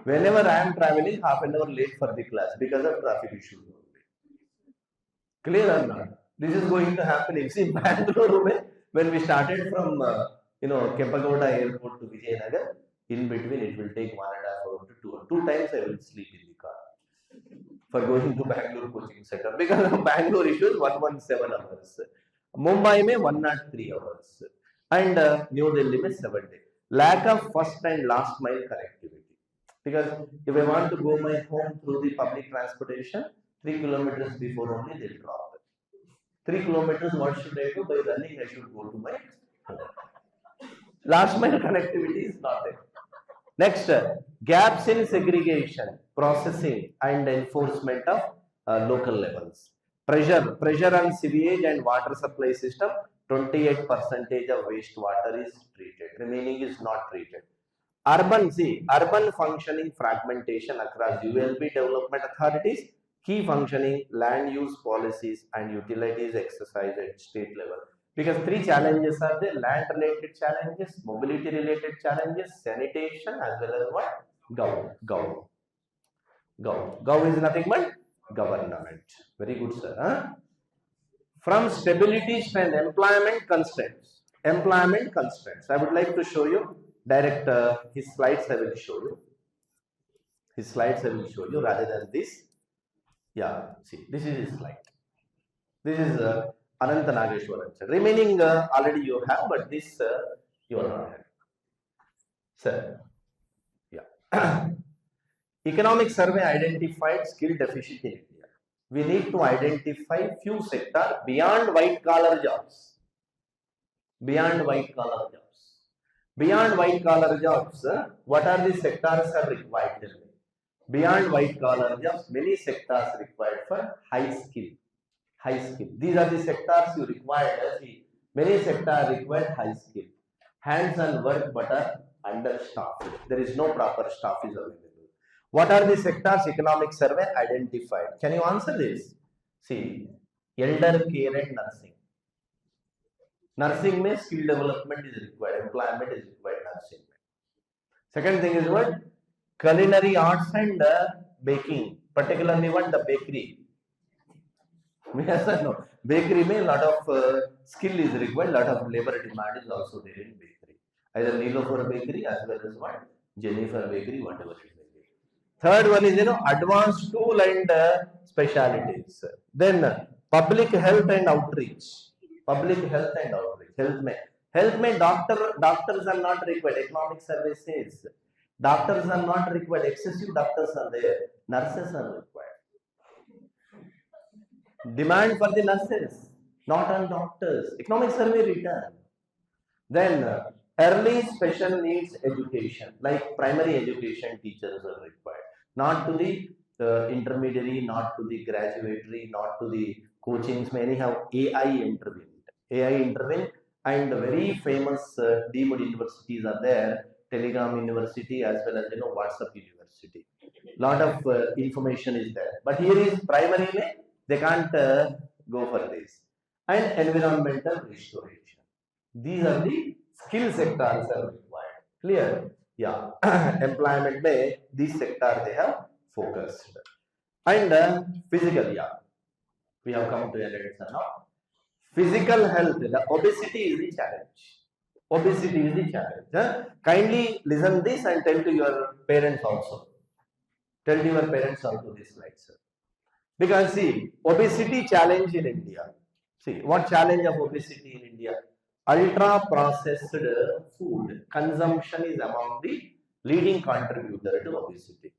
Whenever I am traveling, half an hour late for the class because of traffic issues. Clear or not? This is going to happen. You see, Bangalore, when we started from Kempagowda airport to Vijayanagar, in between it will take 1.5 hours to 2 hours. 2 times I will sleep in the car for going to Bangalore coaching center because of Bangalore issues 117 hours. Mumbai mein 103 hours and New Delhi mein 7 days. Lack of first and last mile connectivity. Because if I want to go my home through the public transportation, 3 kilometers before only they'll drop. 3 kilometers, what should I do? By running, I should go to my home. Last mile connectivity is not there. Next, gaps in segregation, processing and enforcement of local levels. Pressure on sewage and water supply system. 28% of wastewater is treated. Remaining is not treated. Urban, see, urban functioning fragmentation across ULB development authorities, key functioning land use policies and utilities exercised at state level. Because three challenges are there: land related challenges, mobility related challenges, sanitation, as well as what? Gov is nothing but government. Very good, sir. Huh? From stability and employment constraints. Employment constraints. I would like to show you direct his slides. I will show you. His slides I will show you rather than this. Yeah, see, this is his slide. This is Ananta Nageshwaran. Remaining already you have, but this you are not having. Sir, yeah. Economic survey identified skill deficit in India. We need to identify few sectors beyond white collar jobs. Beyond white collar jobs. Beyond white collar jobs, what are the sectors are required? Beyond white collar jobs, many sectors required for high skill. High skill. These are the sectors you require. See, many sectors require high skill. Hands-on work but are understaffed. There is no proper staff is available. What are the sectors economic survey identified? Can you answer this? See, elder care and nursing. Nursing means skill development is required, employment is required, nursing. Second thing is what? Culinary arts and baking, particularly what? The bakery. Yes or no? Bakery means a lot of skill is required, lot of labor demand is also there in bakery. Either Nilofer bakery as well as what? Jennifer bakery, whatever it may be. Third one is, advanced tool and specialities. Then public health and outreach. Public health and outreach. Health may doctors are not required. Economic services. Doctors are not required. Excessive doctors are there. Nurses are required. Demand for the nurses, not on doctors. Economic survey return. Then early special needs education, like primary education teachers are required. Not to the intermediary, not to the graduatory, not to the coachings. Many have AI intervened. And very famous deemed universities are there. Telegram University as well as WhatsApp University. Lot of information is there. But here is primary, they can't go for this. And environmental restoration. These are the skill sectors are required. Clear? Yeah. Employment may this sector they have focused. And physical, yeah. We have come to an end now. Physical health, the obesity is the challenge. Obesity is the challenge. Kindly listen this and tell to your parents also. Tell to your parents also this slide, sir. Because see, obesity challenge in India. See, what challenge of obesity in India? Ultra processed food consumption is among the leading contributor to obesity.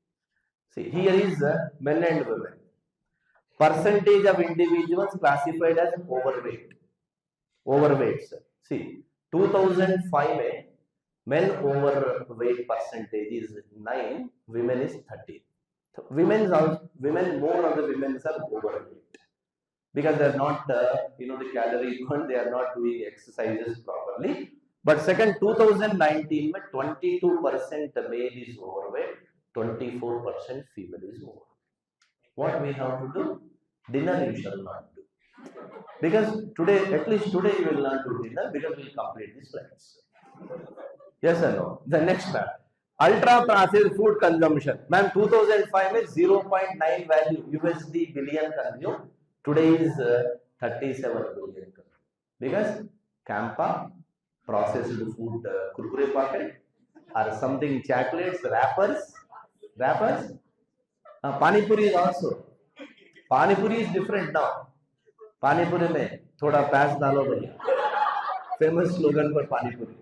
See, here is men and women. Percentage of individuals classified as overweight. Overweight, sir. See, 2005 men overweight percentage is 9, women is 13. Women, more of the women are overweight because they are not, the calorie burn, they are not doing exercises properly. But second, 2019, 22% male is overweight, 24% female is overweight. What we have to do? Dinner you shall not do. Because today, at least today you will not do dinner because we will complete these slides. Yes or no? The next one. Ultra processed food consumption. Ma'am, 2005 is 0.9 value USD billion consumed. Today is 37 billion. Because Campa, processed food, kurkure packet, or something chocolates, wrappers. Pani Puri is also. Pani Puri is different now. Pani Puri mein thoda pass dalo bhaiya. Famous slogan for Pani Puri.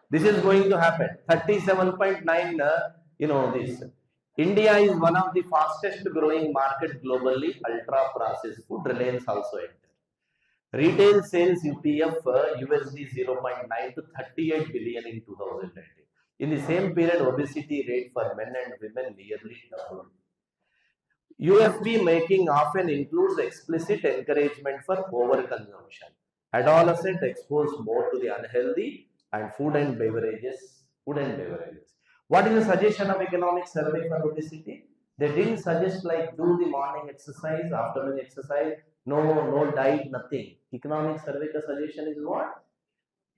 This is going to happen. 37.9, this. India is one of the fastest growing market globally. Ultra processed food. Reliance also enter. Retail sales UPF USD 0.9 to 38 billion in 2019. In the same period, obesity rate for men and women nearly doubled. UFB making often includes explicit encouragement for overconsumption. Adolescent exposed more to the unhealthy, and food and beverages. Food and beverages. What is the suggestion of economic survey for obesity? They didn't suggest like do the morning exercise, afternoon exercise, no diet, nothing. Economic survey ka suggestion is what?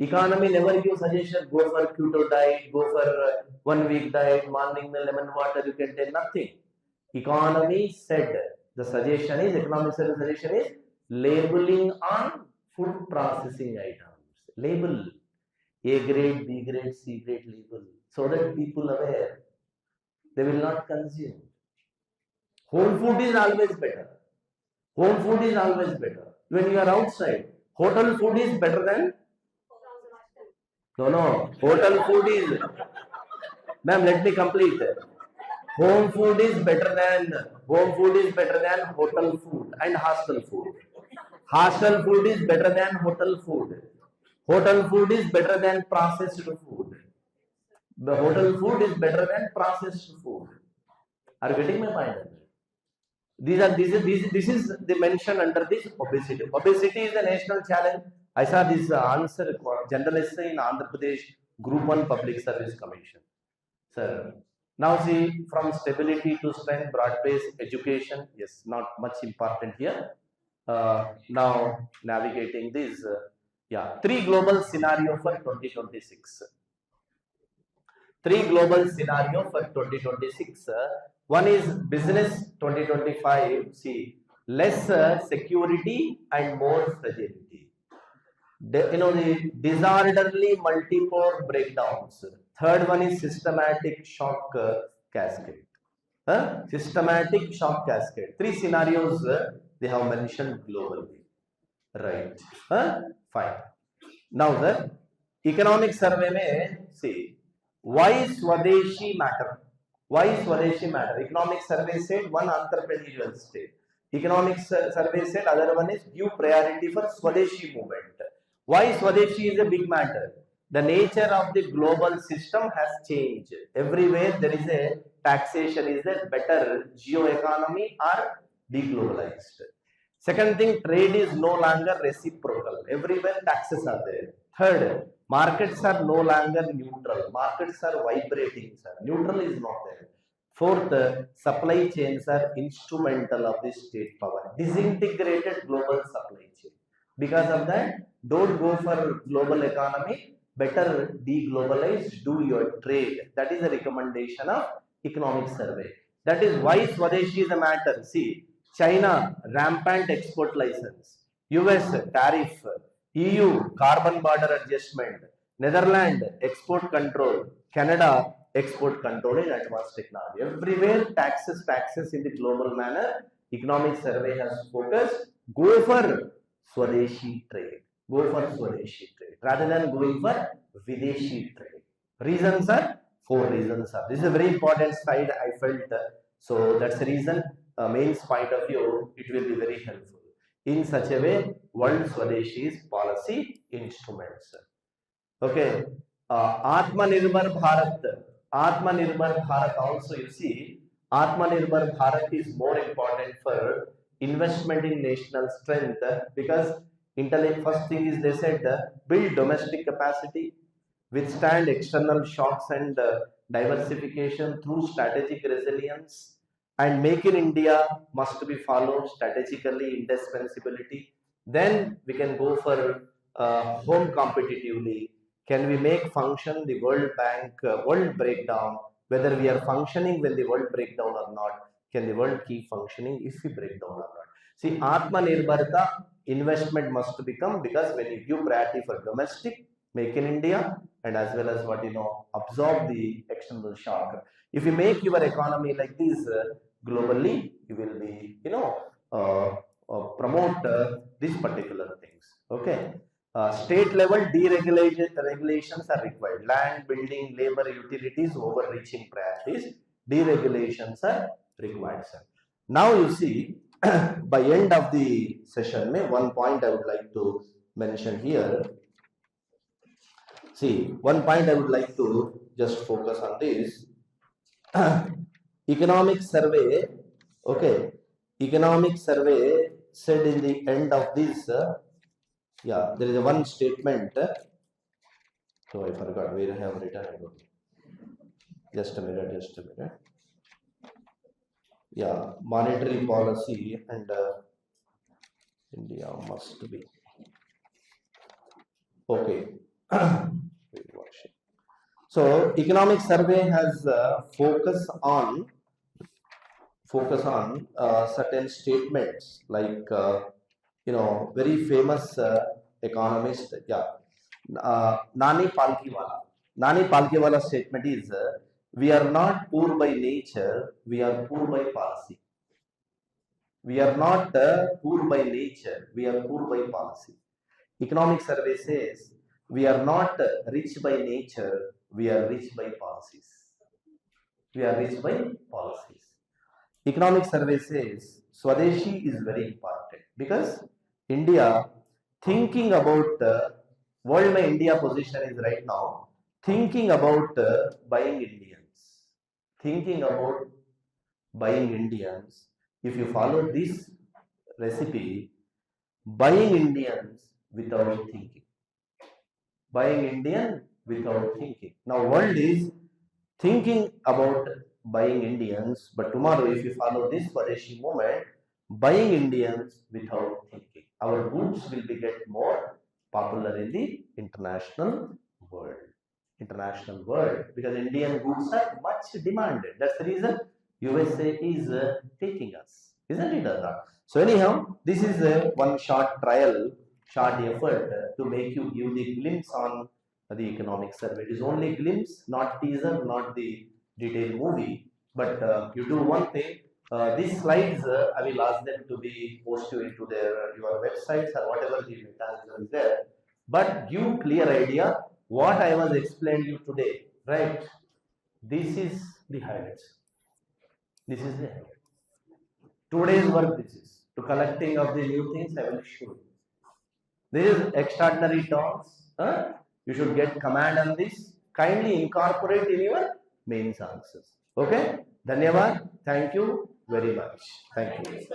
Economy never gives suggestion, go for keto diet, go for 1 week diet, morning में lemon water you can take, nothing. Economy said the suggestion is, economic survey suggestion is labeling on food processing items. Label A grade, B grade, C grade label so that people aware. They will not consume. Home food is always better. Home food is always better. When you are outside, hotel food is better than. No. Hotel food is. Ma'am, let me complete. Home food is better than hotel food and hostel food. Hostel food is better than hotel food. Hotel food is better than processed food. The hotel food is better than processed food. Are you getting my point? This is the mention under this obesity. Obesity is a national challenge. I saw this answer general essay in Andhra Pradesh Group 1 Public Service Commission. Sir, now see, from stability to strength, broad-based education, yes, not much important here. Now navigating this, 3 global scenario for 2026. 3 global scenario for 2026. One is business 2025. See, less security and more fragility. The disorderly multi-core breakdowns. Third one is systematic shock cascade. Systematic shock cascade. 3 scenarios they have mentioned globally. Right. Fine. Now the economic survey may see why Swadeshi matter. Why Swadeshi matter? Economic survey said one entrepreneurial state. Economic survey said other one is give priority for Swadeshi movement. Why Swadeshi is a big matter? The nature of the global system has changed. Everywhere there is a taxation is a better geo-economy or deglobalized. Second thing, trade is no longer reciprocal. Everywhere taxes are there. Third, markets are no longer neutral. Markets are vibrating, sir. Neutral is not there. Fourth, supply chains are instrumental of the state power. Disintegrated global supply chain. Because of that, don't go for global economy. Better deglobalize, do your trade. That is the recommendation of economic survey. That is why Swadeshi is a matter. See, China, rampant export license. US, tariff. EU, carbon border adjustment. Netherlands, export control. Canada, export control in advanced technology. Everywhere taxes in the global manner. Economic survey has focused. Go for Swadeshi trade. Go for Swadeshi trade rather than going for Videshi trade. Reasons are 4 reasons are. This is a very important slide I felt. So that's the reason. Mains point of view, it will be very helpful. In such a way, World Swadeshi's policy instruments. Okay. Atmanirbhar Bharat. Atmanirbhar Bharat also, you see, Atmanirbhar Bharat is more important for investment in national strength because first thing is they said build domestic capacity, withstand external shocks and diversification through strategic resilience, and make in India must be followed strategically, indispensability. Then we can go for home competitively. Can we make function the World Bank, world breakdown, whether we are functioning when the world breakdown or not? Can the world keep functioning if we break down or not? See, Atmanirbharta investment must become, because when you give priority for domestic, make in India, and as well as absorb the external shock. If you make your economy like this globally, you will be, promote these particular things. Okay. State level deregulations are required. Land, building, labor, utilities, overreaching priorities. Deregulations are required, sir. Now you see, by end of the session, one point I would like to mention here. See, one point I would like to just focus on this. Economic survey, okay. Economic survey said in the end of this, Yeah, there is a one statement. So I forgot where I have written. I don't know. Just a minute. Just a minute. Yeah, monetary policy and India must be okay. So economic survey has focus on certain statements like very famous economist, yeah, Nani Palkiwala statement is we are not poor by nature, we are poor by policy. We are not poor by nature, we are poor by policy. Economic survey says we are not rich by nature, we are rich by policies. We are rich by policies. Economic survey says Swadeshi is very important because India thinking about world my India position is right now thinking about buying Indians. Thinking about buying Indians. If you follow this recipe, buying Indians without thinking. Buying Indian without thinking. Now world is thinking about buying Indians, but tomorrow if you follow this Swadeshi movement, buying Indians without thinking. Our goods will be get more popular in the international world. International world, because Indian goods are much demanded. That's the reason USA is taking us, isn't it or not? So anyhow, this is one short trial, short effort to make you give the glimpse on the economic survey. It is only glimpse, not teaser, not the detailed movie. But you do one thing. These slides, I will ask them to be posted into their your websites or whatever the mechanism is there. But give clear idea what I was explaining you today, right? This is the highlights. This is the highlight. Today's work this is. To collecting of the new things I will show you. This is extraordinary terms. You should get command on this. Kindly incorporate in your mains answers. Okay? Dhanyavad. Thank you very much. Thank you.